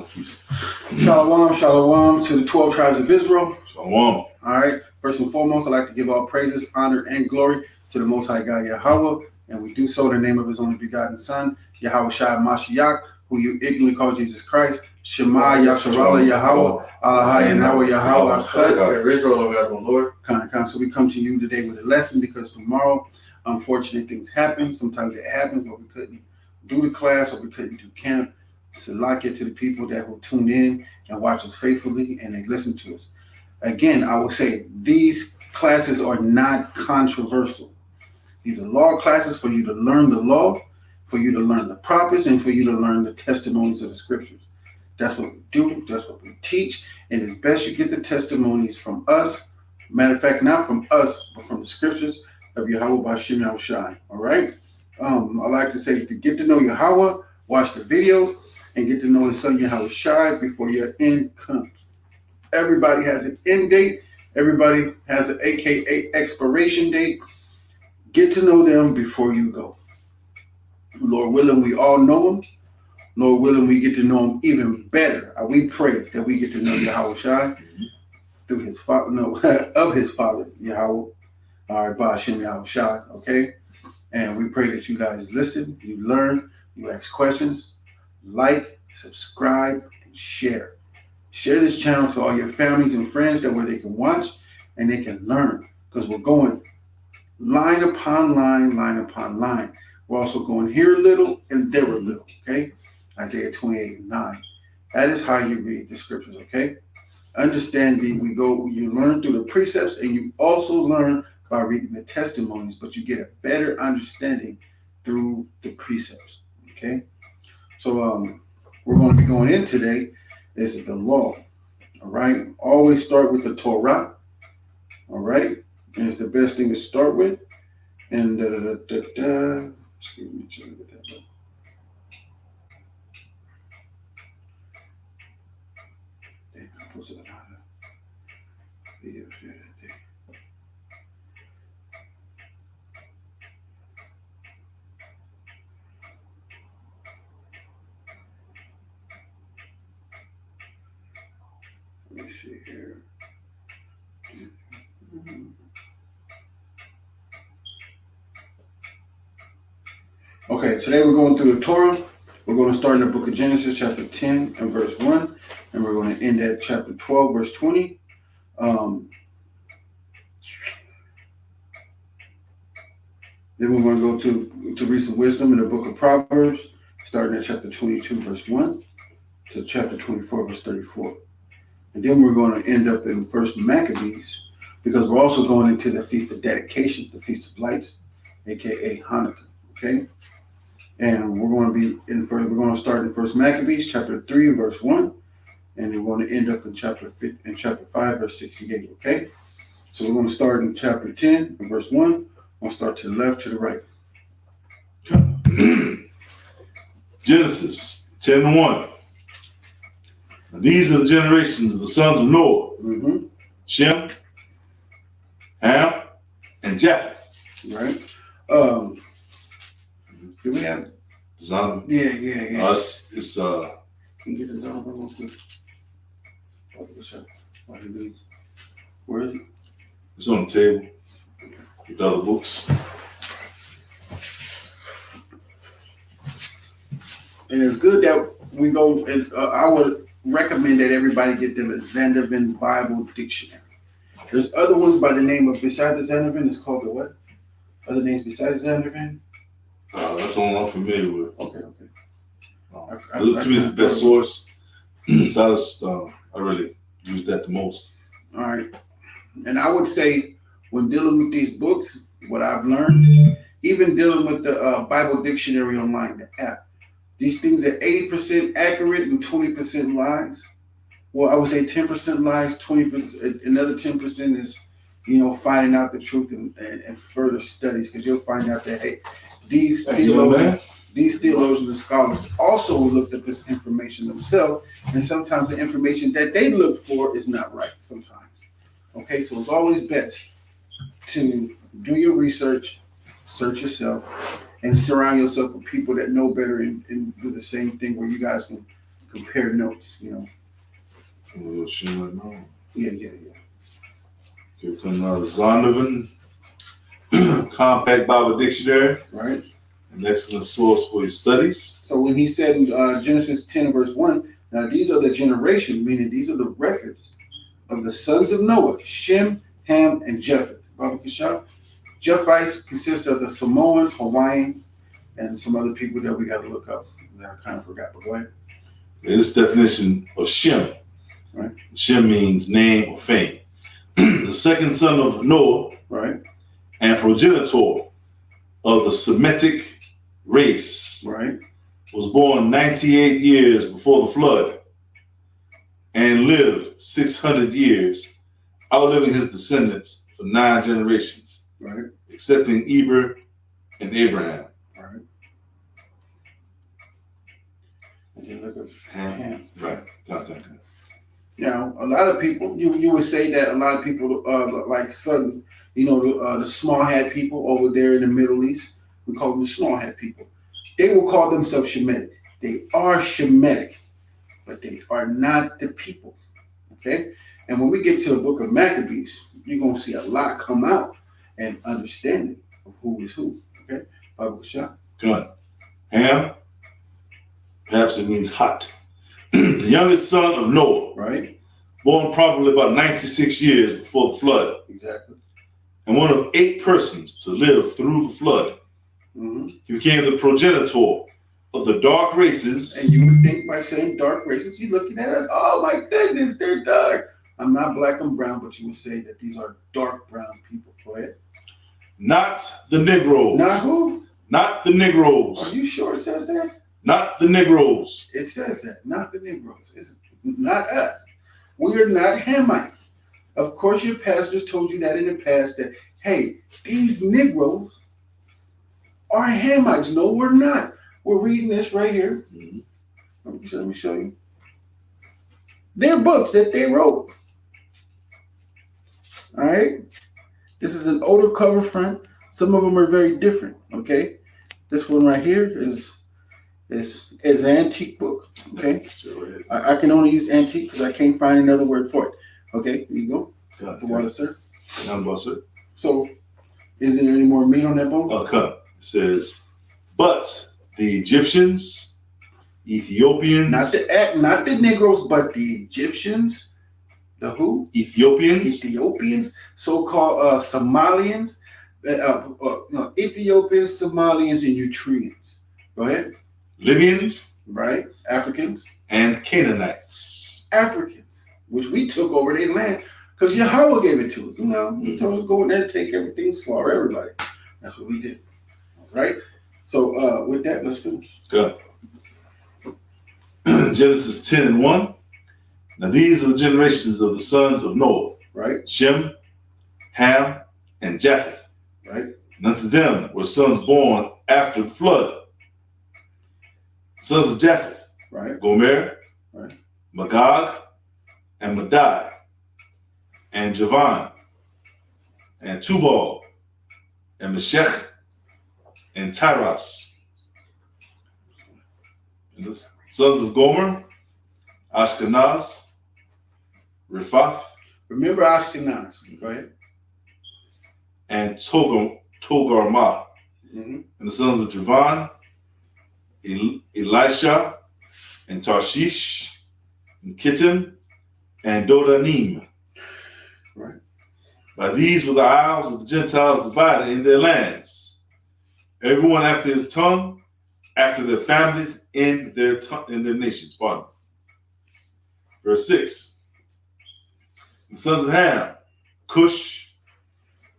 Shalom, shalom to the 12 tribes of Israel. Shalom. All right. First and foremost, I'd like to give all praises, honor, and glory to the Most High God, Yahweh. And we do so in the name of His only begotten Son, Yahweh Shai Mashiach, who you ignorantly call Jesus Christ. Shema Yasharala Yahweh, Alahai Yahweh Yahweh Achad. Israel, God's one Lord. So we come to you today with a lesson because tomorrow, unfortunate things happen. Sometimes it happens where we couldn't do the class or we couldn't do camp. Salakia to the people that will tune in and watch us faithfully and they listen to us. Again, I will say these classes are not controversial. These are law classes for you to learn the law, for you to learn the prophets, and for you to learn the testimonies of the scriptures. That's what we do. That's what we teach. And it's best you get the testimonies from us. Matter of fact, not from us, but from the scriptures of Yahweh Bashim Yahushai. All right? I like to say, to get to know Yahweh, watch the videos, and get to know His Son Yahweh Shai before your end comes. Everybody has an end date. Everybody has an AKA expiration date. Get to know them before you go. Lord willing, we all know Him. Lord willing, we get to know Him even better. We pray that we get to know Yahweh Shai through His father, of His Father Yahweh. All right, Ba'Shem Yahweh Shai. Okay, and we pray that you guys listen, you learn, you ask questions, like, subscribe, and share. Share this channel to all your families and friends that where they can watch and they can learn, because we're going line upon line, line upon line. We're also going here a little and there a little, okay? Isaiah 28:9. That is how you read the scriptures, okay? Understand you learn through the precepts and you also learn by reading the testimonies, but you get a better understanding through the precepts, okay? So we're going to be going in today. This is the law, all right? Always start with the Torah, all right? And it's the best thing to start with. And excuse me, check that out. I posted a lot of videos here today. Let me see here. Okay, today we're going through the Torah. We're going to start in the book of Genesis, chapter 10 and verse 1. And we're going to end at chapter 12, verse 20. Then we're going to go to read some wisdom in the book of Proverbs, starting at chapter 22, verse 1 to chapter 24, verse 34. And then we're going to end up in First Maccabees, because we're also going into the Feast of Dedication, the Feast of Lights, aka Hanukkah. Okay, and we're going to start in First Maccabees, chapter 3, verse 1, and we're going to end up in chapter 5, verse 68. Okay, so we're going to start in chapter 10, verse 1. We'll start to the left, to the right. Genesis 10:1. These are the generations of the sons of Noah: Shem, Ham, and Japheth. Right. Do we have Zombie? Yeah. Us. It's Can you get the zombie real quick? Where is it? It's on the table with other books. And it's good that we go, and I would recommend that everybody get them a Zandervan Bible Dictionary. There's other ones by the name of, besides the Zandervan, it's called the what? Other names besides Zandervan? That's the one I'm familiar with. Okay. To me, it's the best source. So I really use that the most. All right. And I would say, when dealing with these books, what I've learned, even dealing with the Bible Dictionary online, the app, these things are 80% accurate and 20% lies. Well, I would say 10% lies, 20%, another 10% is, finding out the truth and further studies, because you'll find out that, hey, these theologians and scholars also looked up this information themselves, and sometimes the information that they look for is not right sometimes. Okay, so it's always best to do your research, search yourself, and surround yourself with people that know better and do the same thing, where you guys can compare notes, you know. We'll show it now. Yeah. Here comes Zondervan Compact Bible Dictionary, Right. an excellent source for your studies. So when he said in Genesis 10 and verse 1, now these are the generations, meaning these are the records of the sons of Noah, Shem, Ham, and Japheth. Baba Kishab. Japhites consist of the Samoans, Hawaiians, and some other people that we got to look up that I kind of forgot. But go ahead. This definition of Shem. Right. Shem means name or fame. The second son of Noah, Right. and progenitor of the Semitic race, Right. was born 98 years before the flood and lived 600 years, outliving his descendants for 9 generations, Right. excepting Eber and Abraham. Right. And then look at Ham. Right. Okay. Now, a lot of people, you would say that a lot of people, like Southern, the small hat people over there in the Middle East, we call them the small hat people. They will call themselves Shemitic. They are Shemitic, but they are not the people. Okay? And when we get to the book of Maccabees, you're going to see a lot come out and understanding of who is who. Okay? Bible shot. Good. Ham, perhaps it means hot. The youngest son of Noah, Right? born probably about 96 years before the flood, Exactly. and one of 8 persons to live through the flood. Mm-hmm. He became the progenitor of the dark races. And you would think by saying dark races, you're looking at us, oh my goodness, they're dark. I'm not black and brown, but you would say that these are dark brown people. Go ahead. Not the Negroes. Not who? Not the Negroes. Are you sure it says that? Not the Negroes. It says that, not the Negroes. It's not us. We are not Hamites. Of course, your pastors told you that in the past that, hey, these Negroes are Hamites. No, we're not. We're reading this right here. Mm-hmm. Let me show you. They're books that they wrote. All right. This is an older cover front. Some of them are very different. Okay. This one right here is an antique book. Okay. Sure. I can only use antique because I can't find another word for it. Okay. Here you go. Cut. The water, sir. None but it. So, is there any more meat on that bone? Cut. It says, but the Egyptians, Ethiopians. Not the Negroes, but the Egyptians. The who? Ethiopians. Ethiopians, so-called Somalians, Ethiopians, Somalians, and Eritreans. Go ahead. Libyans. Right? Africans. And Canaanites. Africans, which we took over their land because Yahweh gave it to us. He told us to go in there and take everything, slaughter everybody. That's what we did. All right? So with that, let's finish. Good. Genesis 10 and 1. Now these are the generations of the sons of Noah. Right? Shem, Ham, and Japheth. Right? And unto them were sons born after the flood. Sons of Japheth. Right? Gomer. Right? Magog, and Madai, and Javan, and Tubal, and Meshech, and Tyros. And the sons of Gomer, Ashkenaz, Riphath. Remember Ashkenaz. Go ahead. And Togarmah. Mm-hmm. And the sons of Javan, Elisha, and Tarshish, and Kittim, and Dodanim. Right. By these were the isles of the Gentiles divided in their lands, everyone after his tongue, after their families, in their nations. Pardon. Verse 6. The sons of Ham, Cush,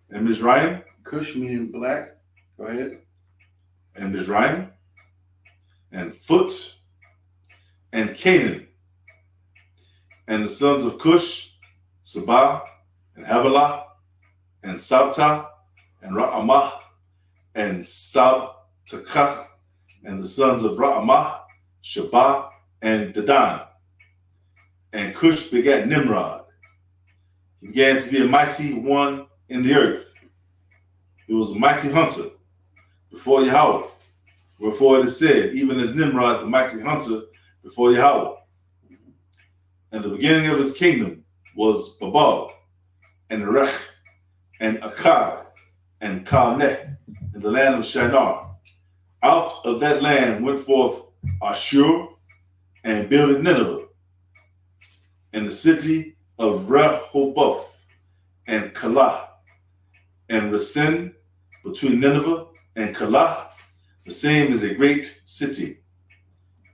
and Mizraim. Cush meaning black. Go ahead. And Mizraim, and Phut, and Canaan. And the sons of Cush, Sabah, and Havilah, and Sabta, and Ra'amah, and Sabtakach, and the sons of Ra'amah, Shabah, and Dedan. And Cush begat Nimrod. He began to be a mighty one in the earth. He was a mighty hunter before Yahweh. Wherefore it is said, even as Nimrod, the mighty hunter before Yahweh. And the beginning of his kingdom was Babal, and Erech, and Akkad, and Calneh, in the land of Shinar. Out of that land went forth Ashur, and builded Nineveh, and the city of Rehoboth, and Calah, and Resen, between Nineveh and Calah, the same is a great city.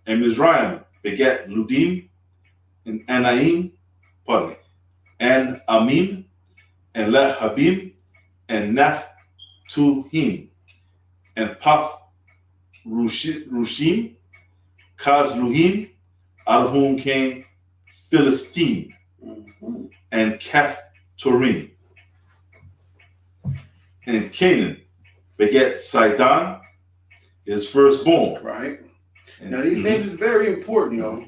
And Mizraim begat Ludim, and Anaim, and Amim, and Lehabim, and Naphtuhim, and Path Rushim, Kazluhim, out of whom came Philistine, and Caphtorim. And Canaan begat Sidon, his firstborn. Right. Now these names is very important, y'all.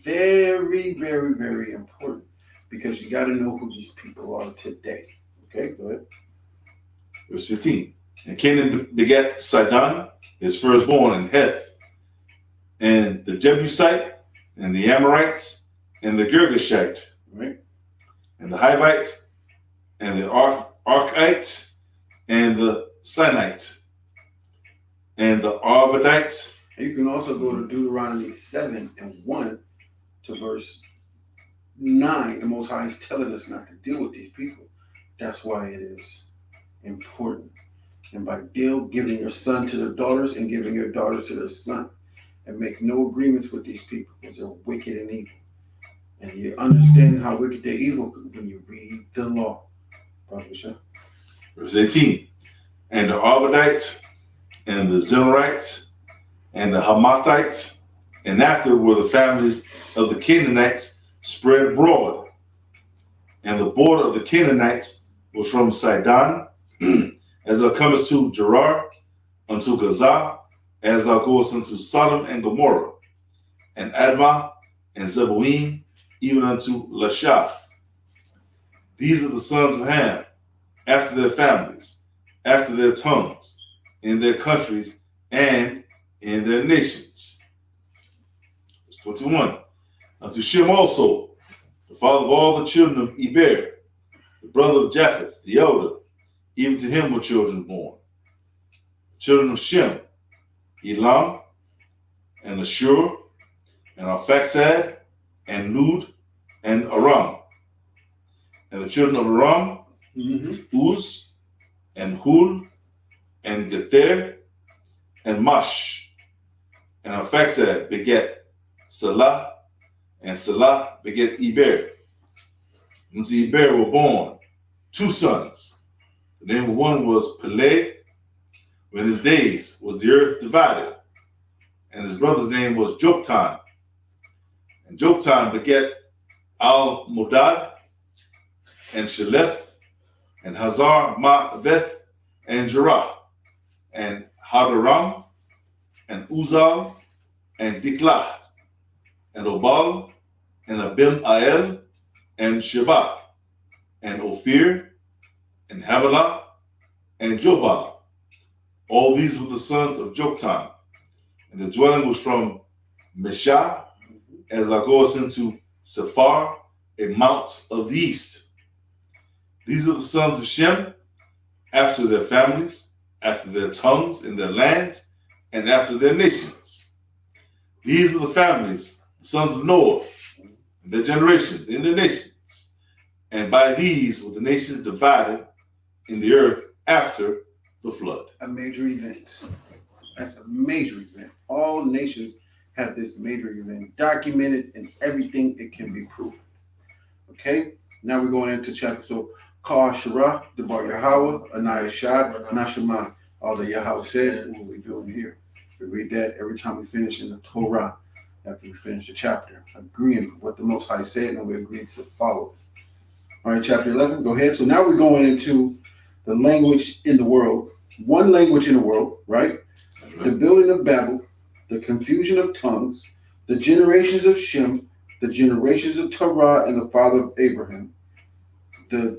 Very, very, very important. Because you got to know who these people are today. Okay, go ahead. Verse 15. And Canaan begat Sidon, his firstborn, and Heth, and the Jebusite, and the Amorites, and the Girgashite, right, and the Hivite, and the Arkite, and the Sinite, and the Arvadite. And you can also go to Deuteronomy 7 and 1 to verse 9. The Most High is telling us not to deal with these people. That's why it is important. And by giving your son to their daughters and giving your daughters to their son. And make no agreements with these people because they're wicked and evil. And you understand how wicked they're evil when you read the law. Verse 18. And the Arvadites, and the Zimrites, and the Hamathites, and after were the families of the Canaanites spread abroad. And the border of the Canaanites was from Sidon, as thou comest to Gerar, unto Gaza, as thou goest unto Sodom and Gomorrah, and Admah, and Zeboim, even unto Lasha. These are the sons of Ham, after their families, after their tongues, in their countries, and in their nations. Verse 21. Unto Shem also, the father of all the children of Eber, the brother of Japheth, the elder, even to him were children born. Children of Shem, Elam, and Ashur, and Arphaxad, and Lud, and Aram. And the children of Aram, Uz, and Hul, and Gether, and Mash. And Arphaxad beget Salah, and Salah beget Eber. And to Eber were born 2 sons. The name of one was Peleg, when his days was the earth divided. And his brother's name was Joktan. And Joktan beget Al-Modad, and Shelef, and Hazar Ma'veth, and Jerah, and Hadaram, and Uzal, and Diklah, and Obal, and Abim-Ael, and Sheba, and Ophir, and Havilah, and Jobal. All these were the sons of Joktan. And the dwelling was from Meshah, as thou goest into Sephar, a mount of the east. These are the sons of Shem, after their families, after their tongues, in their lands, and after their nations. These are the families, the sons of Noah, and their generations, in their nations. And by these were the nations divided in the earth after the flood. A major event. That's a major event. All nations have this major event documented in everything it can be proven. Okay? Now we're going into chapter. So, Kal Shirah, the Bar Yahweh, Anaya Shad, Nashama. All that Yahweh said, what we're doing here. We read that every time we finish in the Torah, after we finish the chapter, agreeing with what the Most High said, and we agree to follow. All right, chapter 11, go ahead. So now we're going into the language in the world. One language in the world, right? The building of Babel, the confusion of tongues, the generations of Shem, the generations of Terah and the father of Abraham. The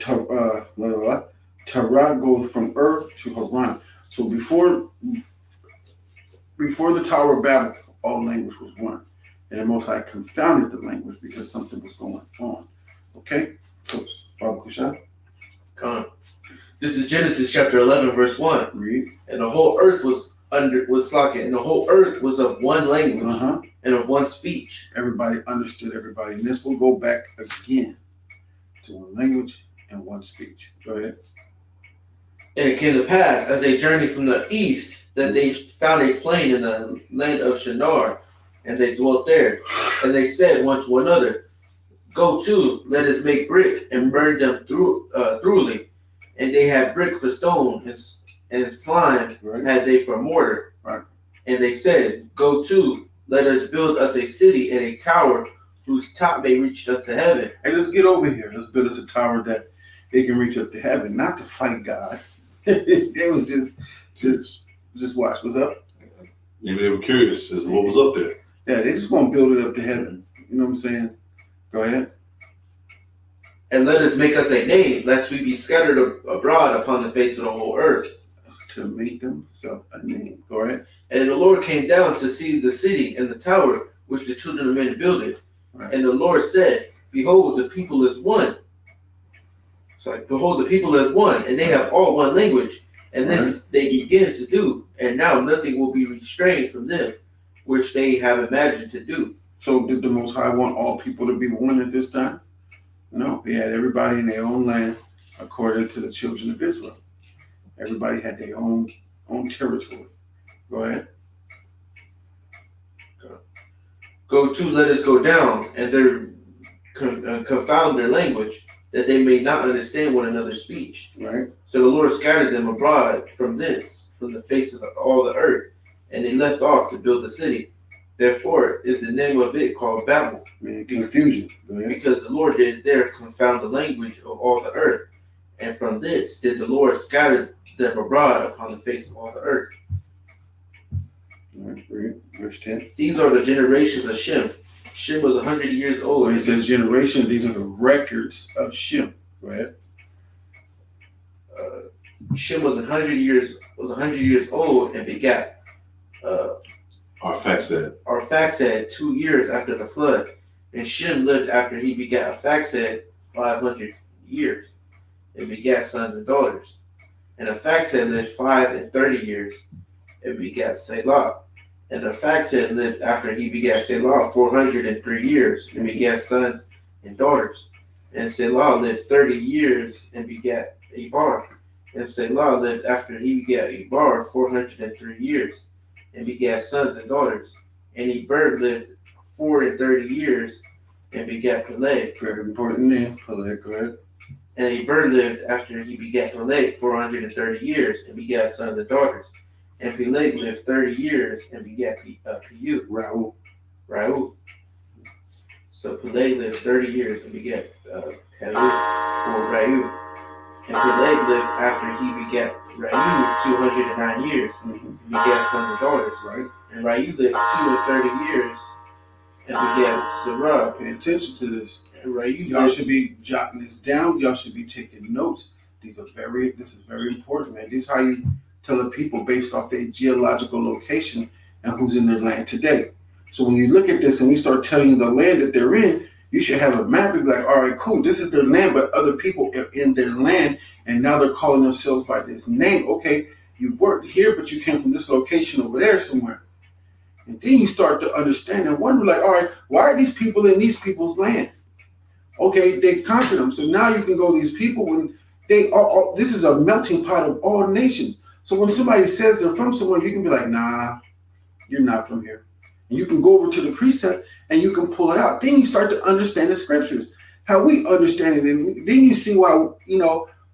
Terah goes from Ur to Haran. So before the Tower of Babel, all language was one. And the Most High confounded the language because something was going on. Okay? So, Baba Kushan, This is Genesis chapter 11, verse 1. read. And the whole earth was slacking, and the whole earth was of one language and of one speech. Everybody understood everybody. And this will go back again to one language and one speech. Go ahead. And it came to pass, as they journeyed from the east, that they found a plain in the land of Shinar, and they dwelt there. And they said one to another, Go to, let us make brick, and burn them thoroughly. And they had brick for stone, and slime had they for mortar. Right. And they said, Go to, let us build us a city and a tower whose top may reach up to heaven. Hey, let's get over here. Let's build us a tower that they can reach up to heaven, not to fight God. It was just watch. What's up? Maybe they were curious as to what was up there. Yeah, they just want to build it up to heaven. You know what I'm saying? Go ahead. And let us make us a name, lest we be scattered abroad upon the face of the whole earth. To make themselves a name. Go ahead. And the Lord came down to see the city and the tower which the children of men builded. Right. And the Lord said, Behold, the people is one. Behold, the people is one, and they have all one language. And this they begin to do. And now nothing will be restrained from them, which they have imagined to do. So did the Most High want all people to be one at this time? No, he had everybody in their own land according to the children of Israel. Everybody had their own territory. Go ahead. Go to, let us go down, and confound their language, that they may not understand one another's speech. Right. So the Lord scattered them abroad from thence, from the face of all the earth, and they left off to build the city. Therefore is the name of it called Babel. Meaning confusion. Go ahead. Because the Lord did there confound the language of all the earth, and from thence did the Lord scatter them abroad upon the face of all the earth. All right, read. Verse 10. These are the generations of Shem. Shem was 100 years old. When it says generation, these are the records of Shem. Go ahead. Shem was 100 years old and begat Arphaxad 2 years after the flood. And Shem lived after he begat Arphaxad 500 years and begat sons and daughters. And Arphaxad lived 35 years and begat Selah. And Arphaxad lived after he begat Selah 403 years and begat sons and daughters. And Selah lived 30 years and begat Ebar. And Selah lived after he begat Ebar 403 years and begat sons and daughters. And Eber lived 34 years and begat Peleg. Very important name. Peleg. Go ahead. And Eber lived after he begat Peleg 430 years and begat sons and daughters. And Peleg lived 30 years and begat Raul. So Peleg lived 30 years and begat Reu. And Peleg lived after he begat Reu 209 years and begat sons and daughters. Right. And Reu lived 230 years and begat Sarah. Pay attention to this. And Reu Y'all should be jotting this down. Y'all should be taking notes. This is very important, man. This is how you tell the people based off their geological location and who's in their land today. So when you look at this and we start telling you the land that they're in, you should have a map and be like, all right, cool, this is their land, but other people are in their land and now they're calling themselves by this name. Okay, you worked here, but you came from this location over there somewhere. And then you start to understand and wonder, like, all right, why are these people in these people's land? Okay, they conquered them. So now you can go, these people, when they are, this is a melting pot of all nations. So when somebody says they're from somewhere, you can be like, nah, you're not from here. And you can go over to the precept and you can pull it out. Then you start to understand the scriptures, how we understand it. And then you see why,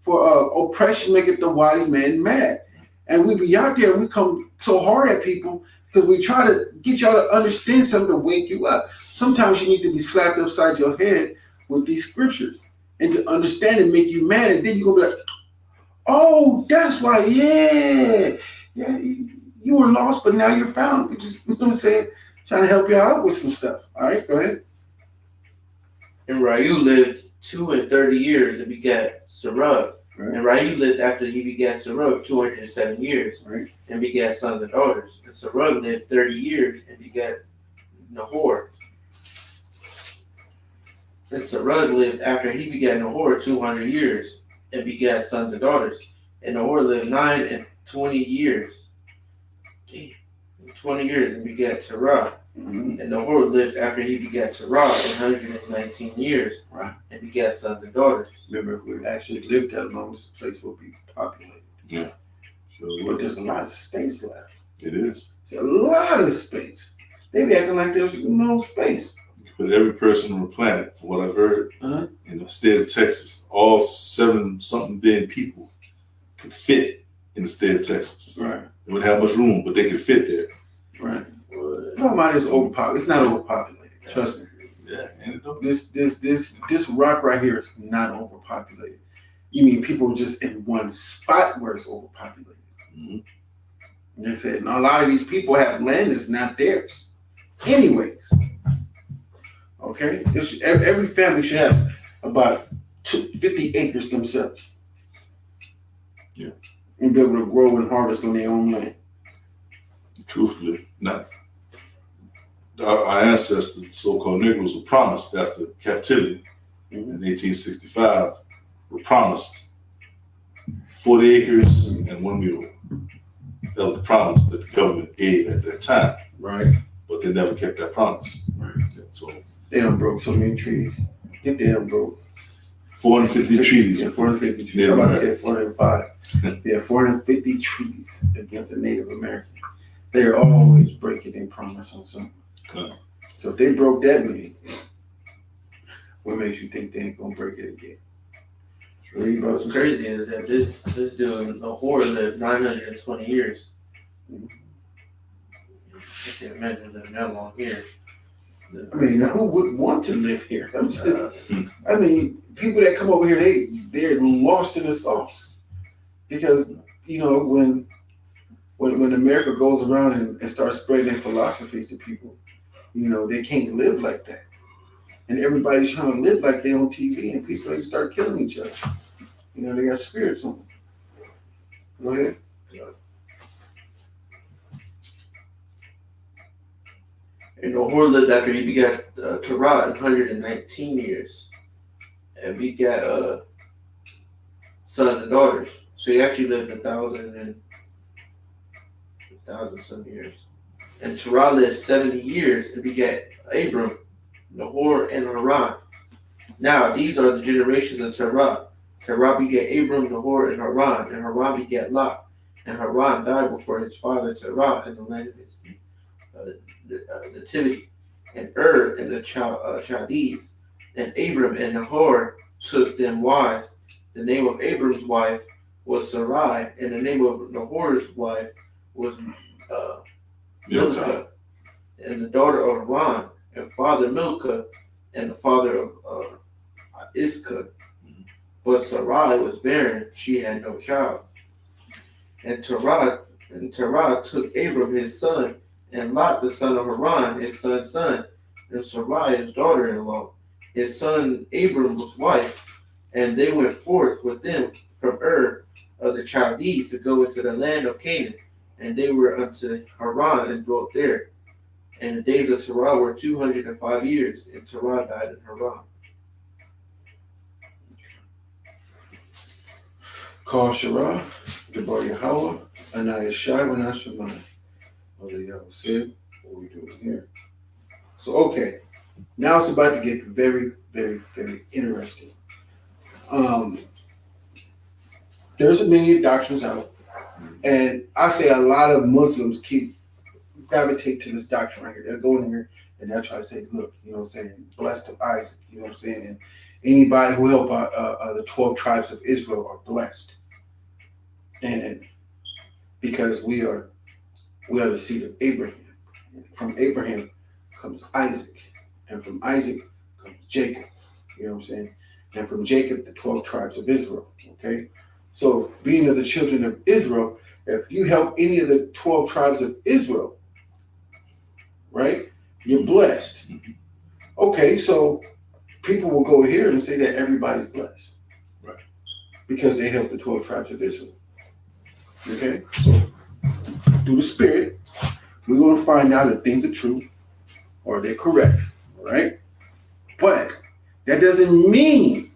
for oppression maketh the wise man mad. And we be out there and we come so hard at people because we try to get y'all to understand something to wake you up. Sometimes you need to be slapped upside your head with these scriptures and to understand and make you mad. And then you're going to be like, oh, that's why, yeah, you were lost, but now you're found. We just, you know what I'm saying? Trying to help you out with some stuff. All right, go ahead. And Reu lived 230 years and begat Sarah. Right. And Reu lived after he begat Sarah 207 years Right. and begat sons and daughters. And Sarah lived 30 years and begat Nahor. And Serug lived after he begat Nahor 200 years, and begat sons and daughters. And Nahor lived 9 and 20 years. 20 years, and begat Terah. Mm-hmm. And Nahor lived after he begat Terah 119 years, Right. and begat sons and daughters. Remember, if we actually lived that long, this place will be populated. Yeah. But there's a lot of space left. It is. It's a lot of space. They be acting like there's no space. But every person on the planet, from what I've heard, Uh-huh. in the state of Texas, all 7-something billion people could fit in the state of Texas. Right. They wouldn't have much room, but they could fit there. Right. Talking about it's overpopulated. It's not overpopulated. Trust me. Yeah. And This rock right here is not overpopulated. You mean people just in one spot where it's overpopulated? Mhm. They said, and a lot of these people have land that's not theirs. Anyways, okay, every family should have about 50 acres themselves. Yeah. And be able to grow and harvest on their own land. truthfully, not our ancestors, the so-called Negroes, were promised after captivity in 1865, were promised 40 acres and 1 mule. That was the promise that the government gave at that time. Right. But they never kept that promise. Right. So they done broke so many treaties. I think they done broke 450 treaties. Yeah, 450 treaties. I'm about to say 405. Yeah, 450 treaties against the Native American. They're always breaking their promise on something. Okay. So if they broke that many, what makes you think they ain't gonna break it again? What's crazy is that this dude, Nahor, lived 920 years. I can't imagine living that long here. I mean, who would want to live here? I mean, people that come over here, they're lost in the sauce. Because, you know, when America goes around and starts spreading philosophies to people, you know, they can't live like that. And everybody's trying to live like they on TV, and people, they start killing each other. You know, they got spirits on them. Go ahead. And Nahor lived after he begat Terah 119 years, and begat sons and daughters. So he actually lived 1,000 some years. And Terah lived 70 years and begat Abram, Nahor, and Haran. Now these are the generations of Terah. Terah begat Abram, Nahor, and Haran begat Lot. And Haran died before his father Terah in the land of his nativity, and in the Chaldees. And Abram and Nahor took them wives. The name of Abram's wife was Sarai, and the name of Nahor's wife was Milcah, and the daughter of Haran, and father Milcah, and the father of Iscah. But Sarai was barren; she had no child. And Terah took Abram his son, and Lot the son of Haran his son's son, and Sarai his daughter-in-law, his son Abram's wife, and they went forth with them from of the Chaldees to go into the land of Canaan, and they were unto Haran and dwelt there. And the days of Terah were 205 years, and Terah died in Haran. Call Shirah, Debar Yahweh, Anaya Shai, Wanashamai. Mother Yahweh said, what are we doing here? So, okay, now it's about to get very, very, very interesting. There's many doctrines out, and I say a lot of Muslims gravitate to this doctrine right here. They'll go in here and they'll try to say, look, you know what I'm saying, blessed of Isaac, you know what I'm saying, and anybody who helped the 12 tribes of Israel are blessed. And because we are the seed of Abraham. From Abraham comes Isaac, and from Isaac comes Jacob. You know what I'm saying? And from Jacob, the 12 tribes of Israel. Okay? So, being of the children of Israel, if you help any of the 12 tribes of Israel, right, you're blessed. Okay, so people will go here and say that everybody's blessed. Right. Because they helped the 12 tribes of Israel. Okay? So, through the Spirit, we're going to find out if things are true or they're correct. All right? But That doesn't mean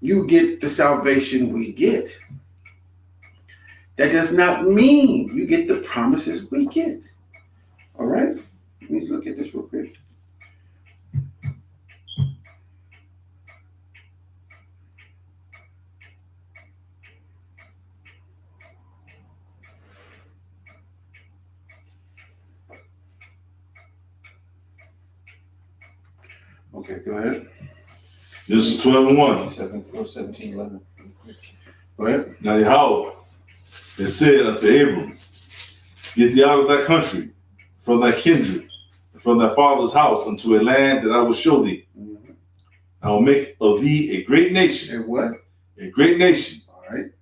you get the salvation we get. That does not mean you get the promises we get. All right? Let me look at this real quick. Okay, go ahead. This is 12:1. 17:11. Go ahead. Now Yahweh had said unto Abram, get thee out of thy country, from thy kindred, and from thy father's house, unto a land that I will show thee. Mm-hmm. I will make of thee a great nation. And what? A great nation. All right.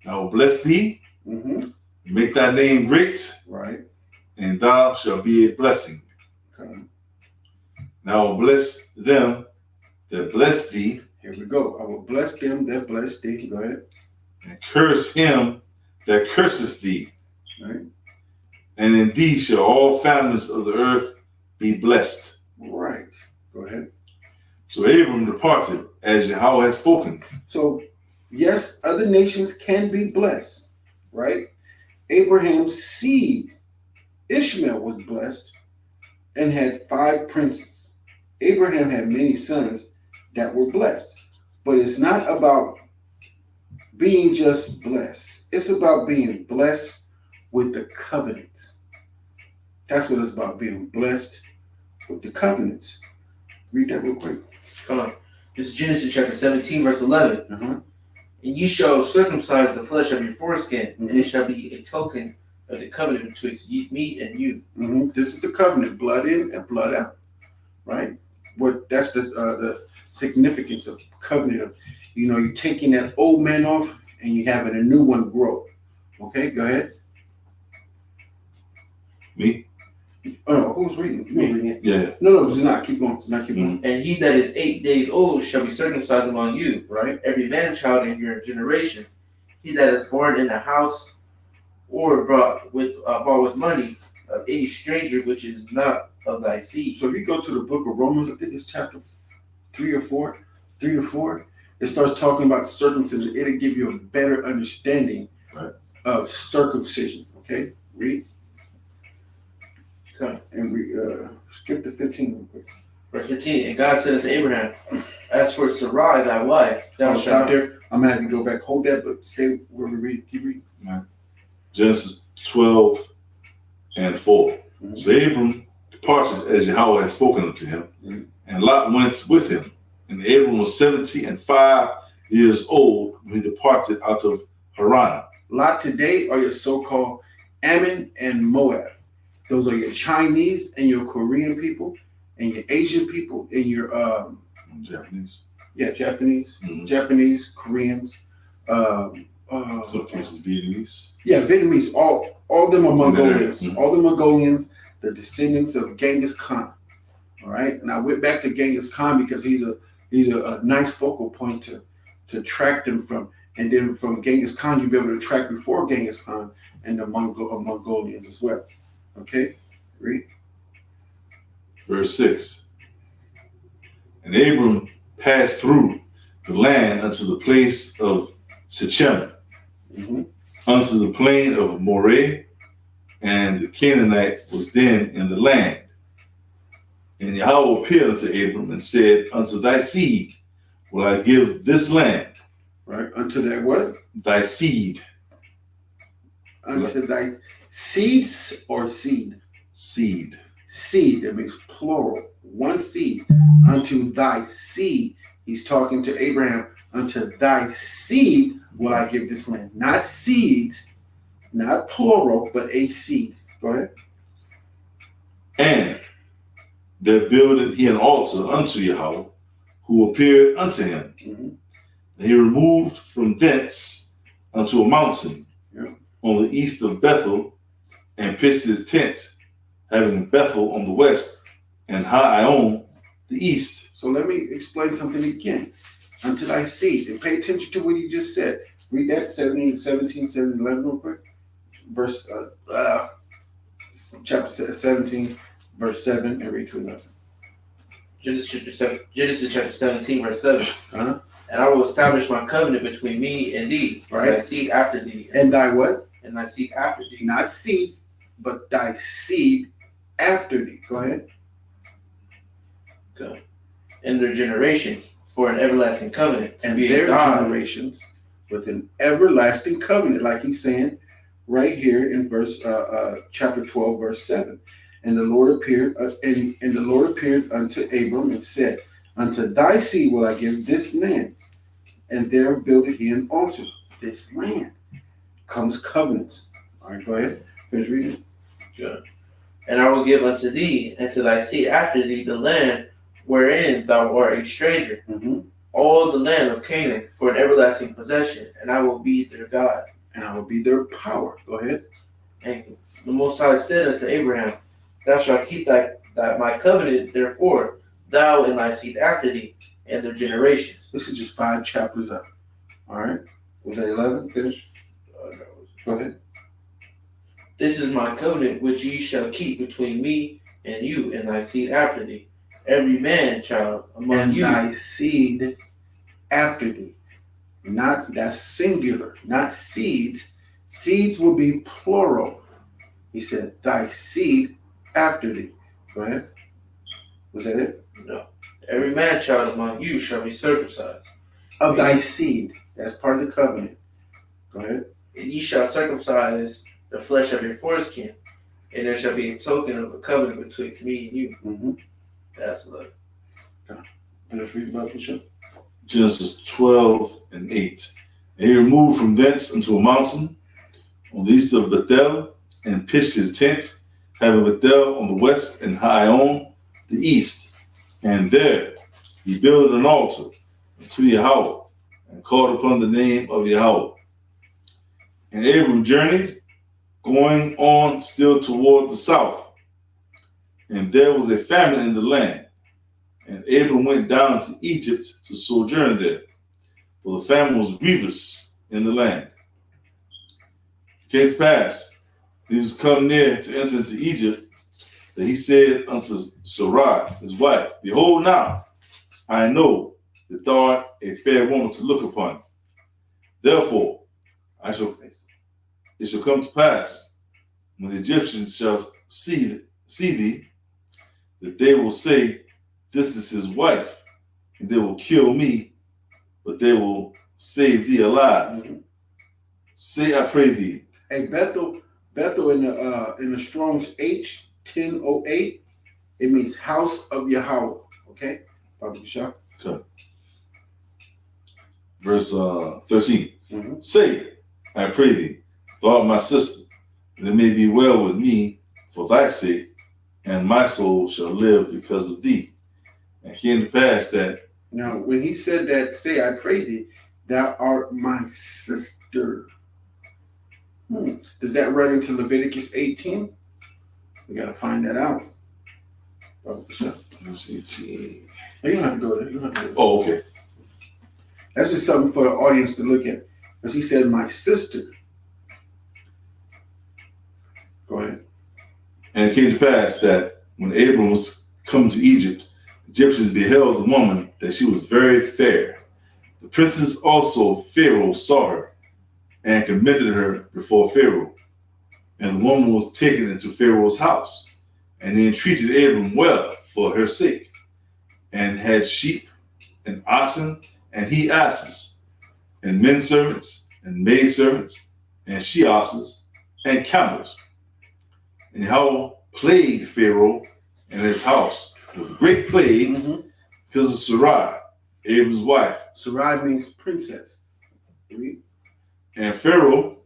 I will bless thee, Mm-hmm. make thy name great, Right. and thou shalt be a blessing. Okay. And I will bless them that bless thee, Here we go. I will bless them that bless thee. Go ahead. and curse him that curseth thee. Right. And in thee shall all families of the earth be blessed. Right. Go ahead. So Abram departed as Yahweh had spoken. So, yes, other nations can be blessed, right? Abraham's seed, Ishmael, was blessed and had 5 princes. Abraham had many sons that were blessed. But it's not about being just blessed. It's about being blessed with the covenants. That's what it's about, being blessed with the covenants. Read that real quick. Come on. This is Genesis chapter 17, verse 11. Uh-huh. And you shall circumcise the flesh of your foreskin, and it shall be a token of the covenant betwixt me and you. Mm-hmm. This is the covenant, blood in and blood out, right? That's the significance of covenant. Of, you're taking that old man off and you having a new one grow. Okay, go ahead. Me? Oh, no, who's reading? You were reading it. Yeah. No, just not. Keep going. Just not keep going. And he that is 8 days old shall be circumcised among you, right? Every man child in your generations. He that is born in a house or bought with money of any stranger which is not of thy seed. So if you go to the book of Romans, I think it's chapter 3 or 4, 3 to 4, it starts talking about circumcision. It'll give you a better understanding of circumcision. Okay, read. Okay. And we skip to 15 real quick. Verse 15. And God said unto Abraham, as for Sarai thy wife, thou Stop shalt there. I'm gonna have you go back. Hold that, but stay where we read. Keep reading. Genesis 12:4. Mm-hmm. So Abram departed as Yahweh had spoken unto him, Mm-hmm. and Lot went with him. And Abram was 75 years old when he departed out of Haran. Lot today are your so-called Ammon and Moab. Those are your Chinese and your Korean people and your Asian people and your Japanese. Japanese, Mm-hmm. Japanese, Koreans, Some cases Vietnamese. Vietnamese. All of them are Mongolians. Mm-hmm. All the Mongolians, the descendants of Genghis Khan. All right. And I went back to Genghis Khan because he's a nice focal point to track them from. And then from Genghis Khan, you'll be able to track before Genghis Khan and the Mongolians as well. Okay, read. Verse 6. And Abram passed through the land unto the place of Shechem, Mm-hmm. unto the plain of Moreh, and the Canaanite was then in the land. And Yahweh appeared unto Abram and said, unto thy seed will I give this land. Right, unto that what? Thy seed. Unto thy seeds or seed? Seed. Seed, that means plural. One seed. Unto thy seed. He's talking to Abraham. Unto thy seed will I give this land. Not seeds, not plural, but a seed. Go ahead. And there builded he an altar unto Yahweh, who appeared unto him. Mm-hmm. And he removed from thence unto a mountain on the east of Bethel, and pitched his tent, having Bethel on the west and Ha-Ion the east. So let me explain something again. Unto thy seed. And pay attention to what he just said. Read that 17, 11 real quick. Verse chapter 17, verse 7, and read to 11. Genesis chapter 17, verse 7. Uh-huh. And I will establish my covenant between me and thee, and Right. thy seed after thee. And thy what? And thy seed after thee. Not seeds, but thy seed after thee. Go ahead. Go. And their generations for an everlasting covenant. To And be their a God. generations with an everlasting covenant, like he's saying right here in verse chapter 12, verse 7. And the Lord appeared, and the Lord appeared unto Abram and said, unto thy seed will I give this land. And there builded he an altar. This land comes covenants. All right, go ahead. Finish reading. Good. And I will give unto thee and to thy seed after thee the land wherein thou art a stranger, Mm-hmm. all the land of Canaan for an everlasting possession, and I will be their God. And I will be their power. Go ahead. And the Most High said unto Abraham, thou shalt keep my covenant, therefore, thou and thy seed after thee, and their generations. This is just 5 chapters up. All right. Was that 11? Finish. Go ahead. This is my covenant which ye shall keep between me and you and thy seed after thee. Every man child among And you. thy seed after thee. Not, that's singular, not seeds. Seeds will be plural. He said, thy seed after thee. Go ahead. Was that it? No. Every man child among you shall be circumcised. Of thy seed. That's part of the covenant. Go ahead. And ye shall circumcise the flesh of your foreskin, and there shall be a token of a covenant betwixt me and you. Mm-hmm. That's love. And let's read about Bishop. Genesis 12 and 8. And he removed from thence unto a mountain on the east of Bethel, and pitched his tent, having Bethel on the west and Hai on the east. And there he built an altar unto Yahweh, and called upon the name of Yahweh. And Abram journeyed, going on still toward the south. And there was a famine in the land. And Abram went down to Egypt to sojourn there, for the famine was grievous in the land. It came to pass, when he was come near to enter into Egypt, that he said unto Sarai, his wife, behold now, I know that thou art a fair woman to look upon. Therefore, it shall come to pass, when the Egyptians shall see thee, that they will say, this is his wife, and they will kill me, but they will save thee alive. Mm-hmm. Say, I pray thee. Hey, Bethel in the Strong's H1008, it means house of Yahweh. Okay? Baba Bishop. Okay. Verse 13. Mm-hmm. Say, I pray thee, thou art my sister, and it may be well with me for thy sake, and my soul shall live because of thee. And it came to pass that. Now, when he said that, say, I pray thee, thou art my sister. Does that run into Leviticus 18? We got to find that out. Verse 18. You don't have to go there. You don't have to go there. Oh, okay. That's just something for the audience to look at. Because he said, my sister. Go ahead. And it came to pass that when Abram was come to Egypt, the Egyptians beheld the woman, that she was very fair. The princes also of Pharaoh saw her, and commended her before Pharaoh. And the woman was taken into Pharaoh's house, and they entreated Abram well for her sake, and had sheep and oxen and he asses, and men servants and maid servants, and she asses and camels. And Yahweh plagued Pharaoh and his house with great plagues because of Sarai, Abram's wife. Sarai means princess. Read. And Pharaoh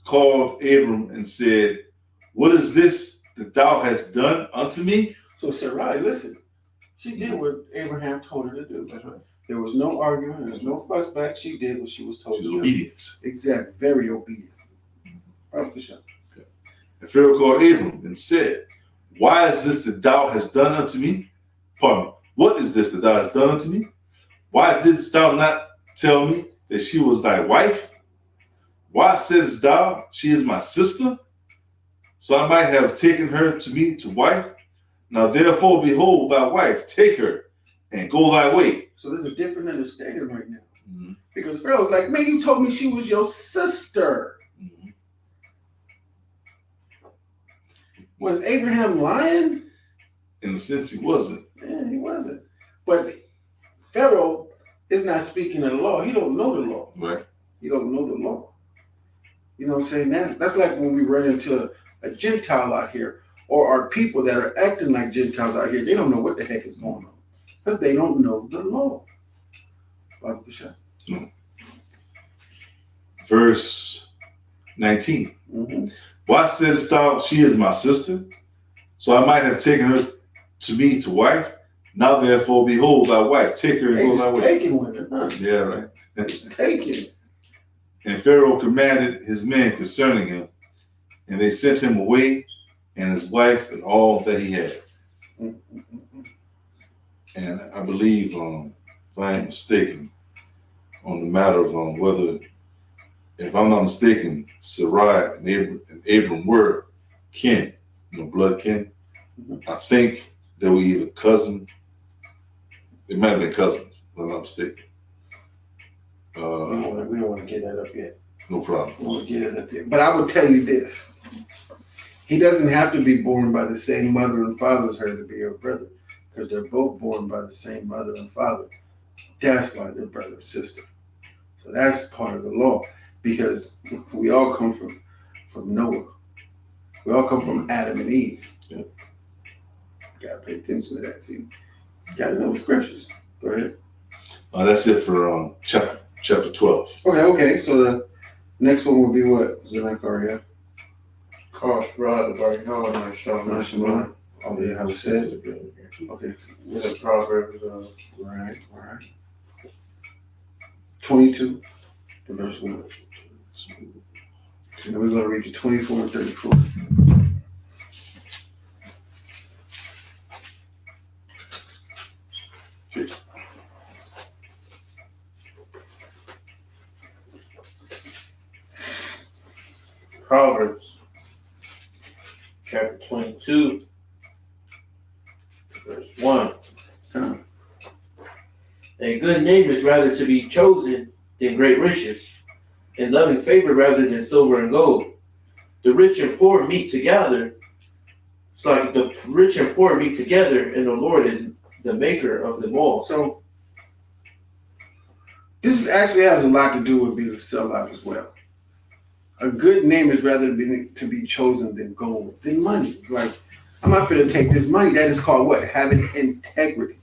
called Abram and said, what is this that thou hast done unto me? So Sarai, listen, she did what Abraham told her to do. That's right. There was no argument. There was no fuss back. She did what she was told She was to do. obedient. Exactly. Very obedient. And Pharaoh called Abram and said, why is this that thou hast done unto me? Pardon me. What is this that thou hast done unto me? Why didst thou not tell me that she was thy wife? Why saidst thou, she is my sister? So I might have taken her to me to wife. Now therefore, behold thy wife, take her, and go thy way. So there's a different understanding right now. Mm-hmm. Because Pharaoh's like, man, you told me she was your sister. Mm-hmm. Was Abraham lying? In a sense, he wasn't. Yeah, he wasn't. But Pharaoh is not speaking of the law. He don't know the law. Right. He don't know the law. You know what I'm saying? That's like when we run into a Gentile out here, or our people that are acting like Gentiles out here. They don't know what the heck is going on because they don't know the law. No. Verse 19. Mm-hmm. Why saidst thou, she is my sister? So I might have taken her to me to wife. Now therefore, behold thy wife. Take her and They go thy just way. taking women, huh? Yeah, right. Taking. And Pharaoh commanded his men concerning him, and they sent him away, and his wife, and all that he had. And I believe, if I ain't mistaken, on the matter of whether, if I'm not mistaken, Sarai and Abram were kin, blood kin. Mm-hmm. I think they were either cousin. It might have been cousins, if I'm not mistaken. We don't want to get that up yet. No problem. We want to get it up yet. But I will tell you this. He doesn't have to be born by the same mother and father as her to be her brother, because they're both born by the same mother and father. That's why they're brother and sister. So that's part of the law, because we all come from Noah. We all come from Adam and Eve. Yeah. You gotta pay attention to that. See, you gotta know the scriptures. Go ahead. That's it for chapter 12. Okay. So the next one will be what? Zechariah. Kosh, Rod, Barino, and Shah. Oh, yeah, how we said it. Okay. What's the Proverbs? Right. 22, the verse 1. And we're going to read to 24 and 34. Proverbs, chapter 22, verse 1. A good name is rather to be chosen than great riches, and loving favor rather than silver and gold. The rich and poor meet together. It's like the rich and poor meet together, and the Lord is the maker of them all. So, this actually has a lot to do with being a sellout as well. A good name is rather to be chosen than gold, than money. Like, I'm not going to take this money. That is called what? Having integrity.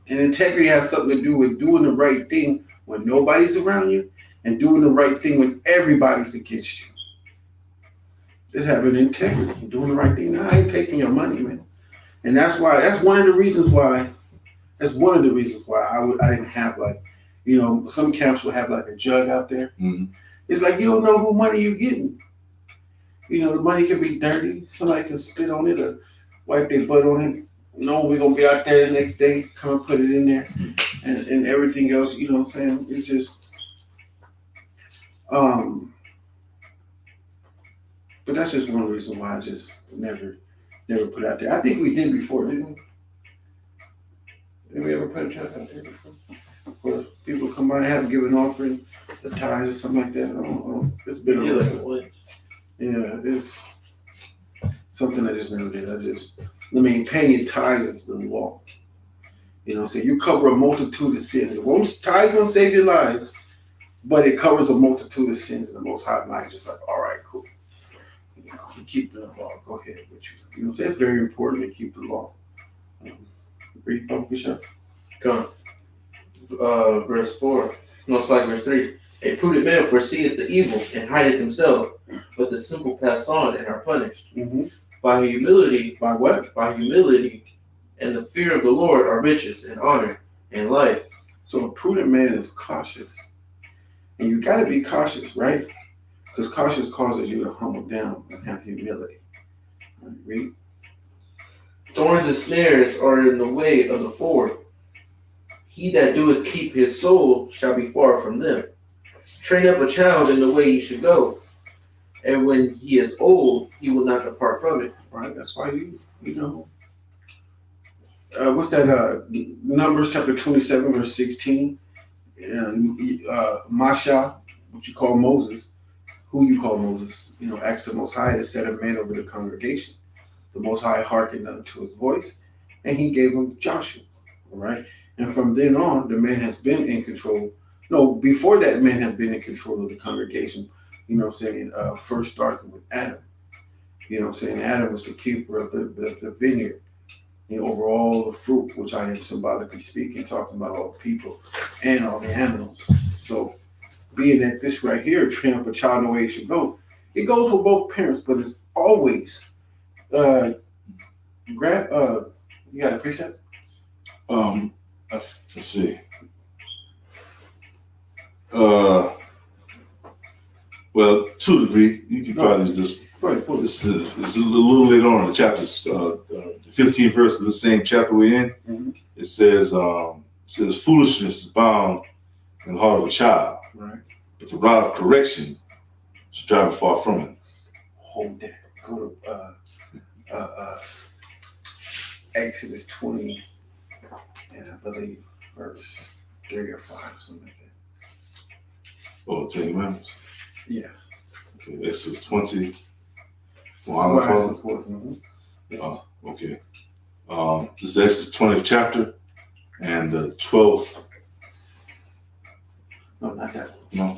And integrity has something to do with doing the right thing when nobody's around you, and doing the right thing when everybody's against you. Just having integrity, doing the right thing. Now, I ain't taking your money, man. And that's one of the reasons why I didn't have, like, some camps will have like a jug out there. Mm-hmm. It's like you don't know who money you're getting. The money can be dirty. Somebody can spit on it or wipe their butt on it. No, we're gonna be out there the next day, come and put it in there, and everything else, you know what I'm saying? It's just but that's just one reason why I just never put it out there. I think we did before, didn't we? Did we ever put a check out there before? Where people come by and have a given offering, the tithes or something like that. I don't know. It's been a while. Yeah, it's something I just never did. Paying your tithes is the law. So you cover a multitude of sins. Tithes won't save your lives, but it covers a multitude of sins. And the Most High mind is just like, all right, cool. You keep the law. Go ahead with you. So it's very important to keep the law. Read Papa Bishop. Come. Verse 4. Most like verse 3. A prudent man foreseeth the evil and hideth himself, but the simple pass on and are punished. Mm-hmm. By humility. By what? By humility and the fear of the Lord are riches and honor and life. So a prudent man is cautious. And you got to be cautious, right? Because cautious causes you to humble down and have humility. Read. Thorns and snares are in the way of the forward. He that doeth keep his soul shall be far from them. Train up a child in the way he should go, and when he is old, he will not depart from it. Right? That's why what's that? Numbers chapter 27, verse 16. Masha, what you call Moses, who you call Moses, asked the Most High to set a man over the congregation. The Most High hearkened unto his voice, and he gave him Joshua. All right. And from then on, the man has been in control. No, before that, man has been in control of the congregation. First starting with Adam. Adam was the keeper of the vineyard, over all the fruit, which I am symbolically speaking, talking about all the people and all the animals. So, being that this right here, train up a child in the way he should go, it goes for both parents, but it's always you got a precept? Let's see. Well, to a degree, you can probably use this. Right. This is a little later on in the chapters, the 15th verse of the same chapter we're in. Mm-hmm. It says, foolishness is bound in the heart of a child, right, but the rod of correction should drive it far from it. Hold that. Go to Exodus 20, and I believe verse 3 or 5, something like that. Oh, 10 Commandments? Yeah. Okay, Exodus 20. Mm-hmm. Okay. This is Exodus 20th chapter and the 12th. No, not that one. No.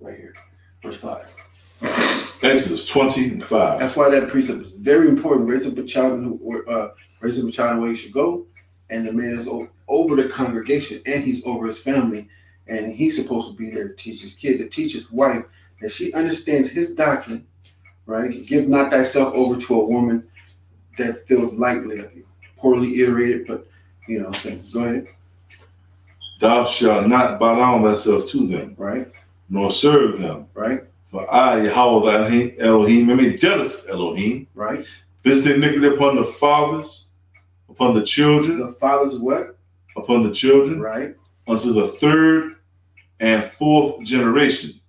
Right here, verse 5. Exodus 20 and 5. That's why that precept is very important. Raise up a child in the way he should go, and the man is over the congregation, and he's over his family, and he's supposed to be there to teach his kid, to teach his wife, that she understands his doctrine, right? Give not thyself over to a woman that feels lightly of you. Poorly iterated, but go ahead. Thou shalt not bow down thyself to them, right? Nor serve them, right? For I, Yahweh thy Elohim, am a jealous Elohim, right? Visit iniquity upon the fathers, upon the children. The fathers what? Upon the children, right? Unto the third and fourth generation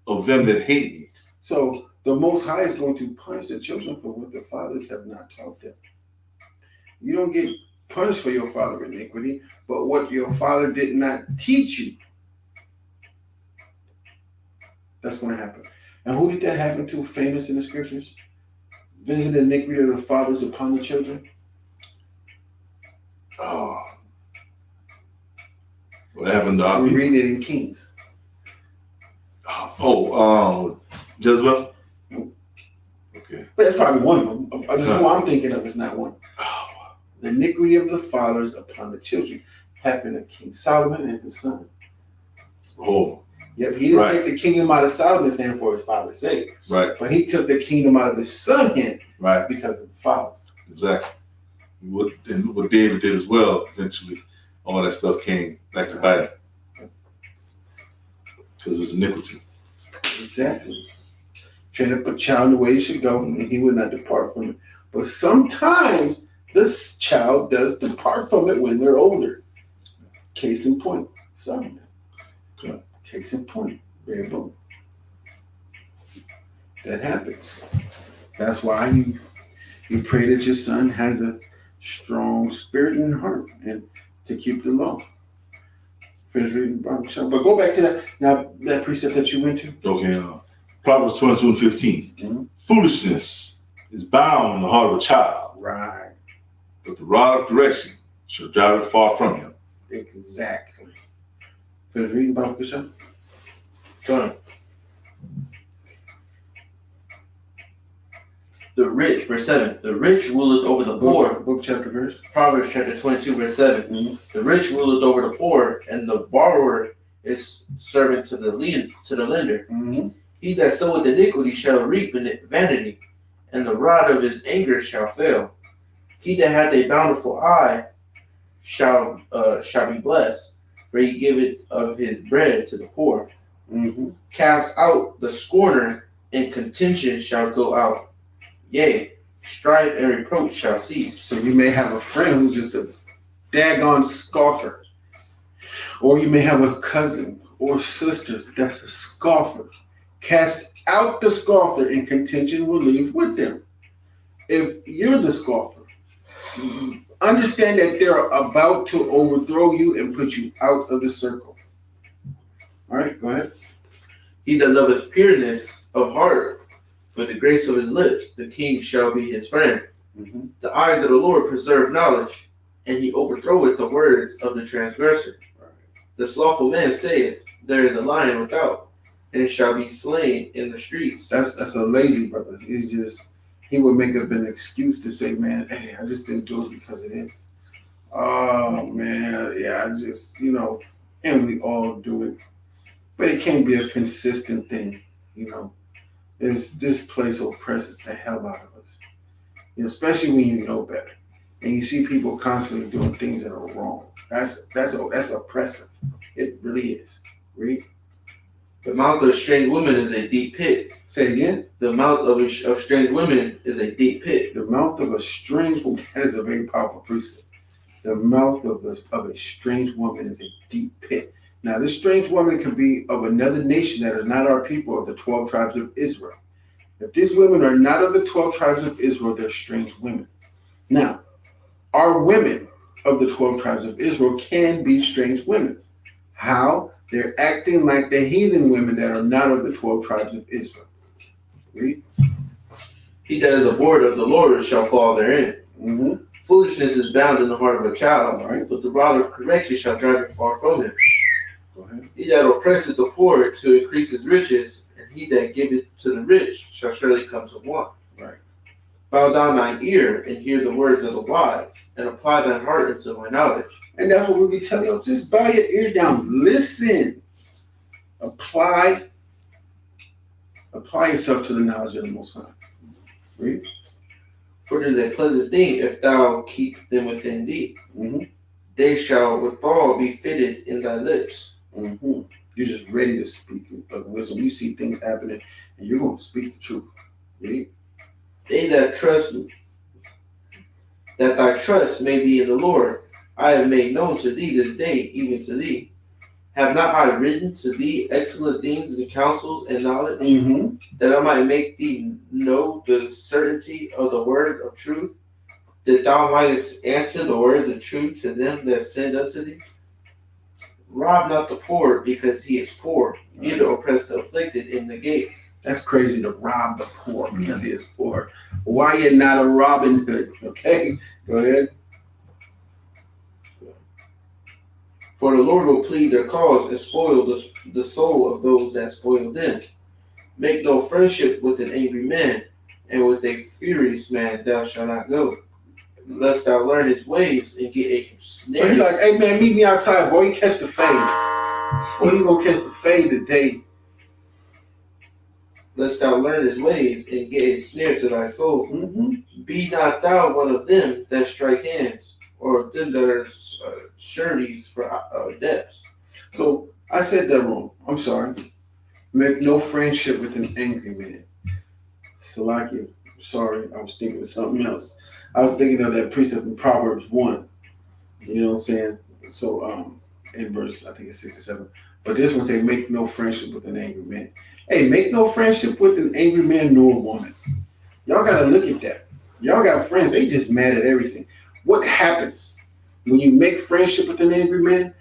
of them that hate me. So the Most High is going to punish the children for what their fathers have not taught them. You don't get punished for your father iniquity, but what your father did not teach you. That's going to happen. And who did that happen to famous in the scriptures? Visit the iniquity of the fathers upon the children. Oh. What happened to we read it in Kings. Jezebel? Okay. But that's probably one of them. The one I'm thinking of is not one. The iniquity of the fathers upon the children happened to King Solomon and his son. Oh. Yep, he didn't take the kingdom out of Solomon's hand for his father's sake. Right. But he took the kingdom out of his son's hand. Right. Because of the father. Exactly. What David did as well, eventually, all that stuff came back to bite him. Because it was iniquity. Exactly. Train up a child the way he should go, and he would not depart from it. But sometimes this child does depart from it when they're older. Case in point, Solomon. Okay. Case in point, boom. That happens. That's why you pray that your son has a strong spirit and heart and to keep the law. Finish reading the Bible. But go back to that precept that you went to. Okay. Proverbs 22 and 15. Mm-hmm. Foolishness is bound in the heart of a child. Right. But the rod of correction shall drive it far from him. Exactly. Finish reading the Bible, Bishop. Go on. The rich, verse 7. The rich ruleth over the poor. Book, chapter, verse. Proverbs chapter 22, verse 7. Mm-hmm. The rich ruleth over the poor, and the borrower is servant to the lender. Mm-hmm. He that soweth iniquity shall reap vanity, and the rod of his anger shall fail. He that hath a bountiful eye shall be blessed, for he giveth of his bread to the poor. Mm-hmm. Cast out the scorner, and contention shall go out. Yea, strife and reproach shall cease. So you may have a friend who's just a daggone scoffer. Or you may have a cousin or sister that's a scoffer. Cast out the scoffer, and contention will leave with them. If you're the scoffer, understand that they're about to overthrow you and put you out of the circle. All right, go ahead. He that loveth pureness of heart with the grace of his lips, the king shall be his friend. Mm-hmm. The eyes of the Lord preserve knowledge, and he overthroweth the words of the transgressor. Right. The slothful man saith, there is a lion without, and it shall be slain in the streets. That's a lazy brother. He would make up an excuse to say, man, hey, I just didn't do it because it is. Oh man, yeah, I just, and we all do it. But it can't be a consistent thing, This place oppresses the hell out of us. Especially when you know better. And you see people constantly doing things that are wrong. That's oppressive. It really is. Read. The mouth of strange women is a deep pit. Say it again. The mouth of strange women is a deep pit. The mouth of a strange woman, that is a very powerful precept. The mouth of a strange woman is a deep pit. Now, this strange woman could be of another nation that is not our people, of the 12 tribes of Israel. If these women are not of the 12 tribes of Israel, they're strange women. Now, our women of the 12 tribes of Israel can be strange women. How? They're acting like the heathen women that are not of the 12 tribes of Israel. Read. He that is abhorred of the Lord shall fall therein. Mm-hmm. Foolishness is bound in the heart of a child, Right. but the rod of correction shall drive it far from him. Go ahead. He that oppresseth the poor to increase his riches, and he that giveth to the rich shall surely come to want. Right. Bow down thine ear and hear the words of the wise, and apply thine heart unto my knowledge. And that's what we be telling you. Just bow your ear down. Listen. Apply yourself to the knowledge of the Most High. Read. For it is a pleasant thing if thou keep them within thee. Mm-hmm. They shall withal be fitted in thy lips. Mm-hmm. You're just ready to speak of wisdom. You see things happening, and you're going to speak the truth. Read. They that trust me, that thy trust may be in the Lord, I have made known to thee this day, even to thee. Have not I written to thee excellent things and counsels and knowledge, Mm-hmm. that I might make thee know the certainty of the word of truth, that thou mightest answer the words of truth to them that send unto thee? Rob not the poor because he is poor, neither oppress the afflicted in the gate. That's crazy to rob the poor because he is poor. Why you're not a Robin Hood? Okay, go ahead. For the Lord will plead their cause and spoil the soul of those that spoil them. Make no friendship with an angry man, and with a furious man thou shalt not go, lest thou learn his ways and get a snare. So you're like, hey man, meet me outside, boy. You catch the fade. Boy, you gonna catch the fade today. Lest thou learn his ways and get a snare to thy soul. Mm-hmm. Be not thou one of them that strike hands, or of them that are sureties for debts. So I said that wrong. I'm sorry. Make no friendship with an angry man. Salaki, sorry, I was thinking of something else. I was thinking of that precept in Proverbs 1. You know what I'm saying? So in verse, I think it's 6 or 7. But this one say, make no friendship with an angry man. Hey, make no friendship with an angry man nor woman. Y'all gotta look at that. Y'all got friends, they just mad at everything. What happens when you make friendship with an angry man?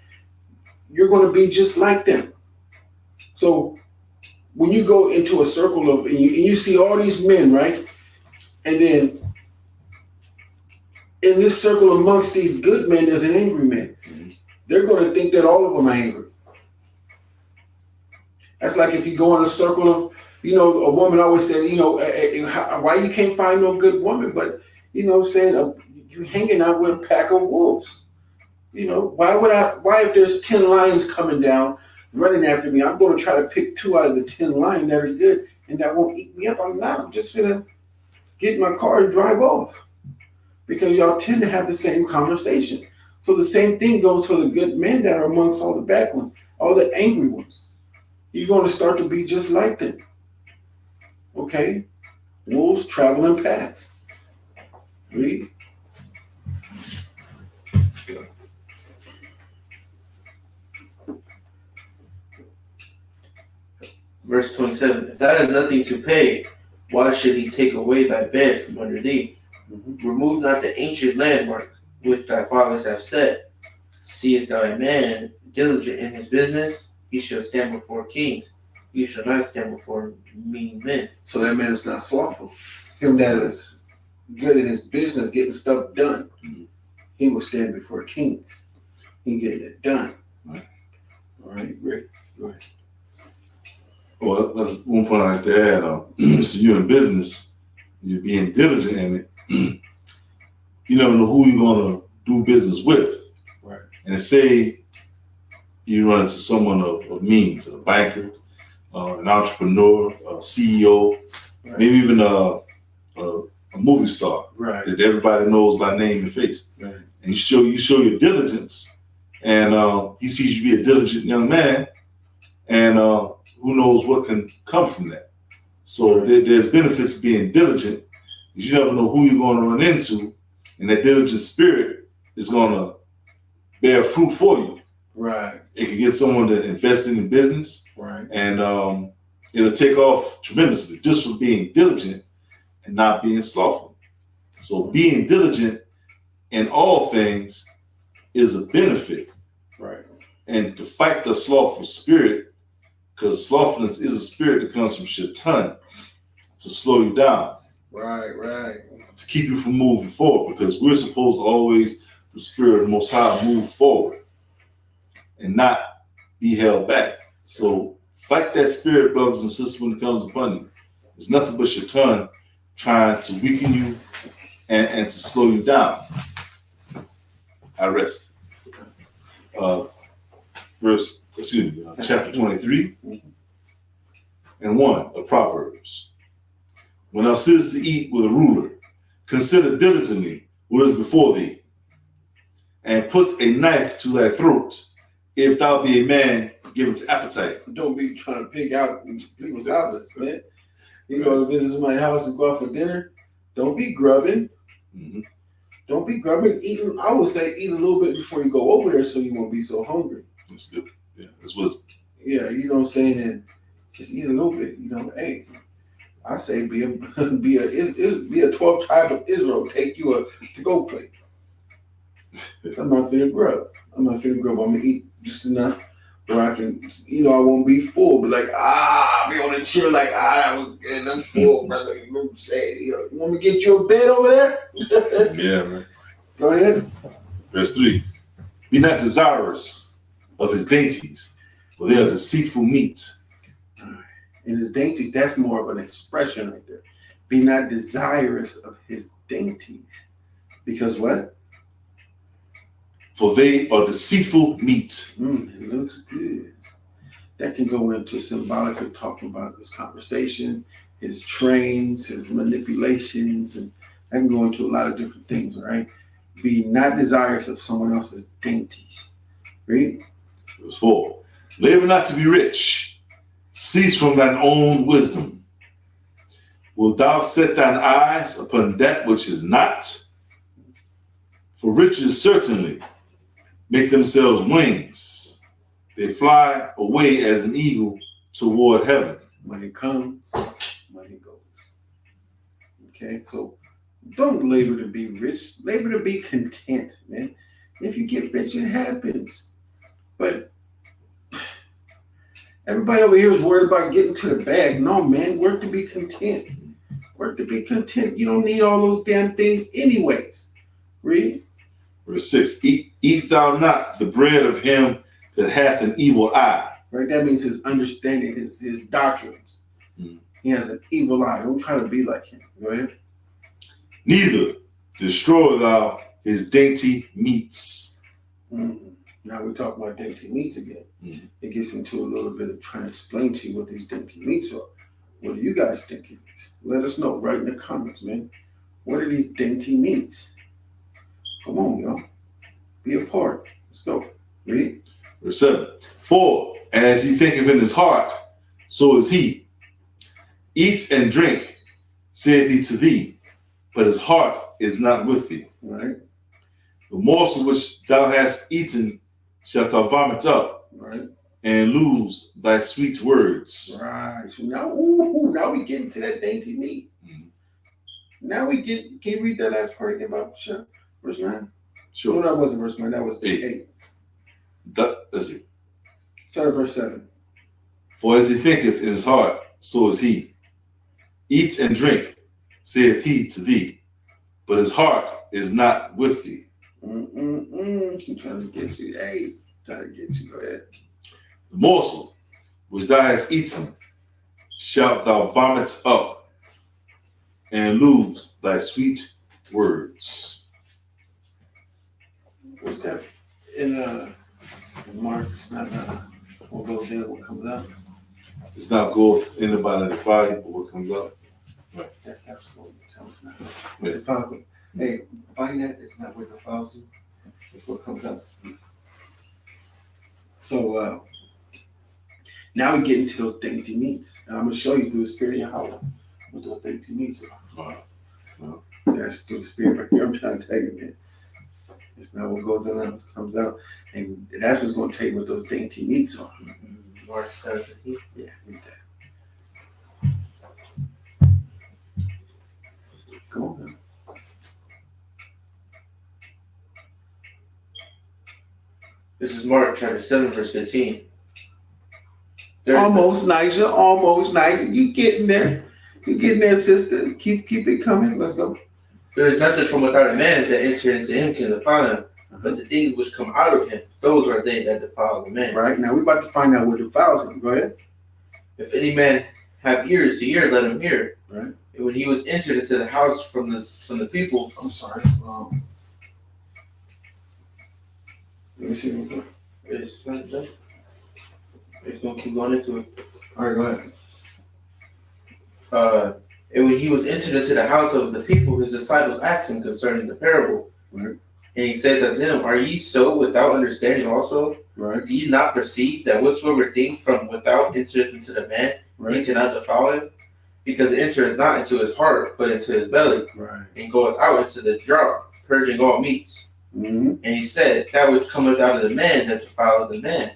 You're gonna be just like them. So when you go into a circle of, and you see all these men, right? And then in this circle amongst these good men, there's an angry man. They're going to think that all of them are angry. That's like if you go in a circle of, a woman always said, why you can't find no good woman? But, saying you hanging out with a pack of wolves. Why if there's 10 lions coming down, running after me, I'm going to try to pick 2 out of the 10 lions that are good and that won't eat me up. I'm not. I'm just going to get in my car and drive off. Because y'all tend to have the same conversation. So the same thing goes for the good men that are amongst all the bad ones, all the angry ones. You're going to start to be just like them. Okay? Wolves traveling paths. Read. Verse 27. If thou hast nothing to pay, why should he take away thy bed from under thee? Mm-hmm. Remove not the ancient landmark which thy fathers have set. Seest thou a man diligent in his business? He shall stand before kings. You shall not stand before mean men. So that man is not slothful. Him that is good in his business, getting stuff done, he will stand before kings. He getting it done. Right. All right, great. Go ahead. Well, that's one point I like to add. So you're in business, you're being diligent in it. You never know who you're gonna do business with. Right. And say you run into someone of means, a banker, an entrepreneur, a CEO, Right. maybe even a movie star Right. that everybody knows by name and face. Right. And you show your diligence, and he sees you be a diligent young man, and who knows what can come from that. So there's benefits of being diligent, because you never know who you're going to run into, and that diligent spirit is going to bear fruit for you. Right. It can get someone to invest in the business, Right. and it'll take off tremendously just for being diligent and not being slothful. So being diligent in all things is a benefit. Right. And to fight the slothful spirit, because slothfulness is a spirit that comes from Shaitan to slow you down, Right. Right. to keep you from moving forward, because we're supposed to always, the Spirit of the Most High, move forward and not be held back. So fight that spirit, brothers and sisters, when it comes upon you. It's nothing but Shaitan trying to weaken you and to slow you down. I rest. Chapter 23 and 1 of Proverbs. When thou sittest to eat with a ruler, consider diligently what is before thee, and put a knife to thy throat, if thou be a man given to appetite. Don't be trying to pick out people's houses, man. You go to visit somebody's house and go out for dinner. Don't be grubbing. Mm-hmm. Don't be grubbing. Eating, I would say, eat a little bit before you go over there, so you won't be so hungry. That's good. Yeah, that's wisdom. Yeah, you know what I'm saying. And just eat a little bit. You know, hey, I say be a 12th tribe of Israel. Take you a to-go plate. I'm not finna grub. I'm gonna eat just enough where I can, I won't be full, but be on the chill, that was good. I'm full, brother. You want me to get you a bed over there? Yeah, man. Go ahead. Verse 3. Be not desirous of his dainties, for they are deceitful meat. And his dainties, that's more of an expression right there. Be not desirous of his dainties. Because what? For they are deceitful meat. It looks good. That can go into symbolic of talking about his conversation, his trains, his manipulations, and that can go into a lot of different things, all right? Be not desirous of someone else's dainties. Read. Verse 4. Labor not to be rich. Cease from thine own wisdom. Wilt thou set thine eyes upon that which is not? For riches certainly make themselves wings. They fly away as an eagle toward heaven. Money comes, money goes. Okay, so don't labor to be rich. Labor to be content, man. If you get rich, it happens. But everybody over here is worried about getting to the bag. No, man, work to be content. Work to be content. You don't need all those damn things anyways. Read. Verse 6. Eat thou not the bread of him that hath an evil eye. Right, that means his understanding, his doctrines. Mm-hmm. He has an evil eye. Don't try to be like him. Go ahead. Neither destroy thou his dainty meats. Mm-hmm. Now we're talking about dainty meats again. Mm-hmm. It gets into a little bit of trying to explain to you what these dainty meats are. What do you guys think it is? Let us know right in the comments, man. What are these dainty meats? Come on, y'all. Be a part. Let's go. Read. Verse 7. For as he thinketh in his heart, so is he. Eat and drink, saith he to thee, but his heart is not with thee. Right. The morsel which thou hast eaten shalt thou vomit up, Right. and lose thy sweet words. Right. So now, now we get into that dainty meat. Mhm. Now we get. Can you read that last part again, about verse 9? Sure. No, that wasn't verse 9. That was 8. 8. Let's see. Start at verse 7. For as he thinketh in his heart, so is he. Eat and drink, saith he to thee, but his heart is not with thee. I'm trying to get you. Hey, trying to get you. Go ahead. The morsel which thou hast eaten shalt thou vomit up, and lose thy sweet words. What's that? In Mark, it's not what goes in, what comes out. It's not goeth in about the fire, but what comes out. That's absolutely. It's not. What defiles it. Hey, find that. It's not what defiles you. It's what comes out. So now we get into those dainty meats, and I'm gonna show you through the Spirit of Yahweh what those dainty meats are. Wow. That's through the Spirit right here. I'm trying to tell you, man. It's not what goes in, what comes out, and that's what's gonna tell you what those dainty meats are. Mark 7:15. Yeah, read that. Come on, man. This is Mark chapter 7, verse 15. Almost nice, you're almost nice. You getting there? You getting there, sister? Keep it coming. Let's go. There is nothing from without a man that enter into him can defile him, but the things which come out of him, those are they that defile the man. Right now, we're about to find out what defiles him. Go ahead. If any man have ears to hear, let him hear. Right. And when he was entered into the house from the people, I'm sorry. Let me see real quick. it's gonna keep going into it. All right, go ahead. And when he was entered into the house of the people, his disciples asked him concerning the parable. Right. And he said unto them, Are ye so without understanding also? Right. Do ye not perceive that whatsoever thing from without entereth into the man, he Right. cannot defile him? Because it entereth not into his heart, but into his belly, Right. and goeth out into the draught, purging all meats. Mm-hmm. And he said, That which cometh out of the man, that defileth the man.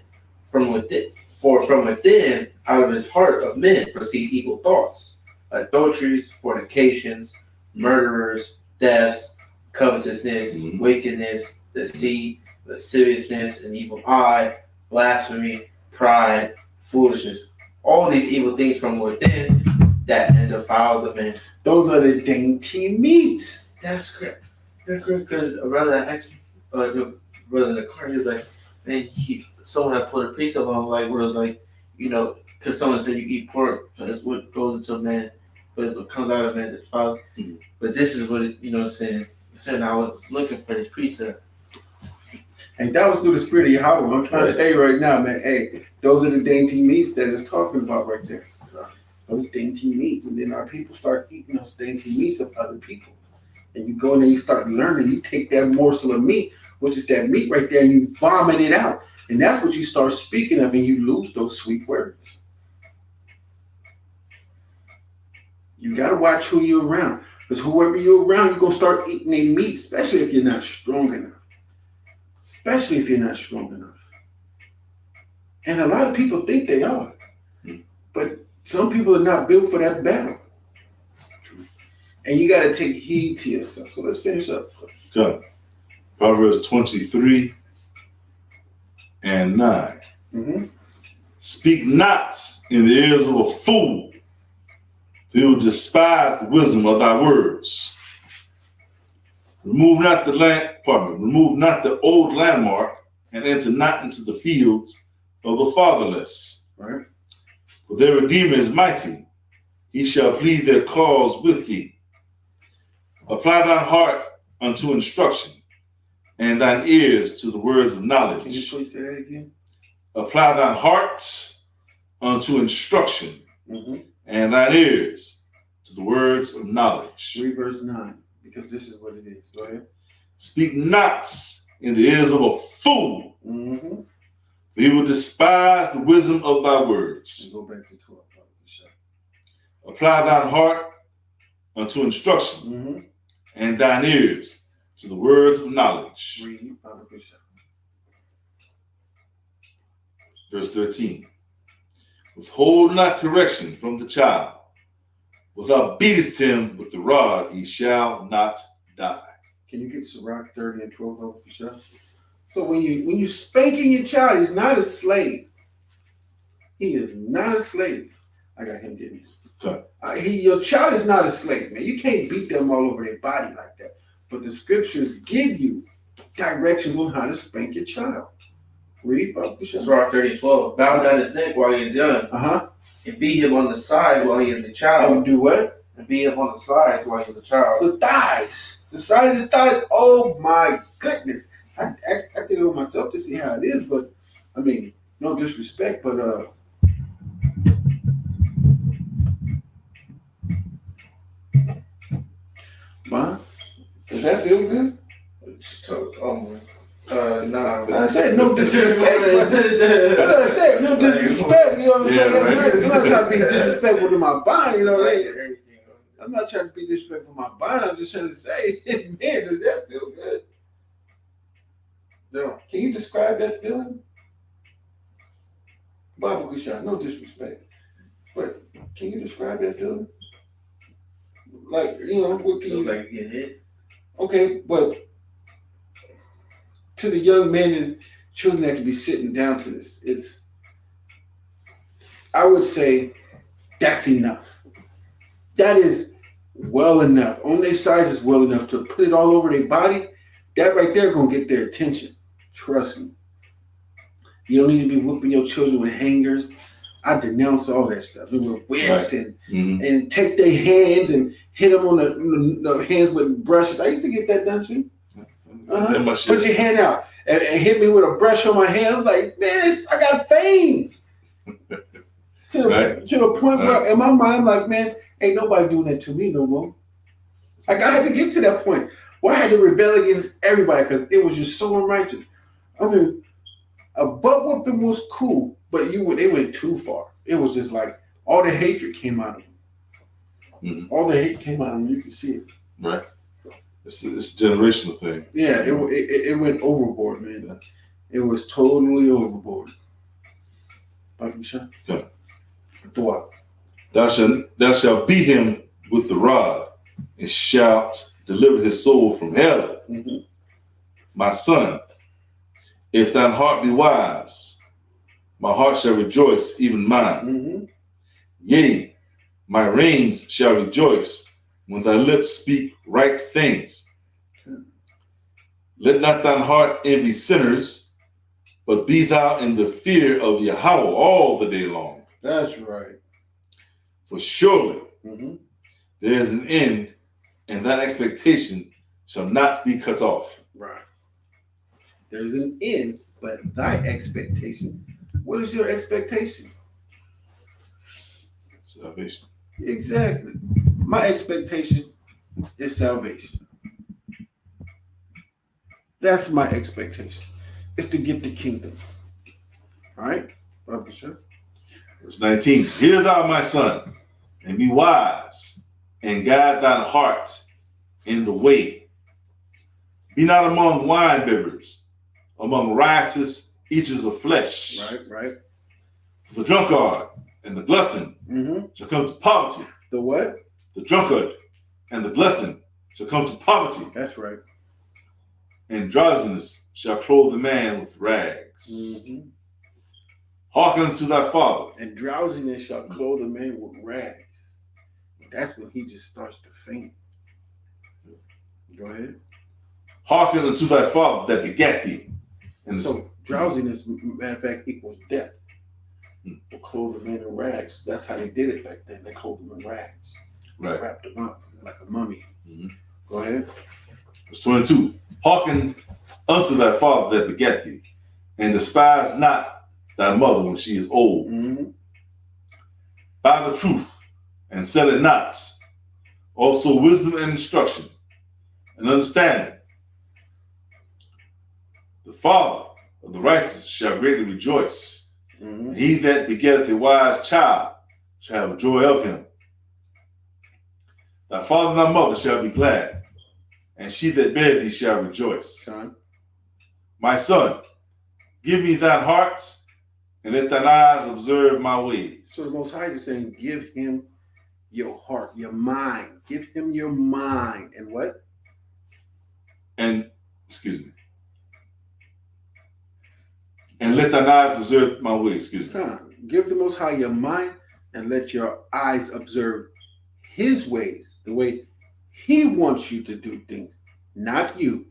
From within, for from within, out of his heart of men, proceed evil thoughts, adulteries, fornications, murderers, thefts, covetousness, wickedness, deceit, lasciviousness, an evil eye, blasphemy, pride, foolishness. All these evil things from within that and defile the man. Those are the dainty meats. That's correct. That's correct. Because a brother asked me, the brother in the car, he was like, man, someone had put a precept on, like, where it was like, because someone said you eat pork, that's what goes into a man, but it's what comes out of a man that defiles. Mm-hmm. But this is what I'm saying. And I was looking for this precept. And that was through the Spirit of Yahweh. I'm trying to tell you right now, man. Hey, those are the dainty meats that it's talking about right there. Those dainty meats. And then our people start eating those dainty meats of other people. And you go in there, you start learning. You take that morsel of meat, which is that meat right there, and you vomit it out. And that's what you start speaking of, and you lose those sweet words. You got to watch who you're around. Because whoever you're around, you're going to start eating their meat, especially if you're not strong enough. Especially if you're not strong enough. And a lot of people think they are. But some people are not built for that battle. And you got to take heed to yourself. So let's finish up. Good. Proverbs 23 and 9. Mm-hmm. Speak not in the ears of a fool. He will despise the wisdom of thy words. Remove not the old landmark, and enter not into the fields of the fatherless. Right. For their Redeemer is mighty. He shall plead their cause with thee. Apply thine heart unto instruction, and thine ears to the words of knowledge. Can you please say that again? Apply thine heart unto instruction, and thine ears to the words of knowledge. Read verse 9, because this is what it is. Go ahead. Speak not in the ears of a fool. Mm-hmm. He will despise the wisdom of thy words. And go back to 12. Apply thine heart unto instruction, and thine ears to the words of knowledge. Read. Verse 13. Withhold not correction from the child. Without beatest him with the rod, he shall not die. Can you get Sirach 30 and 12 over for sure? So when you spanking your child, he's not a slave. He is not a slave. I got him getting it. Okay. Your child is not a slave, man. You can't beat them all over their body like that. But the scriptures give you directions on how to spank your child. Read, Papa. Sirach 30 and 12. Bow down his neck while he is young, and beat him on the side while he is a child. And do what? And beat him on the side while he is a child. The thighs. The side of the thighs. Oh my goodness. I did it on myself to see how it is, but I mean, no disrespect, but Mom, does that feel good? Nah. I said no disrespect. I said no disrespect. You know what I'm saying? Right. I'm not trying to be disrespectful to my body. You know, right? I'm not trying to be disrespectful to my body. I'm just trying to say, man, does that feel good? No. Can you describe that feeling? Bible Kushah, no disrespect, but can you describe that feeling? Like, you know, what can Feels you? like you get hit. Okay, but to the young men and children that can be sitting down to this, I would say that's enough. That is well enough. On their sides is well enough to put it all over their body. That right there gonna get their attention. Trust me. You don't need to be whooping your children with hangers. I denounce all that stuff. With whips and take their hands and hit them on the hands with brushes. I used to get that done too. Put your hand out and hit me with a brush on my hand. I'm like, man, I got veins. To the point where in my mind, I'm like, man, ain't nobody doing that to me no more. Like I had to get to that point where I had to rebel against everybody because it was just so unrighteous. I mean, a butt whooping was cool, but they went too far. It was just like all the hatred came out of them. All the hate came out of them. You can see it. Right. It's a generational thing. Yeah, it went overboard, man. Yeah. It was totally overboard. Okay. Thou shalt beat him with the rod, and shalt deliver his soul from hell. My son, if thine heart be wise, my heart shall rejoice, even mine. Yea, my reins shall rejoice when thy lips speak right things. Let not thine heart envy sinners, but be thou in the fear of Yahweh all the day long. That's right. For surely there is an end, and that expectation shall not be cut off. Right. There's an end, but thy expectation. What is your expectation? Salvation. Exactly. My expectation is salvation. That's my expectation. It's to get the kingdom. All right? Verse 19. Hear thou, my son, and be wise, and guide thine heart in the way. Be not among wine bibbers, among riotous eaters of flesh. Right. The drunkard and the glutton shall come to poverty. The what? The drunkard and the glutton shall come to poverty. That's right. And drowsiness shall clothe the man with rags. Hearken unto thy father. And drowsiness shall clothe a man with rags. That's when he just starts to faint. Go ahead. Hearken unto thy father that begat thee. And so drowsiness, matter of fact, equals death. They clothe a man in rags. That's how they did it back then. They clothed him in rags. Right. They wrapped him up like a mummy. Mm-hmm. Go ahead. Verse 22. Hearken unto thy father that begat thee, and despise not thy mother when she is old. Mm-hmm. Buy the truth and sell it not. Also wisdom and instruction and understanding. The father of the righteous shall greatly rejoice. Mm-hmm. He that begetteth a wise child shall have joy of him. Thy father and thy mother shall be glad, and she that bare thee shall rejoice. Son. My son, give me thine heart, and let thine eyes observe my ways. So the Most High is saying, give him your heart, your mind. Give him your mind. And what? And, and let thine eyes observe my ways. Give the Most High your mind and let your eyes observe his ways, the way he wants you to do things, not you.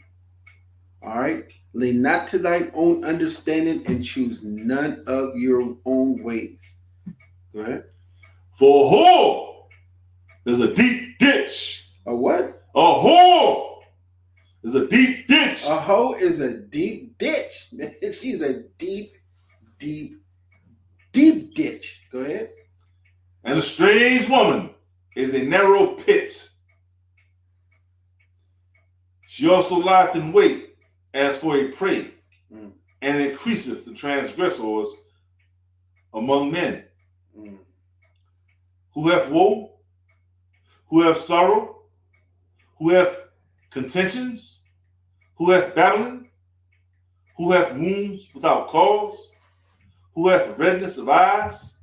All right? Lean not to thine own understanding and choose none of your own ways. Go ahead. For a whore is a deep ditch. A what? A whore is a deep ditch. A hoe is a deep ditch. She's a deep, deep, deep ditch. Go ahead. And a strange woman is a narrow pit. She also lieth in wait as for a prey, and increaseth the transgressors among men. Who have woe, who have sorrow, who have contentions, who hath battling, who hath wounds without cause, who hath redness of eyes,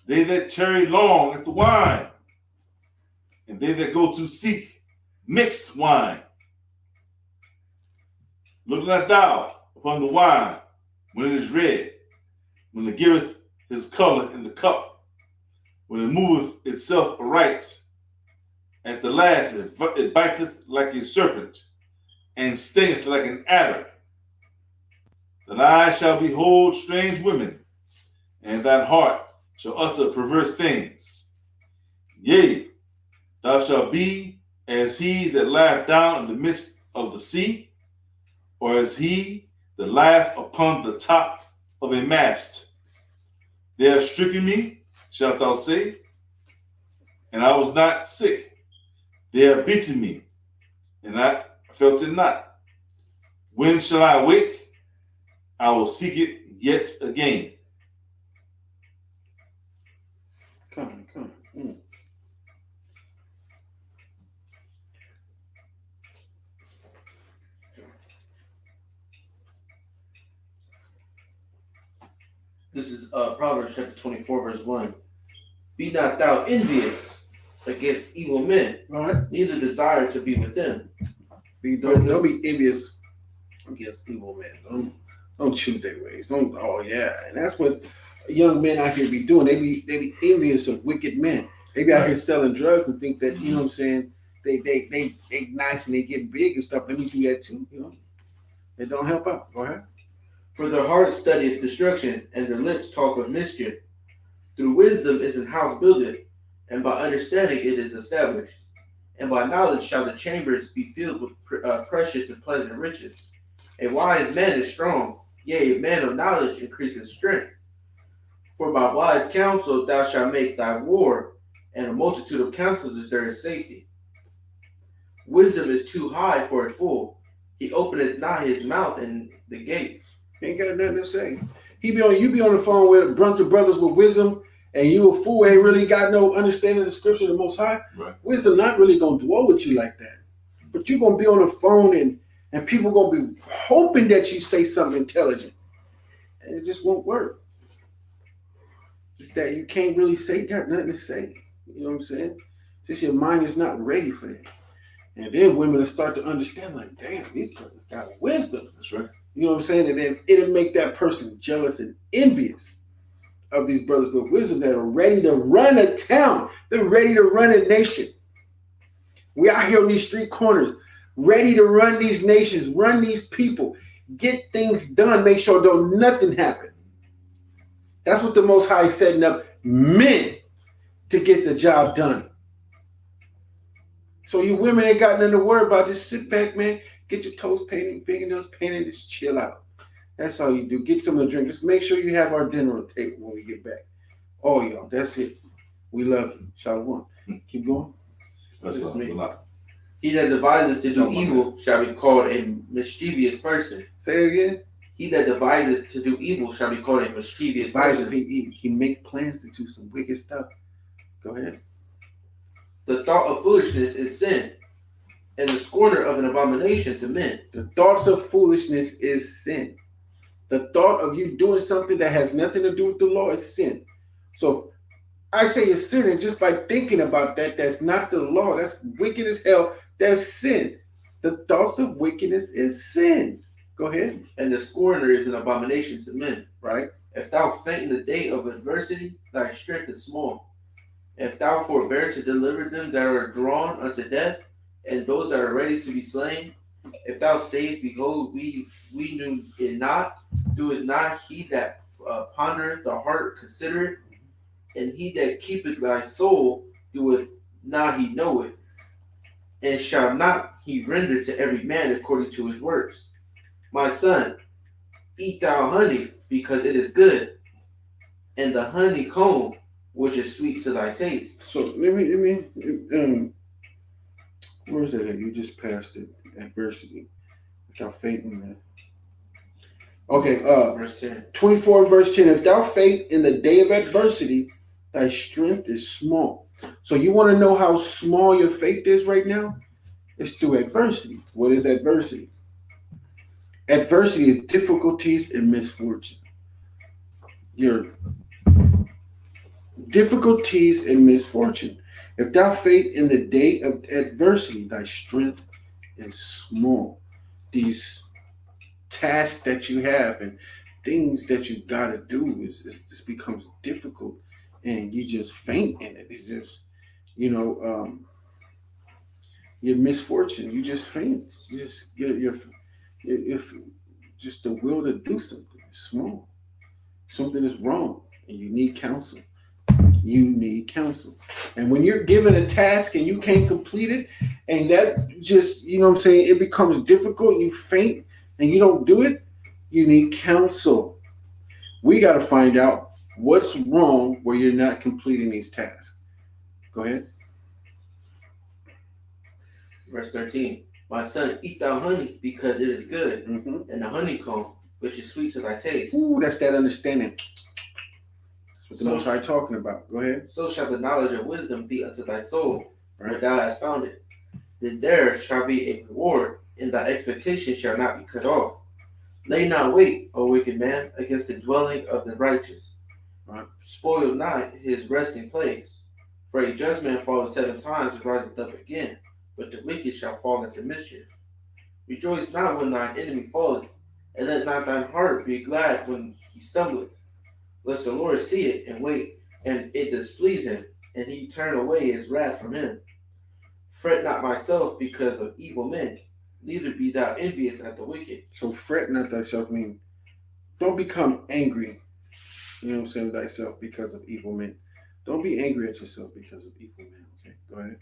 they that tarry long at the wine, and they that go to seek mixed wine. Look not thou upon the wine when it is red, when it giveth his color in the cup, when it moveth itself aright. At the last it biteth like a serpent, and stingeth like an adder. Thine eye shall behold strange women, and thine heart shall utter perverse things. Yea, thou shalt be as he that lieth down in the midst of the sea, or as he that lieth upon the top of a mast. They have stricken me, shalt thou say, and I was not sick. They have beaten me, and I felt it not. When shall I awake? I will seek it yet again. Come. This is Proverbs chapter 24, verse 1. Be not thou envious against evil men, Right. neither desire to be with them. Don't be envious against evil men. Don't choose their ways. And that's what young men out here be doing. They be envious of wicked men. They be out here selling drugs and think that, you know what I'm saying, they nice and they get big and stuff. Let me do that too, you know. They don't help out. Go ahead. For their heart studieth destruction, and their lips talk of mischief. Through wisdom is an house builded, and by understanding it is established. And by knowledge shall the chambers be filled with precious and pleasant riches. A wise man is strong, yea, a man of knowledge increases strength. For by wise counsel thou shalt make thy war, and a multitude of counselors there is safety. Wisdom is too high for a fool. He openeth not his mouth in the gate. Ain't got nothing to say. You be on the phone with a bunch of brothers with wisdom, and you a fool ain't really got no understanding of the scripture, the Most High. Right. Wisdom not really gonna dwell with you like that. But you're gonna be on the phone and people gonna be hoping that you say something intelligent, and it just won't work. It's that you can't really got nothing to say. You know what I'm saying? Just your mind is not ready for that. And then women will start to understand, like, damn, these brothers got wisdom. That's right. You know what I'm saying? And then it'll make that person jealous and envious of these brothers with wisdom that are ready to run a town. They're ready to run a nation. We out here on these street corners, ready to run these nations, run these people, get things done, make sure don't nothing happen. That's what the Most High is setting up men to get the job done. So you women ain't got nothing to worry about. Just sit back, man. Get your toes painted, fingernails painted, just chill out. That's all you do. Get something to drink. Just make sure you have our dinner on the table when we get back. Oh, y'all, that's it. We love you. Shalom. Keep going. That's a lot. He that deviseth to do evil shall be called a mischievous person. Say it again. He that deviseth to do evil shall be called a mischievous person. He make plans to do some wicked stuff. Go ahead. The thought of foolishness is sin, and the scorner of an abomination to men. The thoughts of foolishness is sin. The thought of you doing something that has nothing to do with the law is sin. So if I say you're sinning just by thinking about that, that's not the law. That's wicked as hell. That's sin. The thoughts of wickedness is sin. Go ahead. And the scorner is an abomination to men. Right. If thou faint in the day of adversity, thy strength is small. If thou forbear to deliver them that are drawn unto death, and those that are ready to be slain, if thou sayest, behold, we knew it not, do it not he that pondereth the heart consider it, and he that keepeth thy soul doeth not he know it, and shall not he render to every man according to his works. My son, eat thou honey, because it is good, and the honeycomb, which is sweet to thy taste. So let me where is that at? You just passed it. Adversity. Without faith in that. Okay, Verse 10. 24 verse 10. If thou faint in the day of adversity, thy strength is small. So you want to know how small your faith is right now? It's through adversity. What is adversity? Adversity is difficulties and misfortune. Your difficulties and misfortune. If thou faint in the day of adversity, thy strength is small. These tasks that you have and things that you gotta do this becomes difficult, and you just faint in it. It's just, your misfortune. You just faint. You just you're just the will to do something is small. Something is wrong, and you need counsel. You need counsel. And when you're given a task and you can't complete it, and that just, it becomes difficult, you faint and you don't do it, you need counsel. We got to find out what's wrong where you're not completing these tasks. Go ahead. Verse 13. My son, eat thou honey, because it is good, Mm-hmm. and the honeycomb, which is sweet to thy taste. Ooh, that's that understanding. What the So- Most High talking about. Go ahead. So shall the knowledge of wisdom be unto thy soul, Right. when thou hast found it. Then there shall be a reward, and thy expectation shall not be cut off. Lay not wait, O wicked man, against the dwelling of the righteous. Right. Spoil not his resting place. For a just man falleth 7 times and riseth up again, but the wicked shall fall into mischief. Rejoice not when thine enemy falleth, and let not thine heart be glad when he stumbleth. Lest the Lord see it and wait, and it displease him, and he turn away his wrath from him. Fret not myself because of evil men, neither be thou envious at the wicked. So fret not thyself mean don't become angry, with thyself because of evil men. Don't be angry at yourself because of evil men. Okay, go ahead.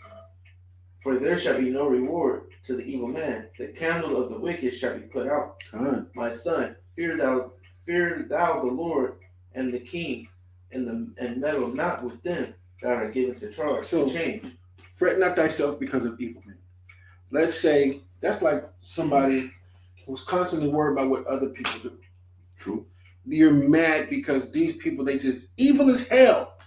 For there shall be no reward to the evil man. The candle of the wicked shall be put out. Come on. My son, fear thou the Lord and the king, and meddle not with them that are given to charge So- to change. Fret not thyself because of evil men. Let's say that's like somebody who's constantly worried about what other people do. True. You're mad because these people, they just evil as hell.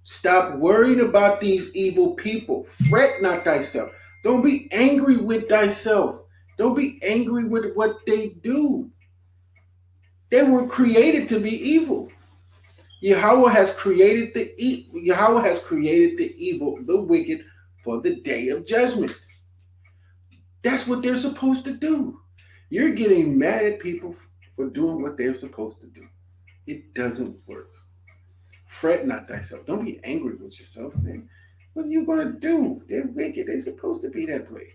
Stop worrying about these evil people. Fret not thyself. Don't be angry with thyself. Don't be angry with what they do. They were created to be evil. Yahweh has created the evil, the wicked, for the day of judgment. That's what they're supposed to do. You're getting mad at people for doing what they're supposed to do. It doesn't work. Fret not thyself. Don't be angry with yourself, man. What are you going to do? They're wicked. They're supposed to be that way.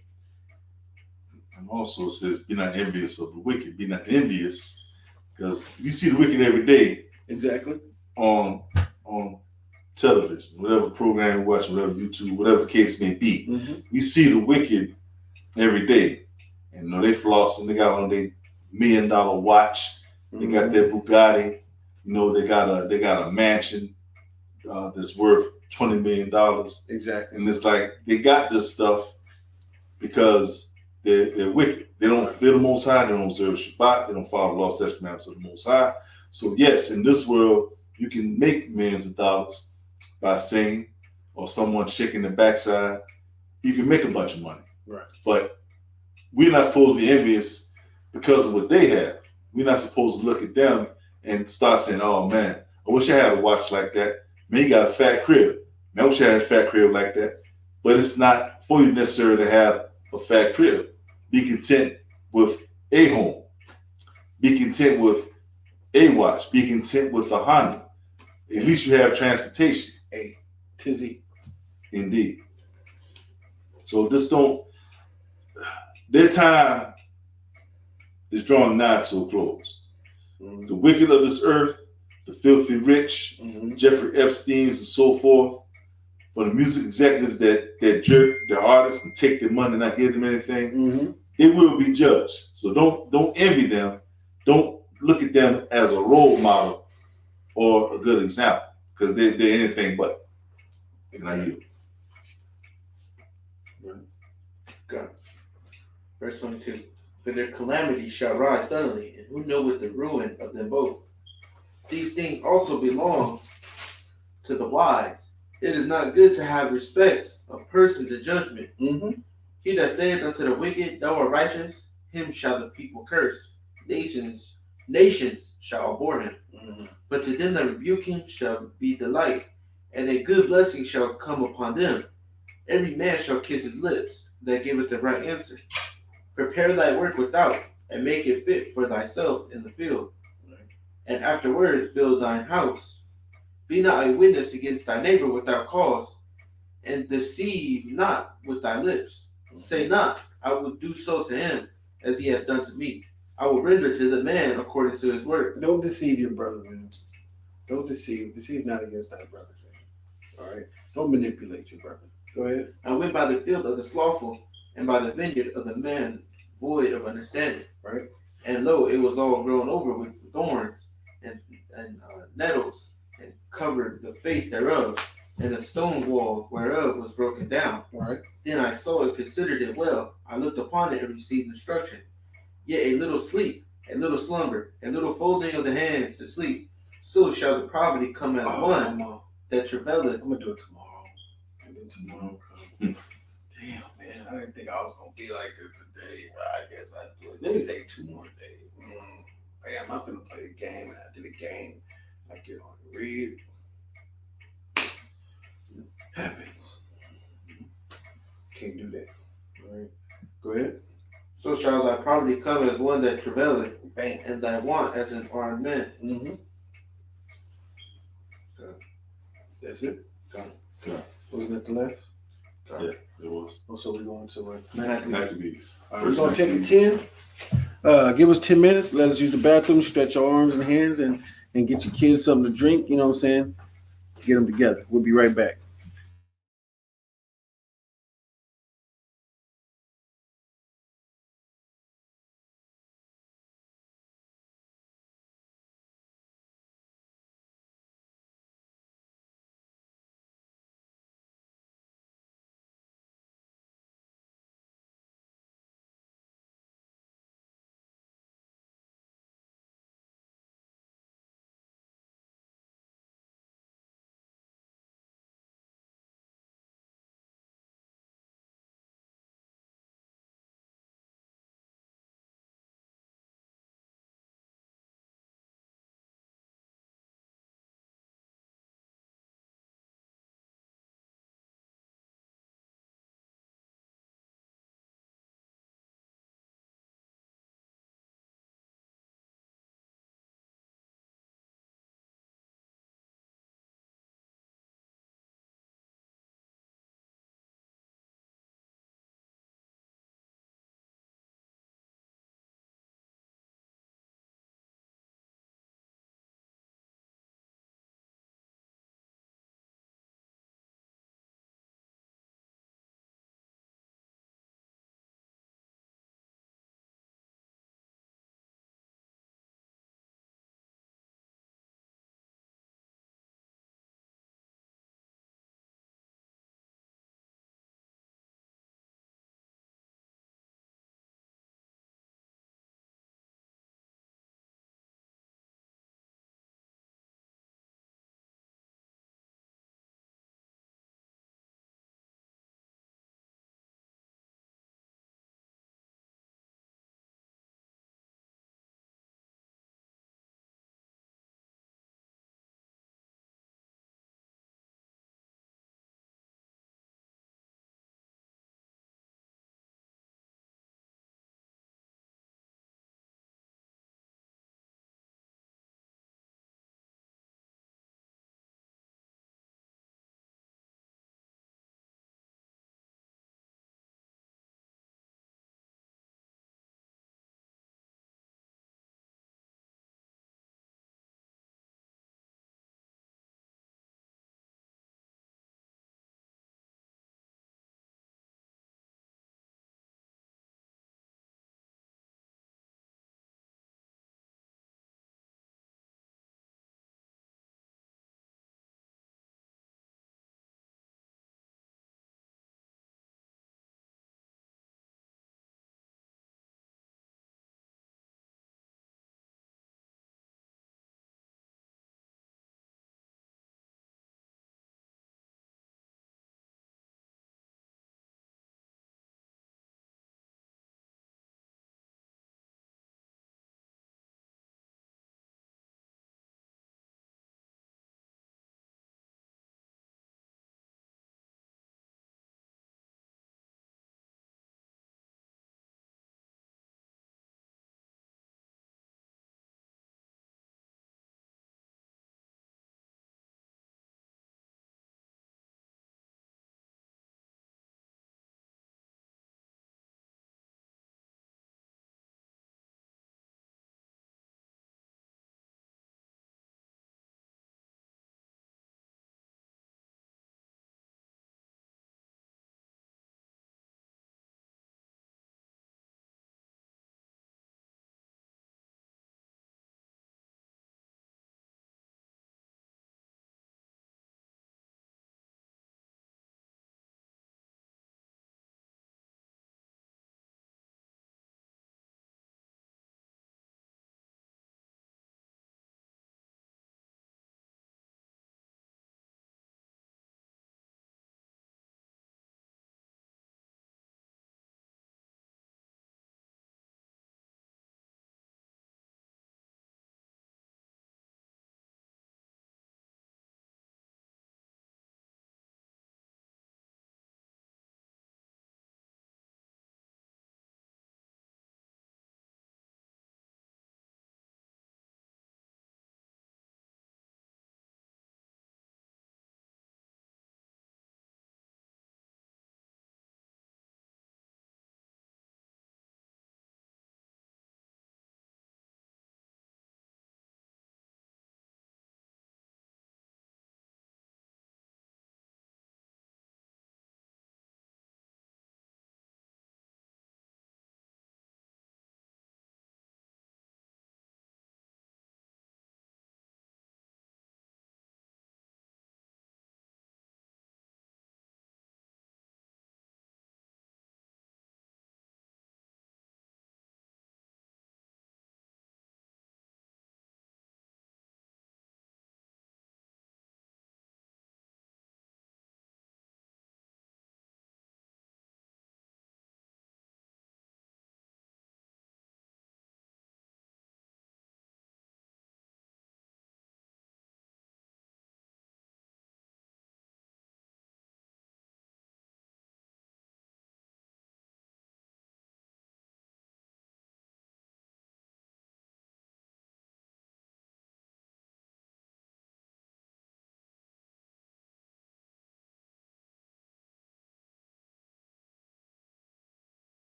And also it says, be not envious of the wicked. Be not envious, because you see the wicked every day Exactly. on television, whatever program you watch, whatever YouTube, whatever the case may be. Mm-hmm. You see the wicked every day. And they flossing, they got on their $1 million watch, they got their Bugatti, they got a mansion that's worth $20 million. Exactly. And it's like they got this stuff because they're wicked. They don't fear the Most High. They don't observe Shabbat. They don't follow the law, statutes, commandments of the Most High. So yes, in this world, you can make millions of dollars by singing or someone shaking their backside. You can make a bunch of money. Right. But we're not supposed to be envious because of what they have. We're not supposed to look at them and start saying, "Oh man, I wish I had a watch like that. Man, you got a fat crib. Man, I wish I had a fat crib like that." But it's not for you necessarily to have a fat crib. Be content with a home. Be content with a watch. Be content with a Honda. At least you have transportation. A tizzy. Indeed. So just don't. Their time is drawing nigh to a close. Mm-hmm. The wicked of this earth, the filthy rich, Jeffrey Epstein's and so forth, for the music executives that jerk their artists and take their money and not give them anything, they will be judged. So don't envy them. Don't look at them as a role model or a good example, because they're anything but. And I yield. Go. Verse 22. For their calamity shall rise suddenly, and who knoweth the ruin of them both? These things also belong to the wise. It is not good to have respect of persons in judgment. He that saith unto the wicked, Thou art righteous, him shall the people curse. Nations shall abhor him. But to them that rebuke him shall be delight, and a good blessing shall come upon them. Every man shall kiss his lips that giveth the right answer. Prepare thy work without, and make it fit for thyself in the field. And afterwards build thine house. Be not a witness against thy neighbor without cause, and deceive not with thy lips. Say not, I will do so to him as he hath done to me. I will render to the man according to his work. Don't deceive your brother, man. Don't deceive. Deceive not against thy brother. All right. Don't manipulate your brother. Go ahead. I went by the field of the slothful, and by the vineyard of the man void of understanding. Right. And lo, it was all grown over with thorns and nettles, and covered the face thereof, and the stone wall whereof was broken down. Right. Then I saw and considered it well. I looked upon it and received instruction. Yet a little sleep, a little slumber, a little folding of the hands to sleep. So shall the poverty come as one that travaileth. I'm gonna do it tomorrow. And then tomorrow come. Damn, man, I didn't think I was gonna be like this today, but I guess I do it. Let me say 2 more days. Damn, I'm gonna play the game, and after the game, I get on the read. Happens. Can't do that. All right. Go ahead. So shall thy poverty come as one that travaileth, and thy want as an armed man. That's it. Yeah. Wasn't it the last? Yeah, it was. Oh, so we're going to Maccabees. All right, we're gonna take a 10. Give us 10 minutes. Let us use the bathroom, stretch your arms and hands, and get your kids something to drink. You know what I'm saying? Get them together. We'll be right back.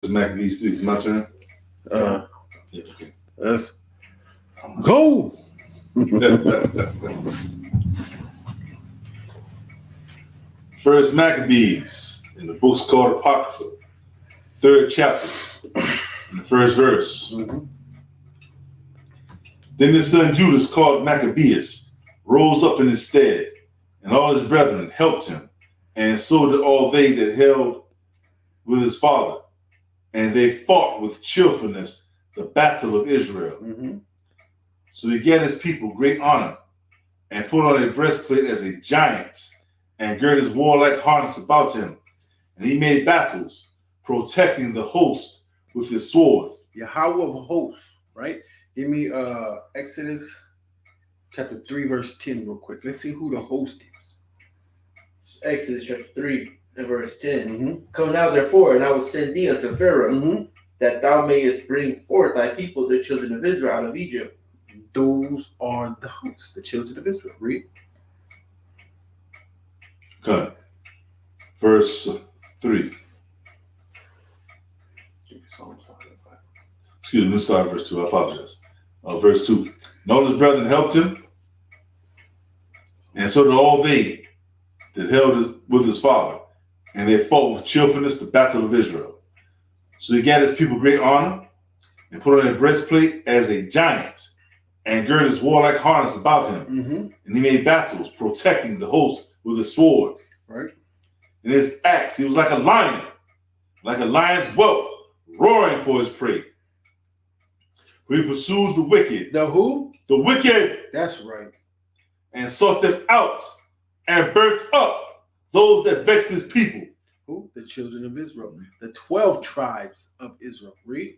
Maccabees 3. It's my turn. Yeah, Okay. let's go. First Maccabees in the book's called Apocrypha, 3rd chapter, in the 1st verse. Mhm. Then his son Judas, called Maccabeus, rose up in his stead, and all his brethren helped him, and so did all they that held with his father. And they fought with cheerfulness the battle of Israel. Mhm. So he gave his people great honor, and put on a breastplate as a giant, and girt his warlike harness about him. And he made battles, protecting the host with his sword. Yahweh of hosts, right? Give me Exodus chapter 3, verse 10, real quick. Let's see who the host is. Exodus chapter 3 and verse 10. Mm-hmm. Come now therefore, and I will send thee unto Pharaoh, Mm-hmm. that thou mayest bring forth thy people, the children of Israel, out of Egypt. Those are the hosts, the children of Israel. Read. Okay. Verse 3. Excuse me, let's start verse 2. I apologize. Verse 2. And all his brethren helped him, and so did all they that held with his father. And they fought with cheerfulness the battle of Israel. So he gave his people great honor, and put on a breastplate as a giant, and girded his warlike harness about him. Mm-hmm. And he made battles, protecting the host with a sword. Right. In his axe, he was like a lion's whelp, roaring for his prey. For he pursued the wicked. The who? The wicked. That's right. And sought them out, and burnt up those that vexed his people. Who? The children of Israel. The 12 tribes of Israel. Read.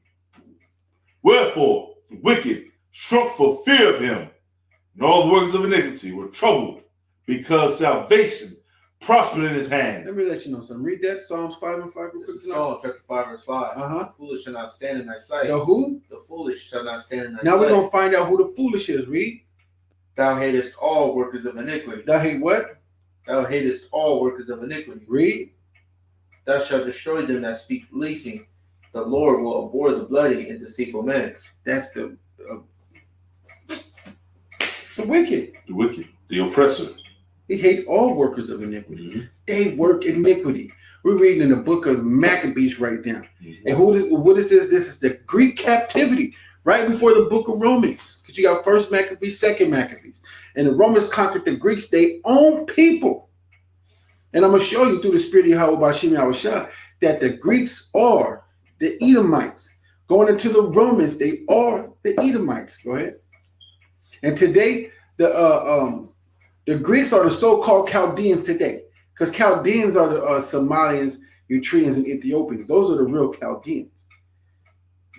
Wherefore the wicked shrunk for fear of him, and all the workers of iniquity were troubled, because salvation prospered in his hand. Let me let you know something. Read that. Psalms 5 and 5. This is Psalm chapter 5 verse 5. Uh-huh. The foolish shall not stand in thy sight. The who? The foolish shall not stand in thy Now sight. we're going to find out who the foolish is. Read. Thou hatest all workers of iniquity. Thou hate what? Thou hatest all workers of iniquity. Read. Thou shalt destroy them that speak leasing. The Lord will abhor the bloody and deceitful man. That's the wicked. The wicked, the oppressor. He hate all workers of iniquity. Mm-hmm. They work iniquity. We're reading in the book of Maccabees right now. Mm-hmm. And what is this? This is the Greek captivity right before the book of Romans. Because you got first Maccabees, second Maccabees. And the Romans conquered the Greeks, their own people. And I'm going to show you through the spirit of Yahweh Bashim Yahushua that the Greeks are the Edomites. Going into the Romans, they are the Edomites. Go ahead. And today, the Greeks are the so-called Chaldeans today. Because Chaldeans are the Somalians, Eritreans, and Ethiopians. Those are the real Chaldeans.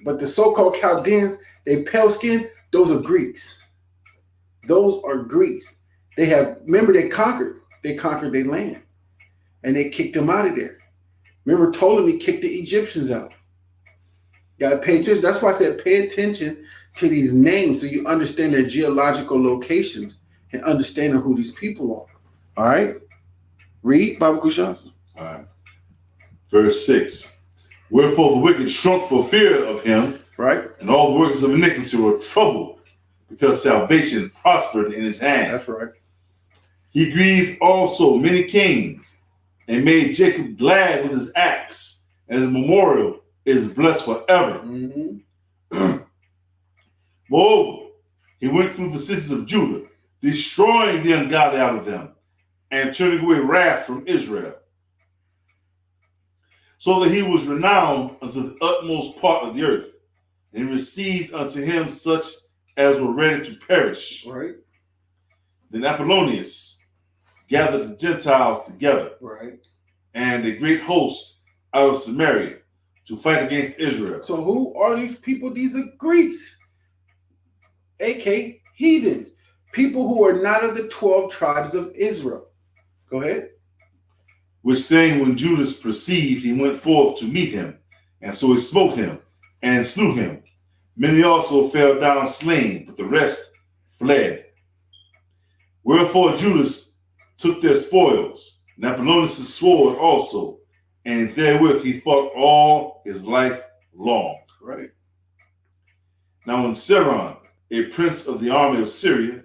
But the so-called Chaldeans, they pale skin, those are Greeks. Those are Greeks. They conquered their land. And they kicked them out of there. Remember, Ptolemy kicked the Egyptians out. Got to pay attention. That's why I said pay attention to these names so you understand their geological locations and understanding who these people are. All right? Read, Baba Kushas. All right. Verse 6. Wherefore the wicked shrunk for fear of him, Right? and all the workers of iniquity were troubled, because salvation prospered in his hand. That's right. He grieved also many kings, and made Jacob glad with his axe, and his memorial is blessed forever. Mm-hmm. Moreover, he went through the cities of Judah, destroying the ungodly out of them, and turning away wrath from Israel, so that he was renowned unto the utmost part of the earth, and he received unto him such as were ready to perish. Right. Then Apollonius gathered the Gentiles together, Right. and a great host out of Samaria, to fight against Israel. So who are these people? These are Greeks, aka heathens, people who are not of the 12 tribes of Israel. Go ahead. Which thing when Judas perceived, he went forth to meet him, and so he smote him and slew him. Many also fell down slain, but the rest fled. Wherefore Judas took their spoils, and Apollonius' sword also, and therewith he fought all his life long. Right. Now when Seron, a prince of the army of Syria,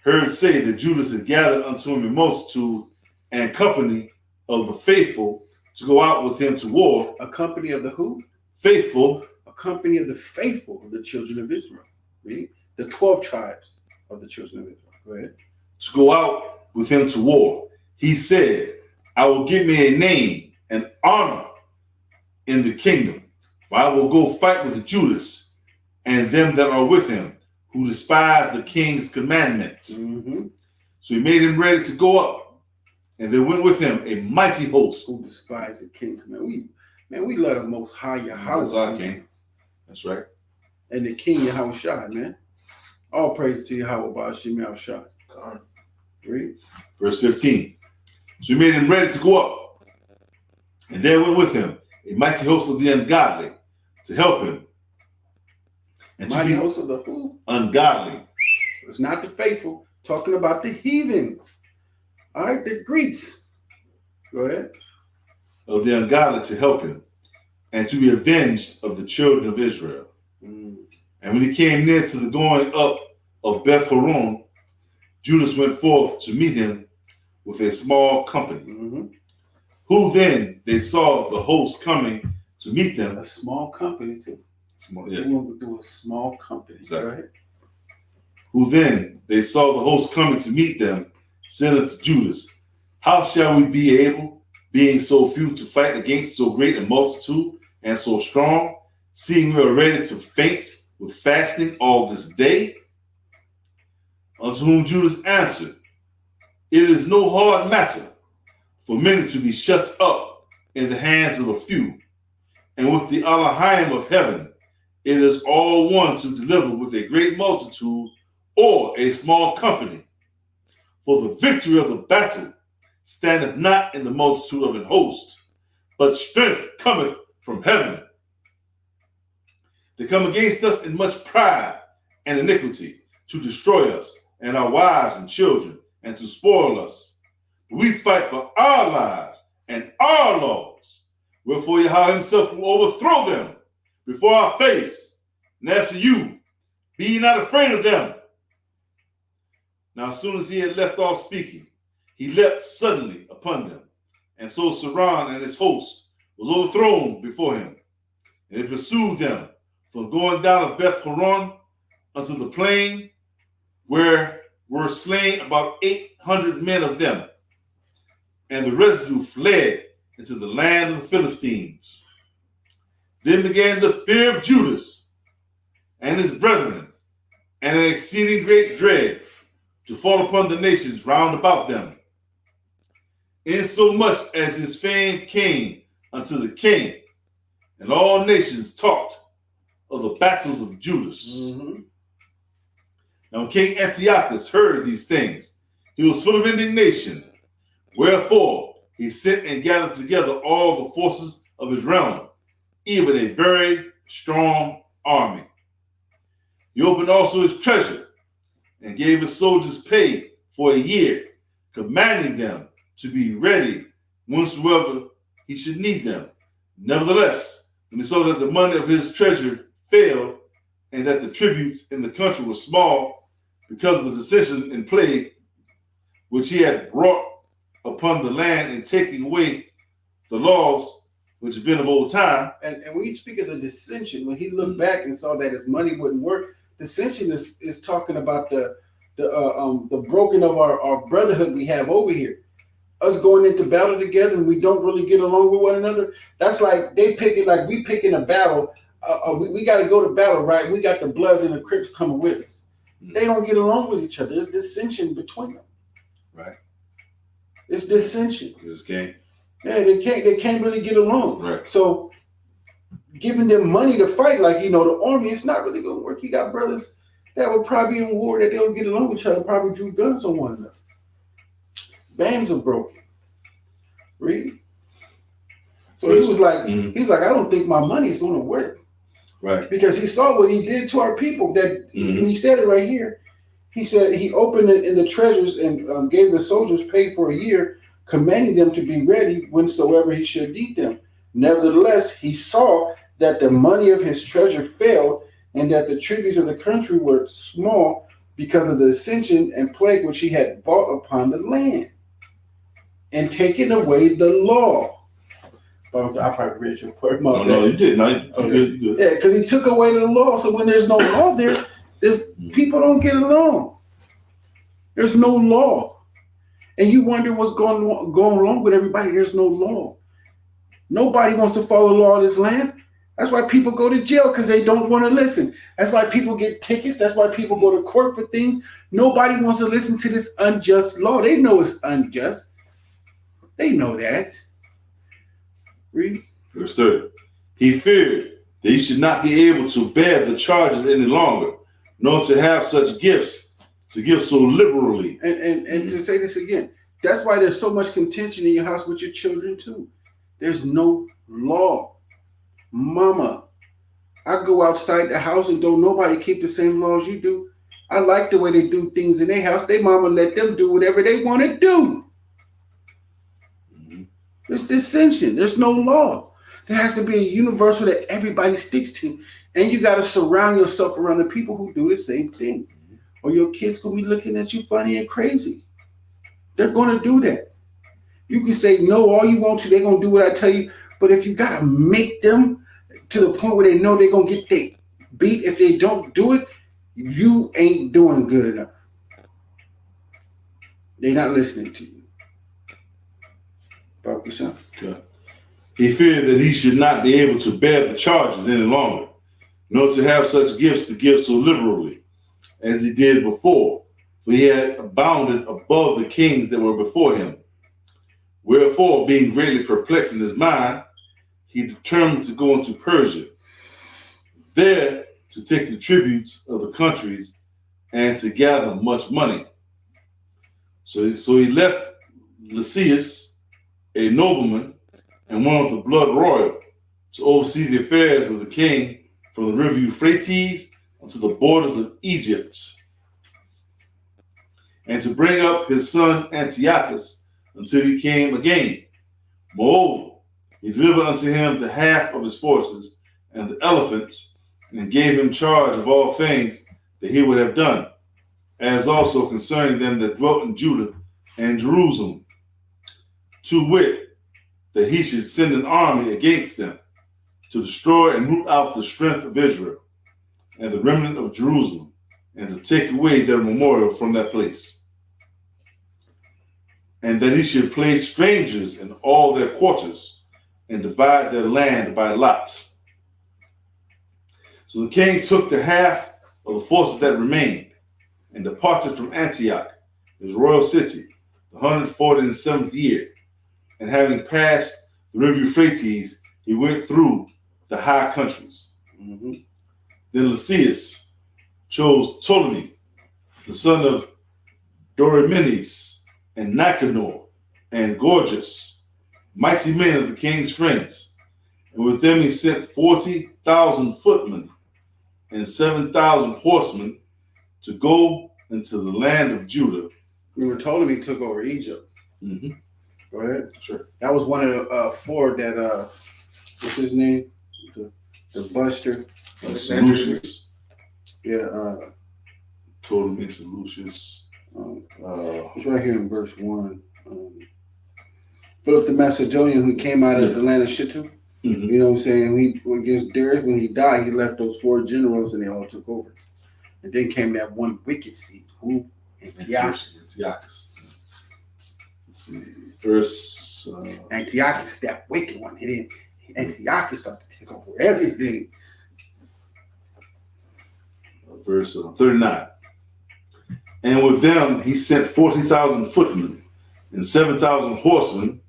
heard say that Judas had gathered unto him a multitude and company of the faithful to go out with him to war. A company of the who? Faithful. A company of the faithful of the children of Israel. Read. The 12 tribes of the children of Israel. Go ahead. To go out with him to war. He said, I will give me a name and honor in the kingdom, for I will go fight with Judas and them that are with him, who despise the king's commandments. Mm-hmm. So he made him ready to go up, and there went with him a mighty host. Who despise the king's commandments. We love the Most High Yahweh. That's our king. That's right. And the King Yahweh Shai, man. All praise to Yahweh Ba'ashim Yahweh Shai. Read. Verse 15. So he made him ready to go up, and there went with him a mighty host of the ungodly to help him. And Mighty host of the who? Ungodly. It's not the faithful. Talking about the heathens. All right, the Greeks. Go ahead. Of the ungodly to help him, and to be avenged of the children of Israel. Mm. And when he came near to the going up of Beth Horon, Judas went forth to meet him with a small company. Mm-hmm. Who then they saw the host coming to meet them. A small company too. Small, We yeah. want to do a small company. Exactly. Right? Who then they saw the host coming to meet them, said unto Judas, how shall we be able, being so few, to fight against so great a multitude and so strong, seeing we are ready to faint with fasting all this day? Unto whom Judas answered, it is no hard matter for many to be shut up in the hands of a few, and with the Elohim of heaven, it is all one to deliver with a great multitude or a small company. For the victory of the battle standeth not in the multitude of an host, but strength cometh from heaven. They come against us in much pride and iniquity to destroy us and our wives and children and to spoil us. We fight for our lives and our laws. Wherefore Yahweh himself will overthrow them before our face. And as for you, be ye not afraid of them. Now as soon as he had left off speaking, he leapt suddenly upon them. And so Saran and his host was overthrown before him. And they pursued them from going down of Beth Horon unto the plain, where were slain about 800 men of them. And the residue fled into the land of the Philistines. Then began the fear of Judas and his brethren, and an exceeding great dread to fall upon the nations round about them, insomuch as his fame came unto the king, and all nations talked of the battles of Judas. Mm-hmm. Now when King Antiochus heard these things, he was full of indignation. Wherefore he sent and gathered together all the forces of his realm, even a very strong army. He opened also his treasure, and gave his soldiers pay for a year, commanding them to be ready whensoever he should need them. Nevertheless, when he saw that the money of his treasure failed, and that the tributes in the country were small, because of the dissension and plague which he had brought upon the land in taking away the laws which had been of old time. And when you speak of the dissension, when he looked back and saw that his money wouldn't work, dissension is talking about the broken of our brotherhood we have over here. Us going into battle together and we don't really get along with one another. That's like they picking, like we picking a battle. We got to go to battle, right? We got the Bloods and the Crips coming with us. They don't get along with each other. There's dissension between them. Right. It's dissension. This game. Yeah, they can't really get along. Right. So giving them money to fight, like the army, it's not really gonna work. You got brothers that were probably in war that they don't get along with each other, probably drew guns on one another. Bands are broken. Read. So he was like, he's like, I don't think my money is gonna work. Right. Because he saw what he did to our people. That and he said it right here. He said he opened it in the treasures and gave the soldiers pay for a year, commanding them to be ready whensoever he should need them. Nevertheless, he saw that the money of his treasure failed, and that the tributes of the country were small because of the ascension and plague which he had brought upon the land, and taken away the law. I probably read your part. No, you did. No, you good. Yeah, because he took away the law. So when there's no law there's people don't get along. There's no law. And you wonder what's going along with everybody. There's no law. Nobody wants to follow the law of this land. That's why people go to jail, because they don't want to listen. That's why people get tickets. That's why people go to court for things. Nobody wants to listen to this unjust law. They know it's unjust. They know that. Read. Verse 30. He feared that he should not be able to bear the charges any longer, nor to have such gifts to give so liberally. And to say this again, that's why there's so much contention in your house with your children too. There's no law. Mama, I go outside the house and don't nobody keep the same laws you do. I like the way they do things in their house. They mama let them do whatever they want to do. There's dissension. There's no law. There has to be a universal that everybody sticks to. And you got to surround yourself around the people who do the same thing. Or your kids will be looking at you funny and crazy. They're going to do that. You can say no all you want to. They're going to do what I tell you. But if you got to make them to the point where they know they're going to get they beat if they don't do it, you ain't doing good enough. They're not listening to you. Okay. He feared that he should not be able to bear the charges any longer, nor to have such gifts to give so liberally as he did before, for he had abounded above the kings that were before him. Wherefore, being greatly perplexed in his mind, he determined to go into Persia, there to take the tributes of the countries and to gather much money. So he left Lysias, a nobleman and one of the blood royal, to oversee the affairs of the king from the river Euphrates unto the borders of Egypt, and to bring up his son Antiochus until he came again. Moreover, he delivered unto him the half of his forces and the elephants, and gave him charge of all things that he would have done, as also concerning them that dwelt in Judah and Jerusalem, to wit, that he should send an army against them to destroy and root out the strength of Israel and the remnant of Jerusalem, and to take away their memorial from that place. And that he should place strangers in all their quarters and divide their land by lot. So the king took the half of the forces that remained and departed from Antioch, his royal city, the 147th year. And having passed the river Euphrates, he went through the high countries. Then Lysias chose Ptolemy, the son of Dorymenes, and Nicanor, and Gorgias, mighty men of the king's friends. And with them he sent 40,000 footmen and 7,000 horsemen to go into the land of Judah. We were told him he took over Egypt. Go ahead. Sure. That was one of the four that, what's his name? The Buster. Seleucus. Yeah. Ptolemy, Seleucus. It's right here in verse 1. Philip the Macedonian, who came out of the land of Shittim. You know what I'm saying? He against Darius, when he died, he left those four generals and they all took over. And then came that one wicked seed, who? Antiochus. Let's see. Verse. Antiochus, that wicked one. Antiochus started to take over everything. Verse 39. And with them he sent 40,000 footmen and 7,000 horsemen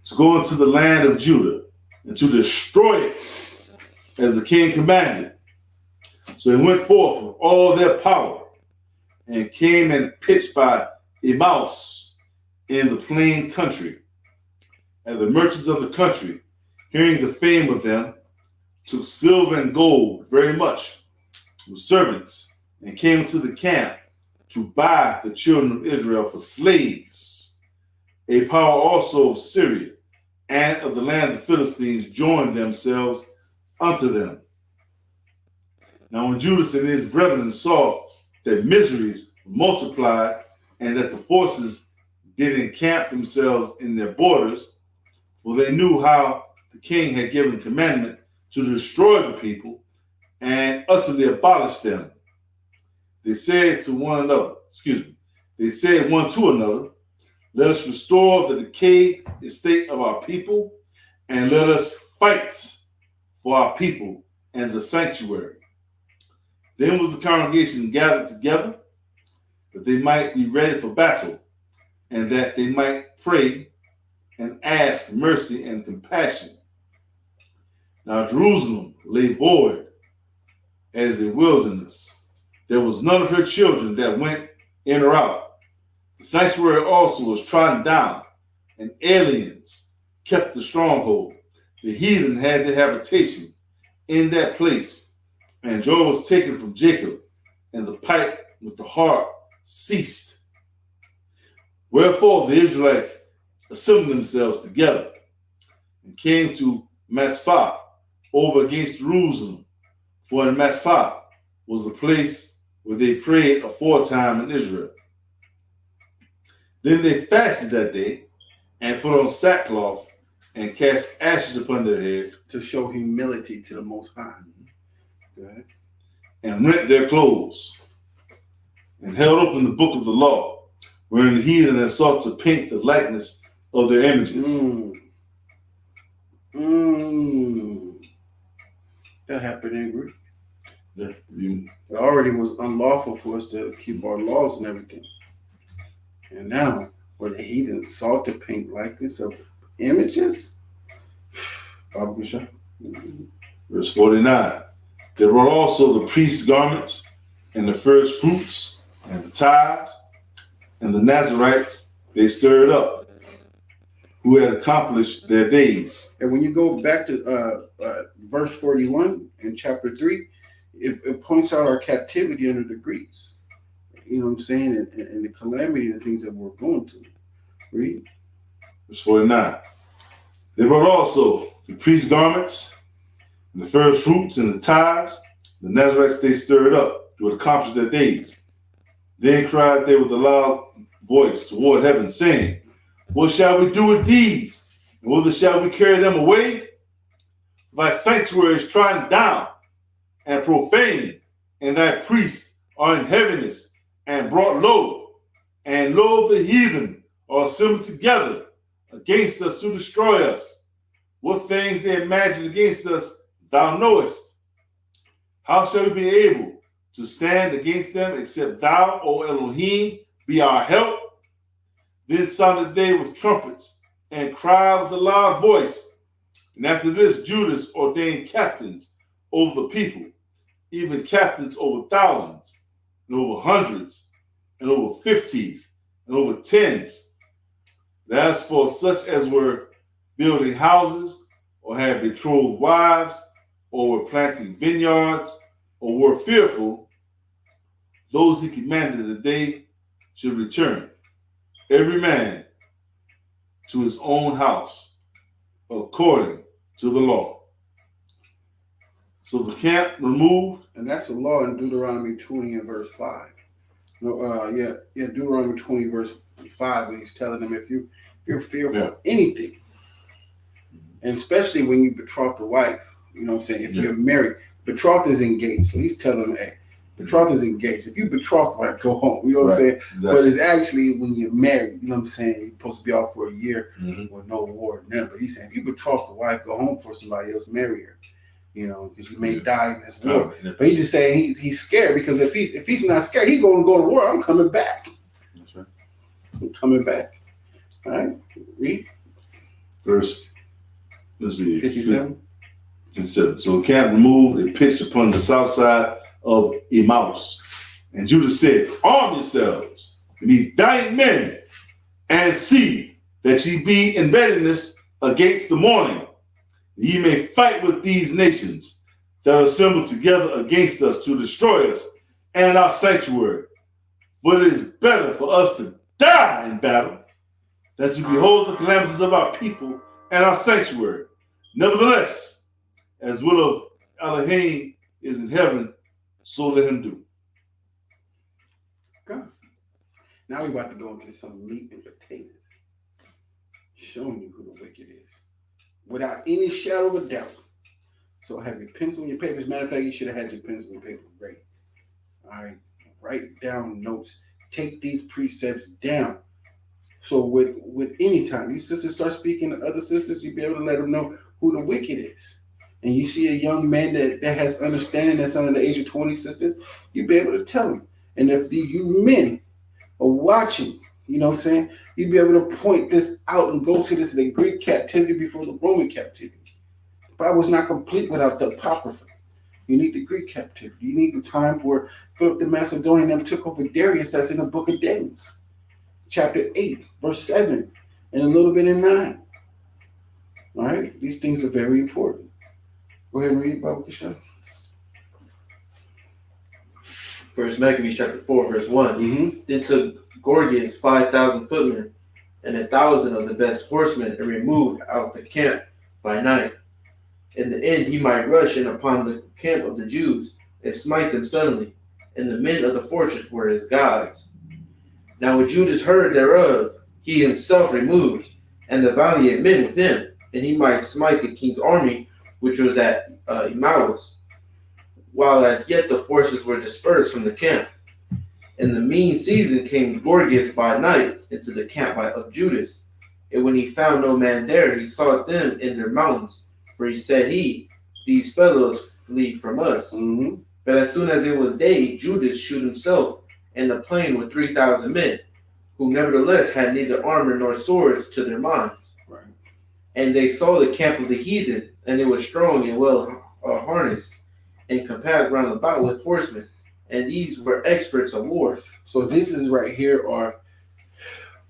to go into the land of Judah and to destroy it, as the king commanded. So they went forth with all their power and came and pitched by Emmaus in the plain country. And the merchants of the country, hearing the fame of them, took silver and gold very much with servants, and came to the camp to buy the children of Israel for slaves. A power also of Syria and of the land of the Philistines joined themselves unto them. Now when Judas and his brethren saw that miseries multiplied and that the forces did encamp themselves in their borders, for they knew how the king had given commandment to destroy the people and utterly abolish them, they said one to another, let us restore the decayed estate of our people, and let us fight for our people and the sanctuary. Then was the congregation gathered together, that they might be ready for battle, and that they might pray and ask mercy and compassion. Now Jerusalem lay void as a wilderness. There was none of her children that went in or out. The sanctuary also was trodden down, and aliens kept the stronghold. The heathen had their habitation in that place, and joy was taken from Jacob, and the pipe with the harp ceased. Wherefore the Israelites assembled themselves together and came to Maspha over against Jerusalem, for in Maspha was the place where they prayed aforetime in Israel. Then they fasted that day and put on sackcloth and cast ashes upon their heads To show humility to the Most High. Good. and rent their clothes and held open the book of the law, wherein the heathen had sought to paint the likeness of their images. That happened in Greece. Yeah, It already was unlawful for us to keep our laws and everything. And now, where the heathen sought to paint likeness of images? Verse 49. They brought also the priest's garments and the first fruits and the tithes and the Nazarites they stirred up, who had accomplished their days. And when you go back to verse 41 in chapter 3, it points out our captivity under the Greeks. You know what I'm saying? And the calamity and the things that we're going through. Read. Verse 49. They brought also the priest's garments and the first fruits and the tithes, the Nazarites they stirred up, who had accomplished their days. Then cried they with a loud voice toward heaven, saying, what shall we do with these? And whither shall we carry them away? Thy sanctuary is trodden down and profane, and thy priests are in heaviness and brought low. And lo, the heathen are assembled together against us to destroy us. What things they imagine against us, thou knowest. How shall we be able to stand against them, except thou, O Elohim, be our help? Then sounded they with trumpets and cried with a loud voice. And after this, Judas ordained captains over the people, even captains over thousands, and over hundreds, and over fifties, and over tens. And as for such as were building houses, or had betrothed wives, or were planting vineyards, or were fearful, those he commanded that they should return, every man to his own house, according to the law. So the camp removed. And that's the law in Deuteronomy 20 and verse 5. Deuteronomy 20 verse 5, when he's telling them if you're fearful of anything, and especially when you betroth a wife, you know what I'm saying? If you're married, betrothed is engaged. So he's telling them, hey, betrothed is engaged. If you betrothed, like, go home. You know what I'm saying? Exactly. But it's actually when you're married, you know what I'm saying? You're supposed to be out for a year with no reward. But he's saying, if you betrothed a wife, go home for somebody else, marry her. You know, because you may die in this war. But he's just saying he's scared, because if he's not scared, he's going to go to war. I'm coming back. That's right. I'm coming back. All right, read. Verse, let's see. 57. 57. So the camp removed and pitched upon the south side of Emmaus. And Judas said, arm yourselves, and be valiant men, and see that ye be in readiness against the morning. Ye may fight with these nations that are assembled together against us to destroy us and our sanctuary. But it is better for us to die in battle that you behold the calamities of our people and our sanctuary. Nevertheless, as will of Elohim is in heaven, so let him do. Good. Now we're about to go into some meat and potatoes, showing you who the wicked is, without any shadow of a doubt. So have your pencil and your paper. As a matter of fact, you should have had your pencil and paper ready. All right, write down notes. Take these precepts down. So with any time you sisters start speaking to other sisters, you'll be able to let them know who the wicked is. And you see a young man that has understanding that's under the age of 20, sisters, you'll be able to tell them. And if you men are watching, you know what I'm saying, you'll be able to point this out and go to this, the Greek captivity before the Roman captivity. The Bible is not complete without the Apocrypha. You need the Greek captivity. You need the time where Philip the Macedonian them took over Darius. That's in the book of Daniel, chapter 8, verse 7, and a little bit in 9. All right? These things are very important. Go ahead and read, Bible Kishan. First Maccabees chapter 4, verse 1. Mm-hmm. Then took Gorgias 5,000 footmen and 1,000 of the best horsemen and removed out the camp by night. In the end he might rush in upon the camp of the Jews and smite them suddenly. And the men of the fortress were his guides. Now when Judas heard thereof, he himself removed, and the valiant men with him, and he might smite the king's army, which was at Emmaus, while as yet the forces were dispersed from the camp. In the mean season came Gorgias by night into the camp of Judas, and when he found no man there, he sought them in their mountains, for he said these fellows flee from us. Mm-hmm. But as soon as it was day, Judas shoot himself in the plain with 3,000 men, who nevertheless had neither armor nor swords to their minds. Right. And they saw the camp of the heathen, and it was strong and well harnessed, and compassed round about with horsemen, and these were experts of war. So this is right here are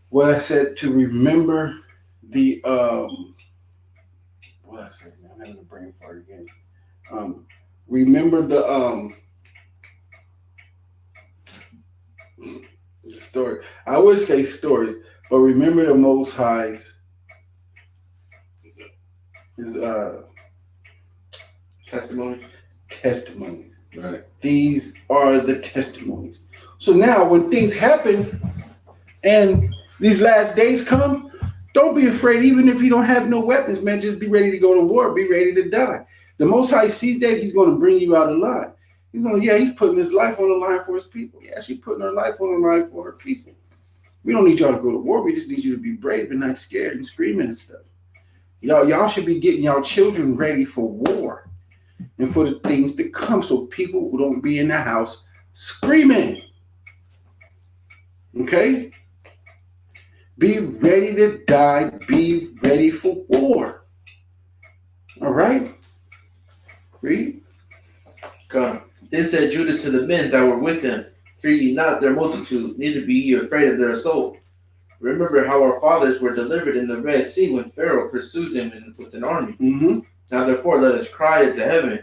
what I said to remember the what I said, man, I'm having a brain fart again. Remember the story. I would say stories, but remember the Most High's is testimonies. Right. These are the testimonies. So now when things happen and these last days come, don't be afraid. Even if you don't have no weapons, man, just be ready to go to war. Be ready to die. The Most High sees that he's going to bring you out alive. He's putting his life on the line for his people. Yeah, she's putting her life on the line for her people. We don't need y'all to go to war. We just need you to be brave and not scared and screaming and stuff. Y'all should be getting y'all children ready for war and for the things to come, so people don't be in the house screaming. Okay? Be ready to die. Be ready for war. All right? Read. Come. Then said Judah to the men that were with him, fear ye not their multitude, neither be ye afraid of their assault. Remember how our fathers were delivered in the Red Sea when Pharaoh pursued them with an army. Mm-hmm. Now therefore let us cry unto heaven,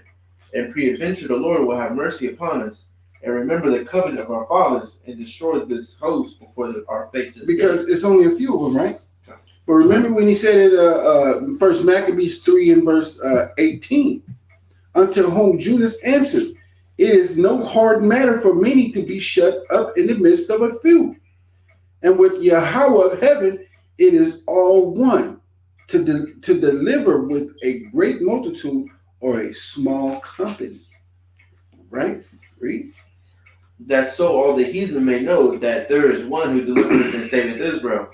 and peradventure the Lord will have mercy upon us, and remember the covenant of our fathers, and destroy this host before our faces. Because it's only a few of them, right? But remember when he said in First Maccabees 3 and verse 18, unto whom Judas answered, it is no hard matter for many to be shut up in the midst of a few. And with Yahweh of heaven, it is all one to deliver with a great multitude or a small company. Right? Read. That so all the heathen may know that there is one who delivereth and saveth Israel.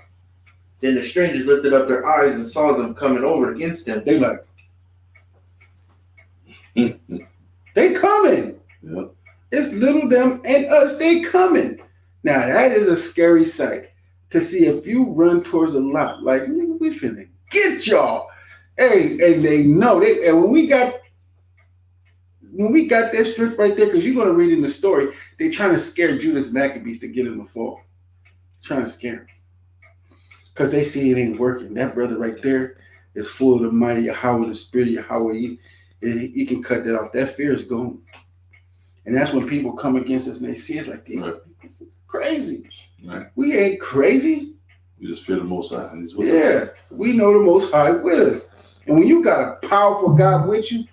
Then the strangers lifted up their eyes and saw them coming over against them. They like, they coming. Yep. It's little them and us, they coming. Now that is a scary sight to see a few run towards a lot. Like, nigga, we finna get y'all. Hey, and they know they. And when we got that strip right there, because you're gonna read in the story, they trying to scare Judas Maccabees to get him to fall. Trying to scare him. Because they see it ain't working. That brother right there is full of the mighty Yahweh, the spirit of Yahweh. You can cut that off. That fear is gone. And that's when people come against us and they see us like, this is crazy. Right. We ain't crazy. We just fear the Most High, and He's with us. Yeah, we know the Most High with us. And when you got a powerful God with you,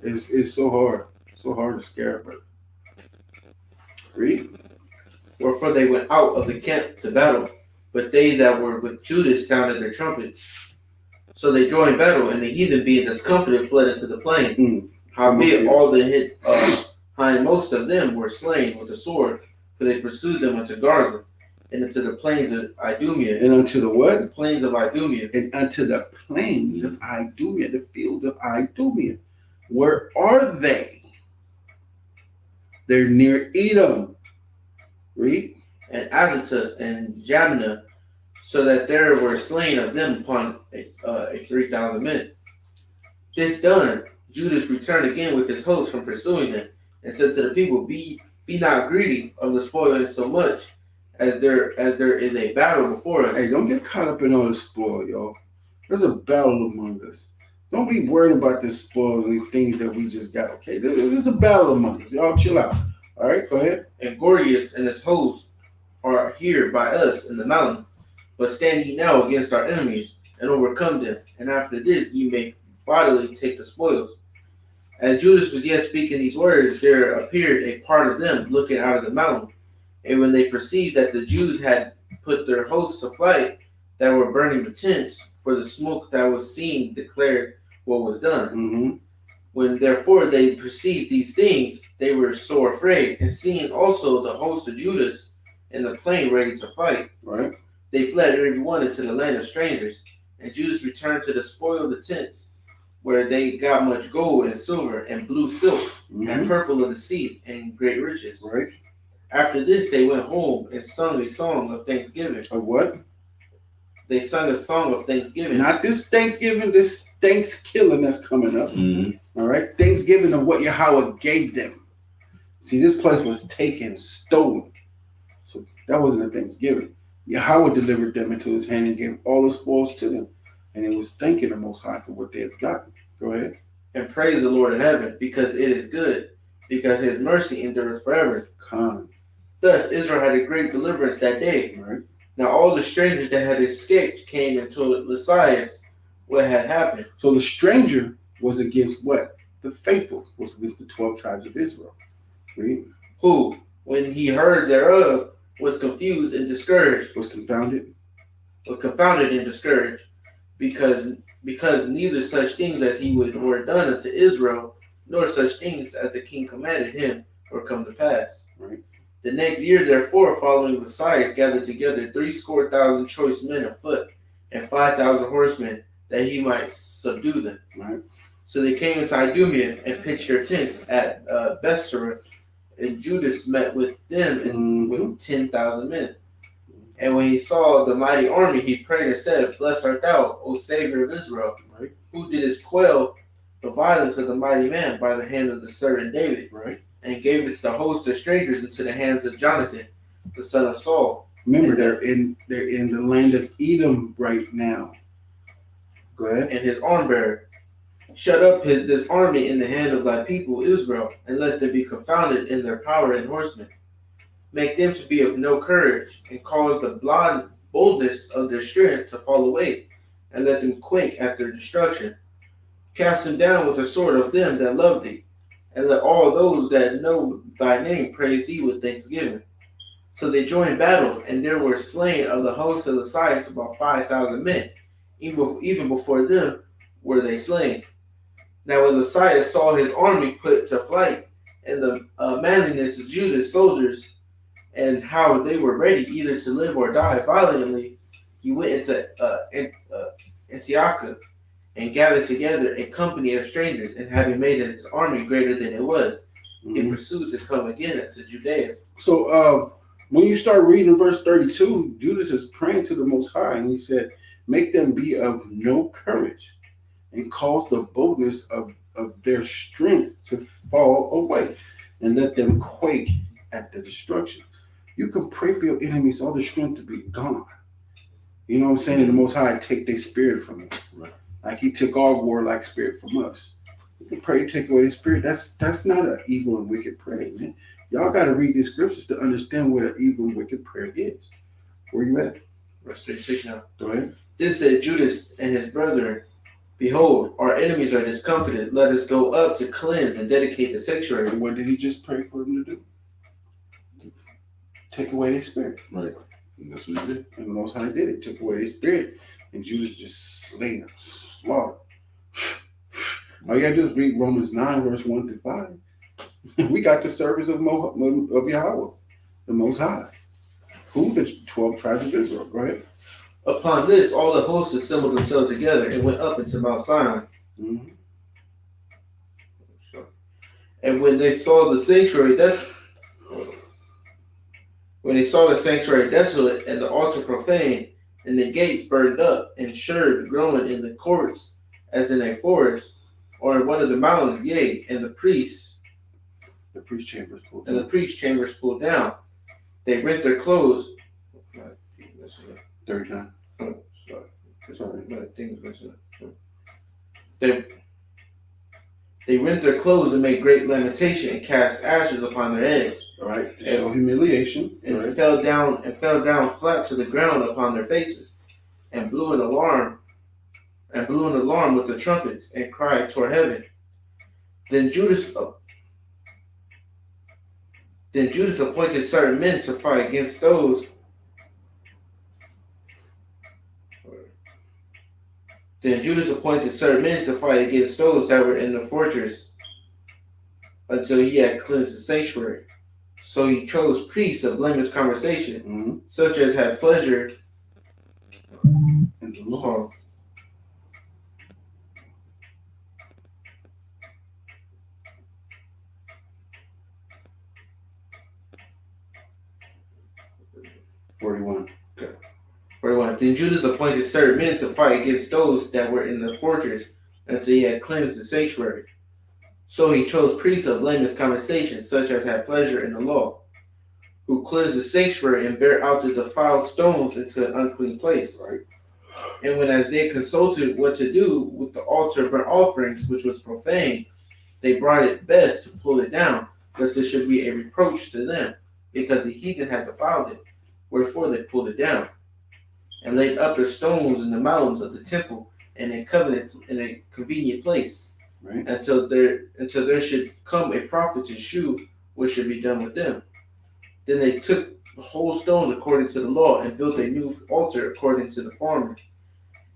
it's so hard to scare. But read. Wherefore they went out of the camp to battle, but they that were with Judas sounded their trumpets. So they joined battle, and the heathen, being discomfited, fled into the plain. Howbeit all the hindmost of them were slain with the sword, for they pursued them unto Gaza, and into the plains of Idumea. And unto the what? The plains of Idumea. And unto the plains of Idumea, the fields of Idumea. Where are they? They're near Edom. Read. And Azotus and Jamna, so that there were slain of them upon 3,000 men. This done, Judas returned again with his host from pursuing them, and said to the people, Be not greedy of the spoil in so much as there is a battle before us. Hey, don't get caught up in all the spoil, y'all. There's a battle among us. Don't be worried about this spoil and these things that we just got, okay? There's a battle among us. Y'all chill out. All right, go ahead. And Gorgias and his host are here by us in the mountain, but stand ye now against our enemies, and overcome them, and after this ye may bodily take the spoils. As Judas was yet speaking these words, there appeared a part of them looking out of the mountain. And when they perceived that the Jews had put their hosts to flight, that were burning the tents, for the smoke that was seen declared what was done. Mm-hmm. When therefore they perceived these things, they were sore afraid, and seeing also the host of Judas in the plain ready to fight, Right. they fled every one into the land of strangers. And Judas returned to the spoil of the tents, where they got much gold and silver and blue silk and purple of the sea and great riches. Right. After this they went home and sung a song of thanksgiving. Of what? They sung a song of thanksgiving. Not this Thanksgiving, this Thanksgiving that's coming up. Mm-hmm. All right. Thanksgiving of what Yahweh gave them. See, this place was taken, stolen. So that wasn't a Thanksgiving. Yahweh delivered them into his hand and gave all the spoils to them. And he was thanking the Most High for what they had gotten. Go ahead. And praise the Lord in heaven, because it is good, because his mercy endureth forever. Con. Thus Israel had a great deliverance that day. Right. Now all the strangers that had escaped came and told Lysias what had happened. So the stranger was against what? The faithful was against the 12 tribes of Israel. Read. Who, when he heard thereof, was confused and discouraged. Was confounded. Was confounded and discouraged, because neither such things as he were done unto Israel, nor such things as the king commanded him, were come to pass. Right. The next year, therefore, following Lysias, gathered together 70,000 choice men afoot, and 5,000 horsemen, that he might subdue them. Right. So they came into Idumea and pitched their tents at Bethsura, and Judas met with them and with 10,000 men. And when he saw the mighty army, he prayed and said, Blessed art thou, O Savior of Israel, Right. who didst quell the violence of the mighty man by the hand of the servant David, Right. and gavest the host of strangers into the hands of Jonathan, the son of Saul. Remember, they're in the land of Edom right now. Go ahead. And his arm bearer. Shut up this army in the hand of thy people Israel, and let them be confounded in their power and horsemen. Make them to be of no courage, and cause the blind boldness of their strength to fall away, and let them quake at their destruction. Cast them down with the sword of them that love thee, and let all those that know thy name praise thee with thanksgiving. So they joined battle, and there were slain of the host of Lysias about 5,000 men. Even before them were they slain. Now when Lysias saw his army put to flight, and the manliness of Judah's soldiers, and how they were ready either to live or die violently, he went into Antioch and gathered together a company of strangers, and having made his army greater than it was, he pursued to come again into Judea. So when you start reading verse 32, Judas is praying to the Most High, and he said, make them be of no courage, and cause the boldness of their strength to fall away, and let them quake at the destruction. You can pray for your enemies, all the strength to be gone. You know what I'm saying? And the Most High take their spirit from them. Right. Like he took our warlike spirit from us. You can pray to take away the spirit. That's not an evil and wicked prayer, man. Y'all got to read these scriptures to understand what an evil and wicked prayer is. Where you at? Verse 36 now. Go ahead. This said Judas and his brethren, Behold, our enemies are discomfited. Let us go up to cleanse and dedicate the sanctuary. And what did he just pray for them to do? Take away their spirit. Right. And that's what he did. And the Most High did it. Took away their spirit. And Judas just slain them. Slaughtered. All you gotta do is read Romans 9, verse 1 through 5. We got the service of Yahweh, the Most High. Who? The 12 tribes of Israel. Go ahead. Upon this, all the hosts assembled themselves together and went up into Mount Sinai. Mm-hmm. And when they saw the sanctuary desolate and the altar profane, and the gates burned up, and shrubs growing in the courts, as in a forest, or in one of the mountains, yea, and the priest chambers pulled and the priest chambers pulled down, they rent their clothes. 39. Sorry. They rent their clothes and made great lamentation and cast ashes upon their heads. All right. To show humiliation. And right. fell down flat to the ground upon their faces, and blew an alarm with the trumpets, and cried toward heaven. Then Judas appointed certain men to fight against those. Then Judas appointed certain men to fight against those that were in the fortress, until he had cleansed the sanctuary. So he chose priests of blameless conversation, such as had pleasure in the Lord. 41. Okay. 41. Then Judas appointed certain men to fight against those that were in the fortress until he had cleansed the sanctuary. So he chose priests of blameless conversation, such as had pleasure in the law, who cleansed the sanctuary and bare out the defiled stones into an unclean place. Right. And when as they consulted what to do with the altar of burnt offerings, which was profane, they brought it best to pull it down, lest it should be a reproach to them, because the heathen had defiled it. Wherefore they pulled it down, and laid up the stones in the mountains of the temple in a convenient place, right, until there should come a prophet to shew what should be done with them. Then they took the whole stones according to the law, and built a new altar according to the former,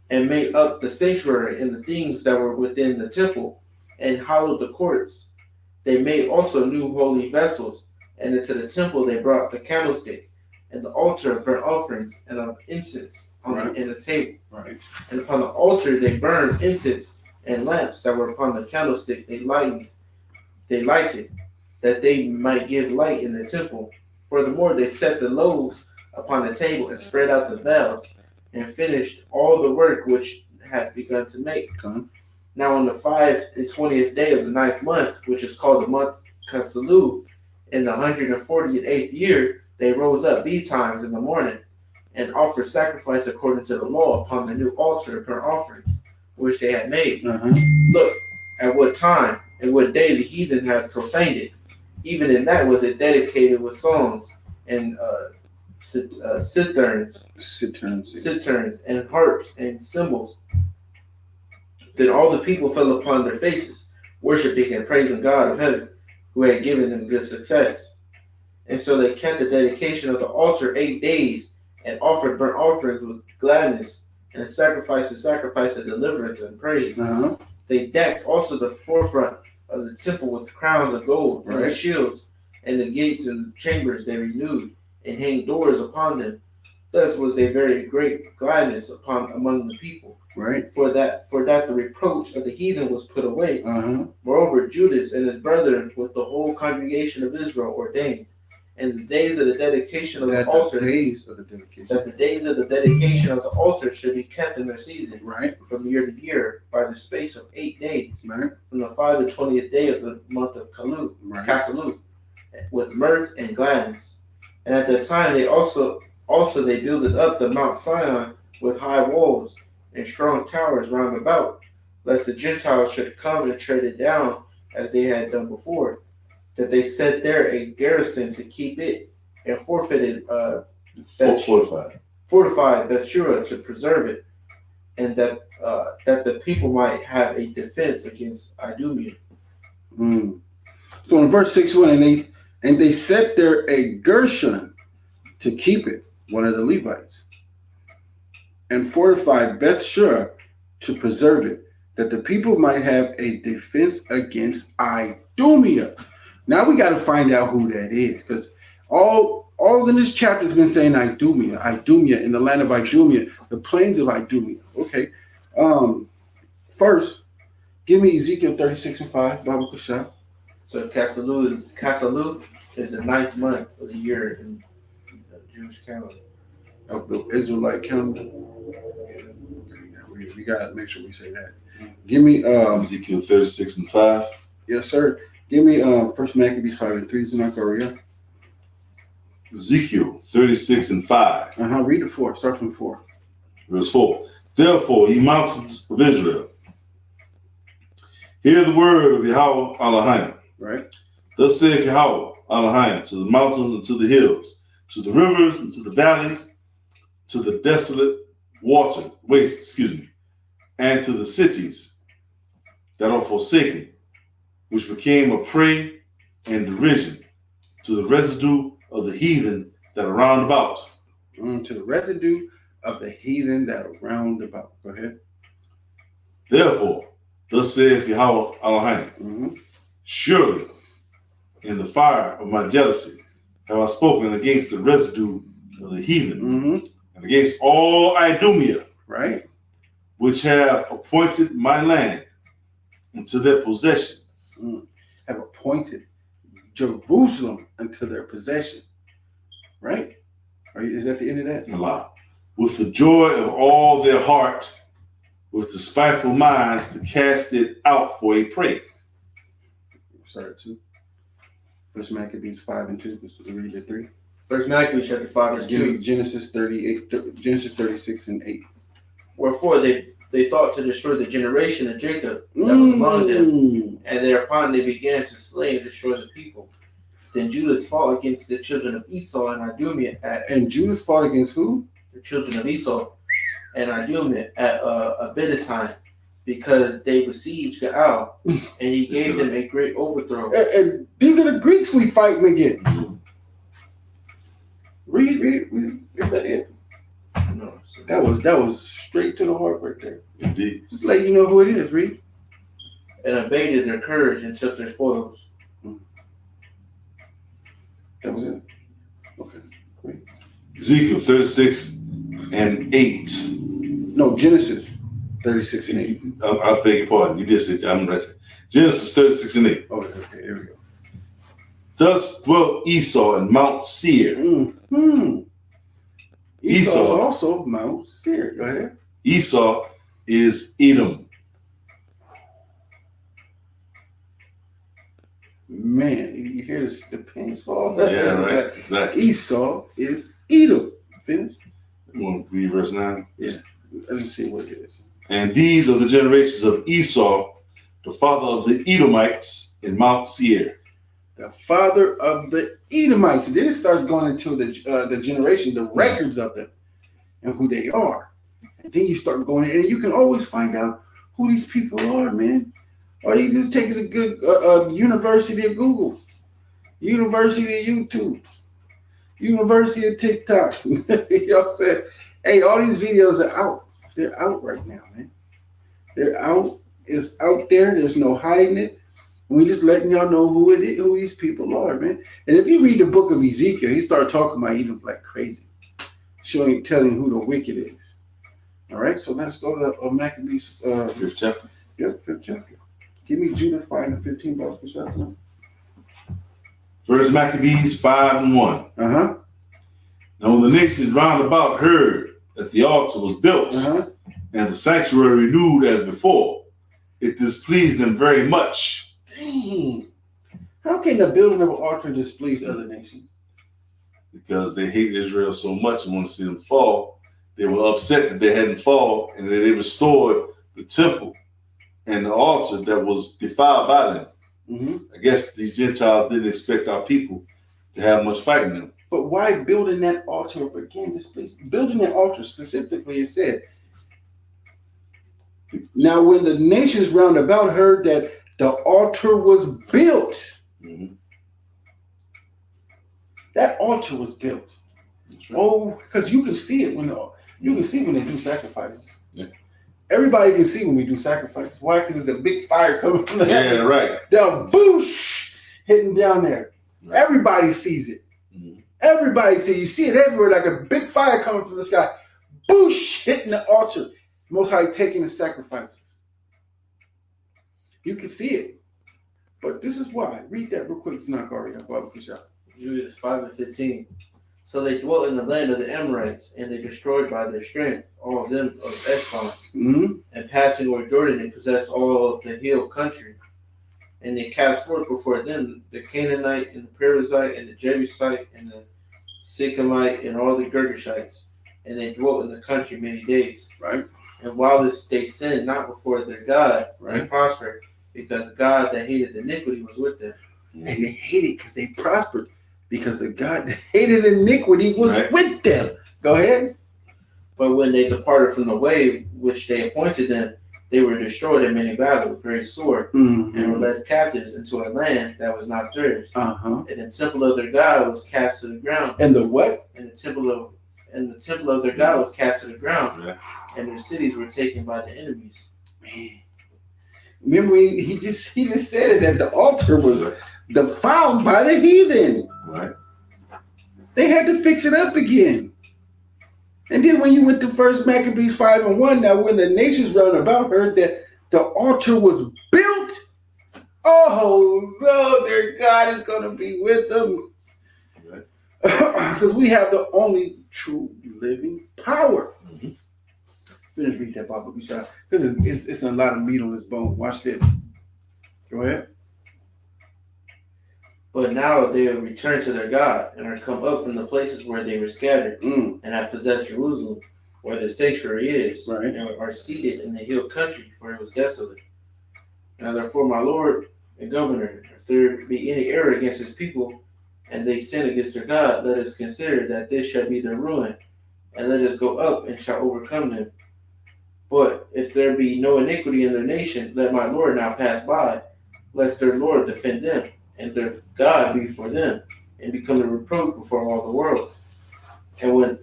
and made up the sanctuary and the things that were within the temple, and hallowed the courts. They made also new holy vessels, and into the temple they brought the candlestick, and the altar of burnt offerings and of incense in the table. Right. And upon the altar they burned incense, and lamps that were upon the candlestick they lighted, that they might give light in the temple. Furthermore, they set the loaves upon the table, and spread out the veils, and finished all the work which had begun to make. Okay. Now on the 25th day of the 9th month, which is called the month Casalu, in the 148th year, they rose up betimes in the morning, and offered sacrifice according to the law upon the new altar of burnt offerings, which they had made. Look at what time and what day the heathen had profaned it. Even in that was it dedicated with songs and citherns and harps and cymbals. Then all the people fell upon their faces, worshiping and praising God of heaven, who had given them good success. And so they kept the dedication of the altar 8 days, and offered burnt offerings with gladness, and sacrificed of deliverance and praise. They decked also the forefront of the temple with crowns of gold, and their shields, and the gates and chambers they renewed, and hanged doors upon them. Thus was there very great gladness among the people. Right. For that the reproach of the heathen was put away. Moreover, Judas and his brethren with the whole congregation of Israel ordained, and the days of the dedication of the altar, that the days of the dedication of the altar should be kept in their season, right, from year to year, by the space of 8 days, right, from the 25th day of the month of Casalu, with mirth and gladness. And at that time they also they builded up the Mount Sion with high walls and strong towers round about, lest the Gentiles should come and tread it down as they had done before. That they set there a garrison to keep it, and forfeited fortified Bethshura to preserve it, and that the people might have a defense against Idumea. So in verse 6:1, and they set there a Gershon to keep it, one of the Levites, and fortified Bethshura to preserve it, that the people might have a defense against Idumea. Now we got to find out who that is, because all in this chapter has been saying Idumea, in the land of Idumea, the plains of Idumea. Okay. First, give me Ezekiel 36:5, Bible Kushah. So Casalu is the 9th month of the year in the Jewish calendar. Of the Israelite calendar. We got to make sure we say that. Give me Ezekiel 36:5. Yes, sir. Give me First Maccabees 5:3. Zanakoria. Ezekiel 36:5. Read the 4. Start from 4. Verse 4. Therefore, ye mountains of Israel, hear the word of Yahweh Elohim. Right. Thus saith Yahweh Elohim to the mountains and to the hills, to the rivers and to the valleys, to the desolate waste, and to the cities that are forsaken, which became a prey and derision, to the residue of the heathen that are round about. To the residue of the heathen that are round about. Go ahead. Therefore, thus saith Yahweh Elohim, surely in the fire of my jealousy have I spoken against the residue of the heathen, and against all Idumea, right, which have appointed my land into their possession. Have appointed Jerusalem unto their possession. Right? Is that the end of that? Allah. With the joy of all their heart, with the spiteful minds to cast it out for a prey. Sorry, 2. First Maccabees 5:2. Read the 3. First Maccabees chapter 5 verse 2. Genesis 36:8. Wherefore they thought to destroy the generation of Jacob that was among them, and thereupon they began to slay and destroy the people. Then Judas fought against the children of Esau and Idumea And Judas fought against who? The children of Esau and Idumea at Abeditime, because they besieged Gaal, and he gave them a great overthrow. And these are the Greeks we fighting against. Read that in. No, so That was straight to the heart right there. Indeed. Just let you know who it is. Read. and abated their courage and took their spoils. That was it. Okay, great. Ezekiel 36:8. No, Genesis 36:8. I beg your pardon. You did say I'm right. Genesis 36:8. Okay, here we go. Thus dwelt Esau in Mount Seir. Esau is also Mount Seir. Go ahead. Esau is Edom. Man, you hear the pins fall? Yeah, right. Exactly. Esau is Edom. Finish. You want to read verse 9? Yeah. Let's see what it is. And these are the generations of Esau, the father of the Edomites in Mount Seir. The father of the Edomites. And then it starts going into the generation, the records of them, and who they are. And then you start going in, and you can always find out who these people are, man. Or you just take a good University of Google, University of YouTube, University of TikTok. You know what I'm saying? Hey, all these videos are out. They're out right now, man. They're out. It's out there. There's no hiding it. We just letting y'all know who it is, who these people are, man. And if you read the book of Ezekiel, he started talking about Edom like crazy, telling who the wicked is. All right, so let's go to Maccabees. 5th chapter. Yep, 5th chapter. Give me Judith 5:15 bucks per shot. First Maccabees 5:1. Uh-huh. Now when the nations round about heard that the altar was built and the sanctuary renewed as before, it displeased them very much. Dang. How can the building of an altar displease other nations? Because they hate Israel so much and want to see them fall. They were upset that they hadn't fallen and that they restored the temple and the altar that was defiled by them. I guess these Gentiles didn't expect our people to have much fight in them. But why building that altar up again? Building that altar specifically, it said, now when the nations round about heard that the altar was built, Mhm. that altar was built. That's right. Oh, because you can see it when they do sacrifices. Yeah. Everybody can see when we do sacrifices. Why? Because there's a big fire coming from the heavens. Yeah, right. Down, boosh, hitting down there. Right. Everybody sees it. Mhm. Everybody sees it. You see it everywhere, like a big fire coming from the sky. Boosh, hitting the altar. Most High taking the sacrifices. You can see it. But this is why. Read that real quick. It's not already. Judas 5:15. So they dwelt in the land of the Amorites, and they destroyed by their strength all of them of Eshbon. Mm-hmm. And passing over Jordan, they possessed all of the hill country. And they cast forth before them the Canaanite, and the Perizzite, and the Jebusite, and the Sychemite, and all the Girgashites. And they dwelt in the country many days. Right. And while they sinned not before their God, they Right. prospered, because God that hated iniquity was with them. And they hated because they prospered. Because the God that hated iniquity was Right. with them. Go ahead. But when they departed from the way which they appointed them, they were destroyed in many battles, very sore, and were led captives into a land that was not theirs. Uh-huh. And the temple of their God was cast to the ground. And the what? And the temple of their God was cast to the ground. Yeah. And their cities were taken by the enemies. Man. Remember, he just said it, that the altar was defiled by the heathen. Right. They had to fix it up again. And then when you went to First Maccabees 5:1, now when the nations round about heard that the altar was built, oh no, their God is going to be with them. Right. Because we have the only true living power. Mm-hmm. Finish read that Bible beside, because it's a lot of meat on this bone. Watch this. Go ahead. But now they have returned to their God, and are come up from the places where they were scattered, and have possessed Jerusalem, where the sanctuary is, Right. and are seated in the hill country, for it was desolate. Now therefore, my Lord and Governor, if there be any error against his people, and they sin against their God, let us consider that this shall be their ruin, and let us go up and shall overcome them. But if there be no iniquity in their nation, let my Lord now pass by, lest their Lord defend them, and their God be for them, and become a reproach before all the world. And when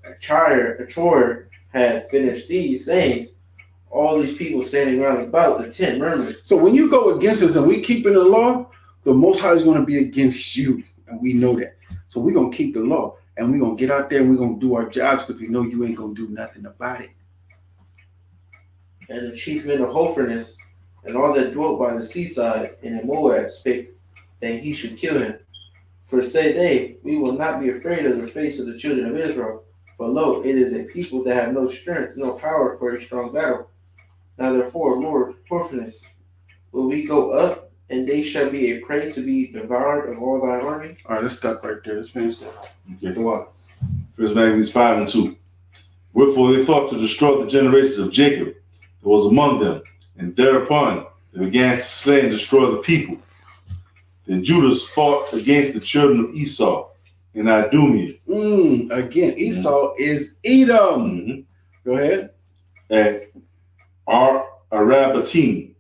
Achor had finished these sayings, all these people standing round about the tent murmured. So when you go against us and we keeping the law, the Most High is going to be against you, and we know that. So we're going to keep the law, and we're going to get out there and we're going to do our jobs, because we know you ain't going to do nothing about it. And the chief men of Hophernes, and all that dwelt by the seaside and in Moab, spake that he should kill him. For say they, we will not be afraid of the face of the children of Israel. For lo, it is a people that have no strength, no power for a strong battle. Now therefore, Lord, Hophernes, will we go up, and they shall be a prey to be devoured of all thy army? All right, let's stop right there. Let's finish that. Okay. The water. First Maccabees 5:2. Wherefore they thought to destroy the generations of Jacob that was among them, and thereupon they began to slay and destroy the people. Then Judas fought against the children of Esau in Idumea. Again, Esau is Edom. Go ahead. At Arabatim,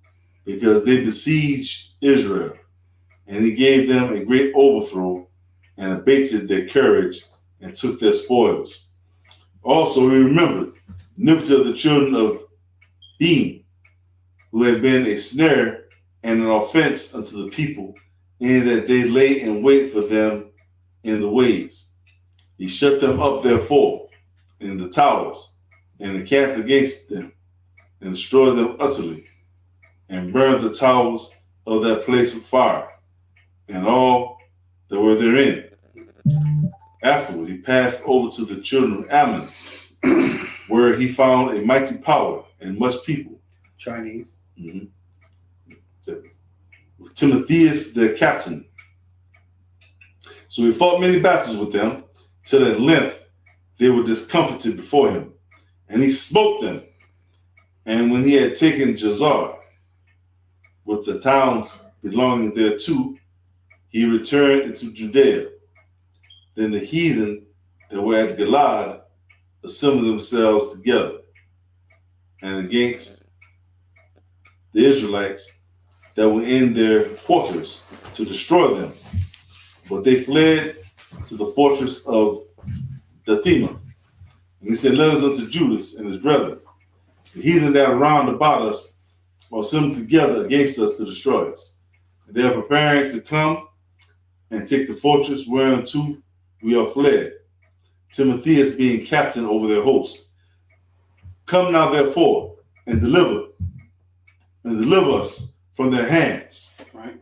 because they besieged Israel, and he gave them a great overthrow, and abated their courage, and took their spoils. Also he remembered the iniquity of the children of Beam, who had been a snare and an offense unto the people, in that they lay in wait for them in the ways. He shut them up therefore in the towers, and encamped against them, and destroyed them utterly, and burned the towers of that place with fire, and all that were therein. Afterward he passed over to the children of Ammon, where he found a mighty power and much people. Chinese. With Timotheus their captain. So he fought many battles with them, till at length they were discomfited before him, and he smote them. And when he had taken Jazar with the towns belonging thereto, he returned into Judea. Then the heathen that were at Gilad assembled themselves together and against the Israelites that were in their fortress to destroy them. But they fled to the fortress of Dathema. And he sent letters unto Judas and his brethren. The heathen that are round about us are assembled together against us to destroy us. And they are preparing to come and take the fortress whereunto we are fled, Timotheus being captain over their host. Come now therefore and deliver us from their hands. Right.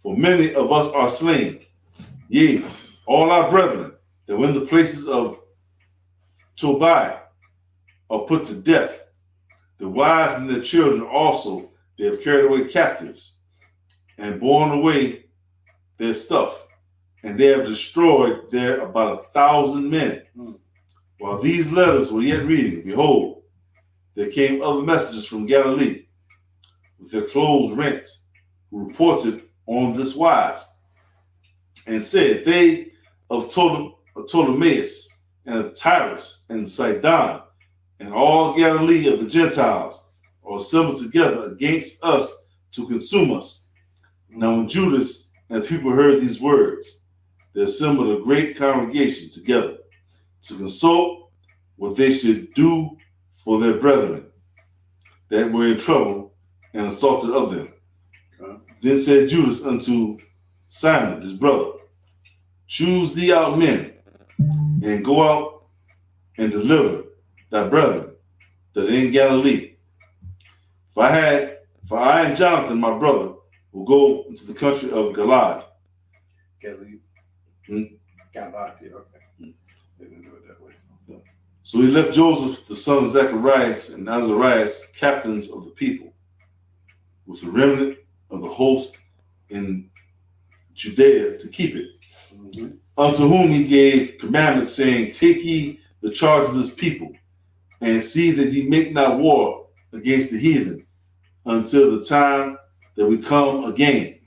For many of us are slain, yea, all our brethren that were in the places of Tobiah are put to death. The wives and their children also they have carried away captives and borne away their stuff, and they have destroyed there about 1,000 men. While these letters were yet reading, behold, there came other messengers from Galilee with their clothes rent, who reported on this wise, and said, they of Ptolemais and of Tyrus and Sidon and all Galilee of the Gentiles are assembled together against us to consume us. Now when Judas and the people heard these words, they assembled a great congregation together to consult what they should do for their brethren that were in trouble and assaulted of them. Then said Judas unto Simon his brother, choose thee out men, and go out and deliver thy brethren that are in Galilee. For I and Jonathan my brother will go into the country of Gilad. Galilee. Galilee, okay. They didn't do it that way. So he left Joseph the son of Zacharias and Azarias captains of the people, with the remnant of the host in Judea to keep it. Unto whom he gave commandments, saying, take ye the charge of this people, and see that ye make not war against the heathen until the time that we come again.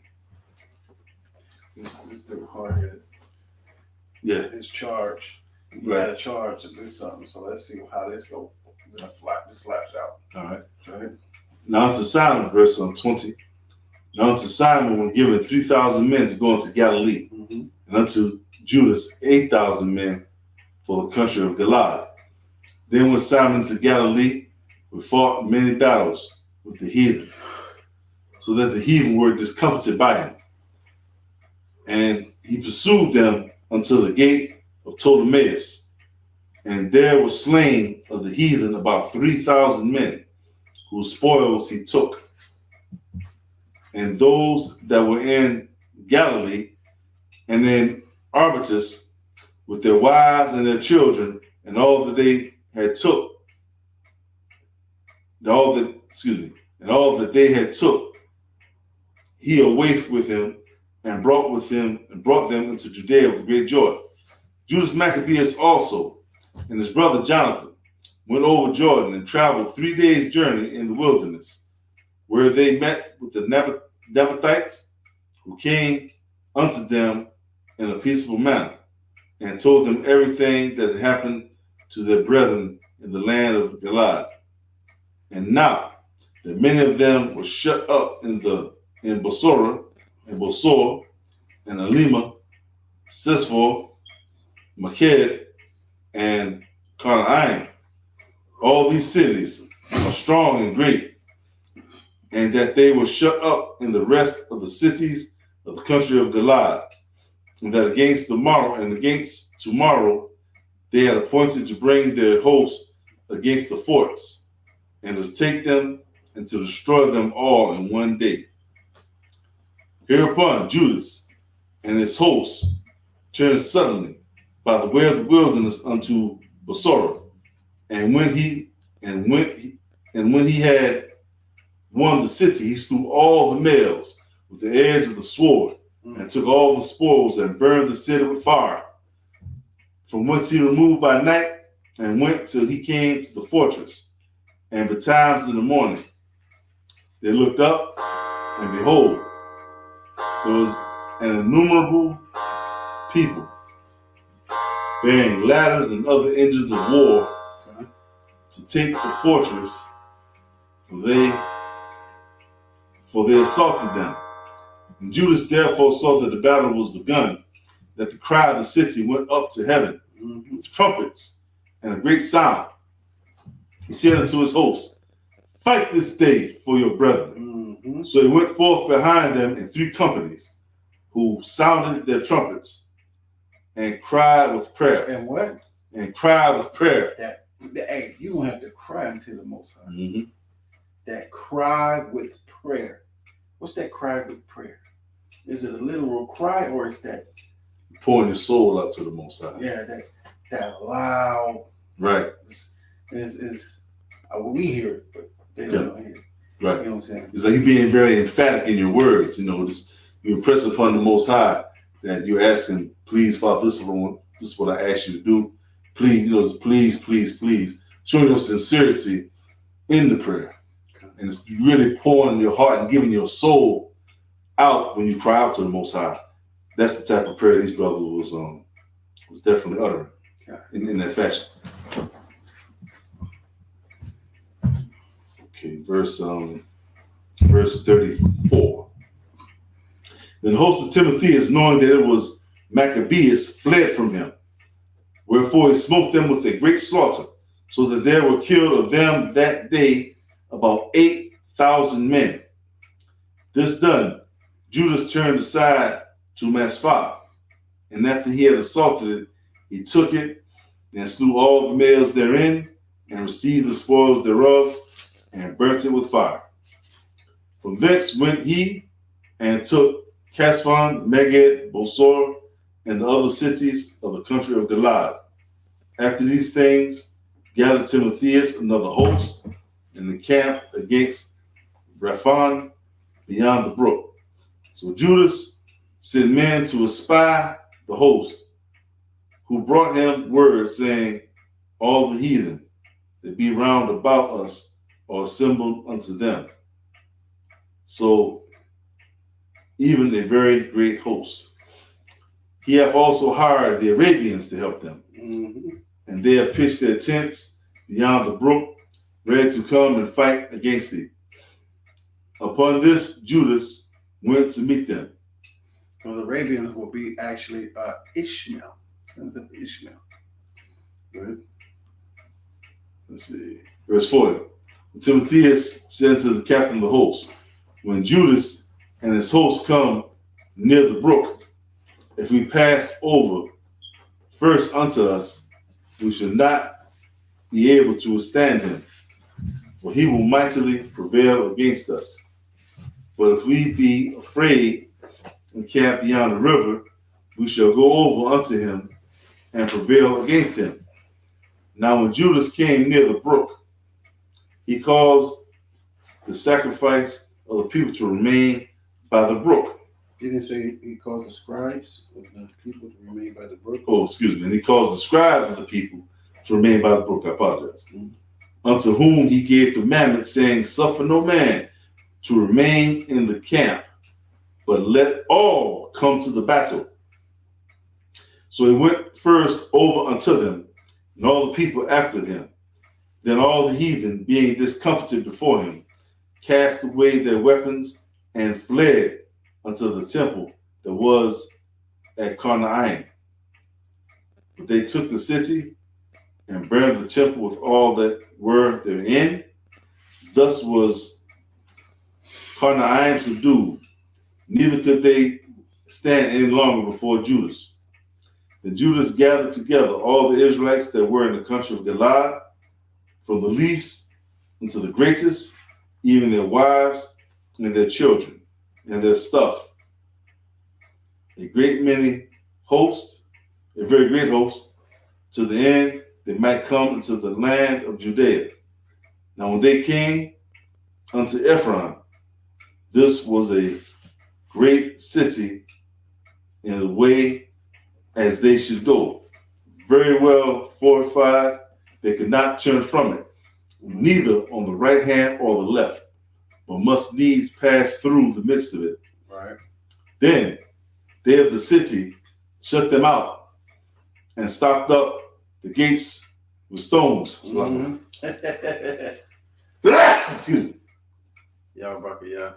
This dude hard-headed. Yeah. His charge. He Right. got a charge to do something. So let's see how this goes. This flaps out. All right. Right. Now unto Simon, verse 20. Now unto Simon were given 3,000 men to go into Galilee, and unto Judas 8,000 men for the country of Gilad. Then went Simon to Galilee, we fought many battles with the heathen, so that the heathen were discomfited by him. And he pursued them until the gate of Ptolemais, and there were slain of the heathen about 3,000 men, whose spoils he took. And those that were in Galilee and in Arbutus, with their wives and their children, and all that they had took, and all that they had took, he away with him and brought them into Judea with great joy. Judas Maccabees also and his brother Jonathan went over Jordan and traveled 3 days' journey in the wilderness, where they met with the Nabathites, who came unto them in a peaceful manner, and told them everything that had happened to their brethren in the land of Gilad. And now that many of them were shut up in Bosor, and Alima, Sisfor, Maked, and Carnaim. All these cities are strong and great, and that they were shut up in the rest of the cities of the country of Gilad, and that against tomorrow they had appointed to bring their host against the forts, and to take them and to destroy them all in one day. Hereupon Judas and his host turned suddenly by the way of the wilderness unto Bosora, and when he had won the city, he slew all the males with the edge of the sword, and took all the spoils and burned the city with fire. From whence he removed by night and went till he came to the fortress. And betimes in the morning they looked up, and behold, there was an innumerable people bearing ladders and other engines of war Okay. to take the fortress, for they assaulted them. And Judas therefore saw that the battle was begun, that the cry of the city went up to heaven, with trumpets and a great sound. He said unto his host, fight this day for your brethren. So he went forth behind them in 3 companies, who sounded their trumpets and cried with prayer. And what? And cried with prayer. Hey, you don't have to cry unto the Most High. That cry with prayer. What's that cry with prayer? Is it a literal cry, or is that pouring your soul out to the Most High? Yeah, that loud. Right. Is we hear it, but they don't hear it. Right. You know what I'm saying? It's like you being very emphatic in your words. Just you impress upon the Most High that you're asking, please, Father, this is what I ask you to do. Please, please, please, please. Showing your sincerity in the prayer. Okay. And it's really pouring your heart and giving your soul out when you cry out to the Most High. That's the type of prayer these brothers was definitely uttering in that fashion. Okay, verse 34. Then the host of Timotheus, knowing that it was Maccabees, fled from him. Wherefore he smote them with a great slaughter, so that there were killed of them that day about 8,000 men. This done, Judas turned aside to Masphah, and after he had assaulted it, he took it and slew all the males therein, and received the spoils thereof, and burnt it with fire. From thence went he and took Casphon, Meged, Bosor, and the other cities of the country of Gilad. After these things, gathered Timotheus another host in the camp against Raphan beyond the brook. So Judas sent men to espy the host, who brought him word, saying, all the heathen that be round about us are assembled unto them. So even a very great host. He hath also hired the Arabians to help them. And they have pitched their tents beyond the brook, ready to come and fight against thee. Upon this, Judas went to meet them. Well, the Arabians will be actually Ishmael, sons of Ishmael. Right? Let's see. Verse 40. Timotheus said to the captain of the host, when Judas and his host come near the brook, if we pass over first unto us, we shall not be able to withstand him, for he will mightily prevail against us. But if we be afraid and camp beyond the river, we shall go over unto him and prevail against him. Now when Judas came near the brook, he caused the sacrifice of the people to remain by the brook. Didn't say he caused the scribes of the people to remain by the brook? Oh, excuse me. And he caused the scribes of the people to remain by the brook. I apologize. Unto whom he gave commandment, saying, suffer no man to remain in the camp, but let all come to the battle. So he went first over unto them, and all the people after him. Then all the heathen, being discomfited before him, cast away their weapons and fled unto the temple that was at Carnaim. But they took the city and burned the temple with all that were therein. Thus was Carnaim subdued, neither could they stand any longer before Judas. Then Judas gathered together all the Israelites that were in the country of Gilad, from the least unto the greatest, even their wives and their children and their stuff. A very great host, to the end they might come into the land of Judea. Now when they came unto Ephraim, this was a great city in the way as they should go, very well fortified. They could not turn from it, neither on the right hand or the left, but must needs pass through the midst of it. Right. Then they of the city shut them out and stopped up the gates with stones. Mhm. Excuse me. Yeah, Barker, yeah.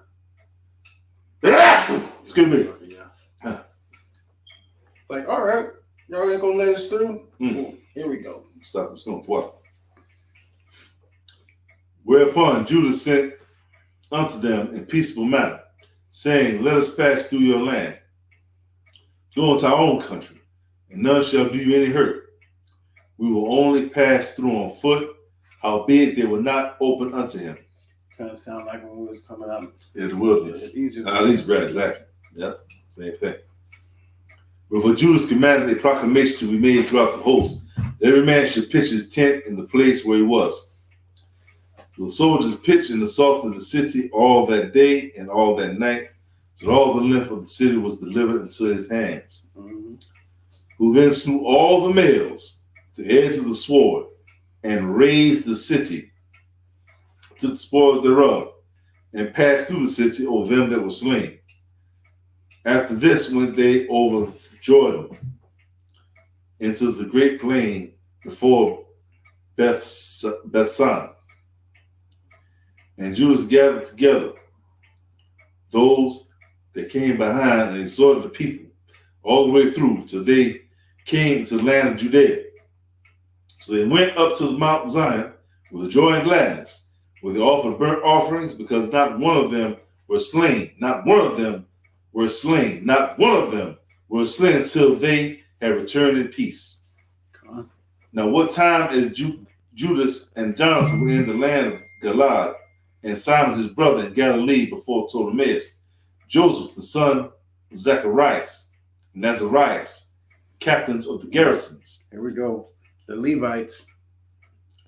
Excuse me. Yeah. Like, all right, y'all ain't gonna let us through? Mm. Here we go. Stop the stone. What? Whereupon Judah sent unto them in peaceable manner, saying, Let us pass through your land. Go into our own country, and none shall do you any hurt. We will only pass through on foot, howbeit they will not open unto him. Kind of sound like when we was coming out In the wilderness. Egypt. Exactly. Yep, same thing. But for Judah's commanded a proclamation to be made throughout the host, that every man should pitch his tent in the place where he was. So the soldiers pitched and assaulted the city all that day and all that night, so that all the length of the city was delivered into his hands. Mm-hmm. Who then slew all the males, the edge of the sword, and razed the city, took the spoils thereof, and passed through the city over them that were slain. After this went they over Jordan into the great plain before Bethsan. And Judah gathered together those that came behind and exhorted the people all the way through till they came to the land of Judea. So they went up to the Mount Zion with a joy and gladness, where they offered burnt offerings, because not one of them were slain. Not one of them were slain. Not one of them were slain until they had returned in peace. Now, what time as Judas and Jonathan were in the land of Galilee, and Simon his brother in Galilee before Ptolemais, Joseph the son of Zacharias, and Nazarias, captains of the garrisons, Here we go. The Levites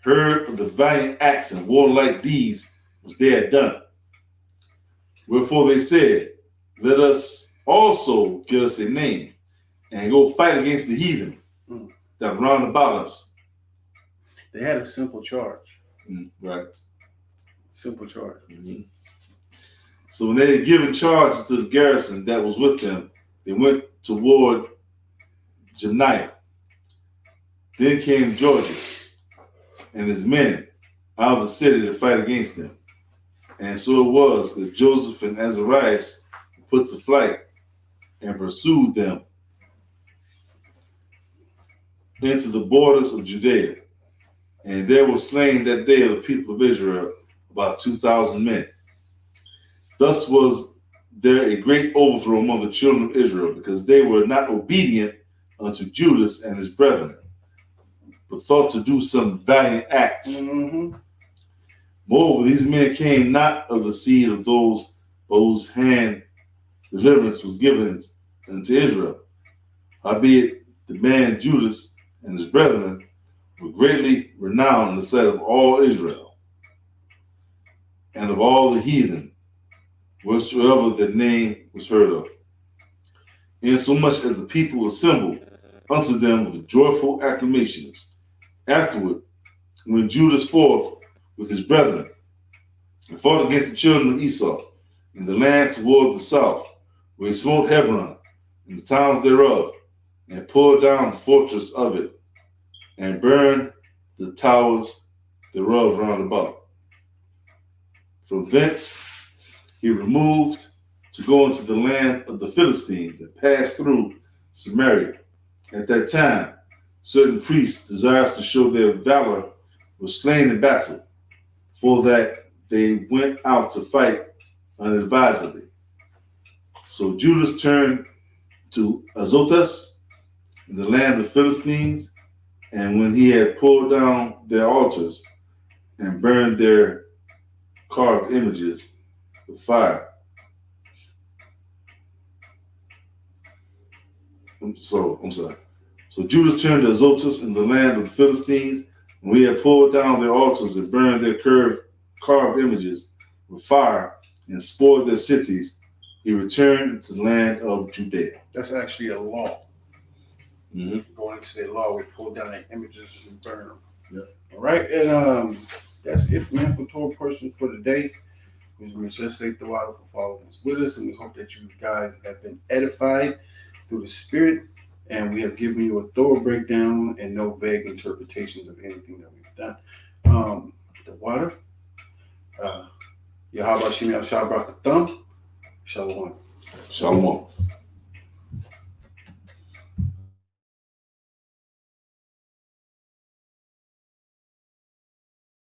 heard of the valiant acts and warlike deeds which they had done. Wherefore they said, Let us also get us a name, and go fight against the heathen that round about us. They had a simple charge. Right. Simple charge. Mm-hmm. So when they had given charge to the garrison that was with them, they went toward Janiah. Then came Georgius and his men out of the city to fight against them. And so it was that Joseph and Azarias put to flight and pursued them into the borders of Judea. And there were slain that day of the people of Israel about 2,000 men. Thus was there a great overthrow among the children of Israel, because they were not obedient unto Judas and his brethren, but thought to do some valiant acts. Mm-hmm. Moreover, these men came not of the seed of those whose hand deliverance was given unto Israel. Howbeit, the man Judas and his brethren were greatly renowned in the sight of all Israel, and of all the heathen, whatsoever the name was heard of. Insomuch as the people assembled unto them with joyful acclamations. Afterward, when Judas forth with his brethren and fought against the children of Esau in the land toward the south, where he smote Hebron and the towns thereof, and pulled down the fortress of it, and burned the towers thereof round about. From thence he removed to go into the land of the Philistines, and passed through Samaria. At that time, certain priests, desirous to show their valor, were slain in battle, for that they went out to fight unadvisedly. So Judas turned to Azotus in the land of the Philistines, and when he had pulled down their altars and burned their carved images with fire. I'm sorry. So Judas turned to Azotus in the land of the Philistines, and we had pulled down their altars and burned their carved images with fire and spoiled their cities. He returned to the land of Judea. That's actually a law. Mm-hmm. Going into their law, we pull down their images and burn them. Yep. All right, and that's it, man, for Torah Portions for today. We just say the water for following us with us, and we hope that you guys have been edified through the Spirit and we have given you a thorough breakdown and no vague interpretations of anything that we've done. The water, Yahweh Shem Yahshua Barakatham, Shalom. Shalom.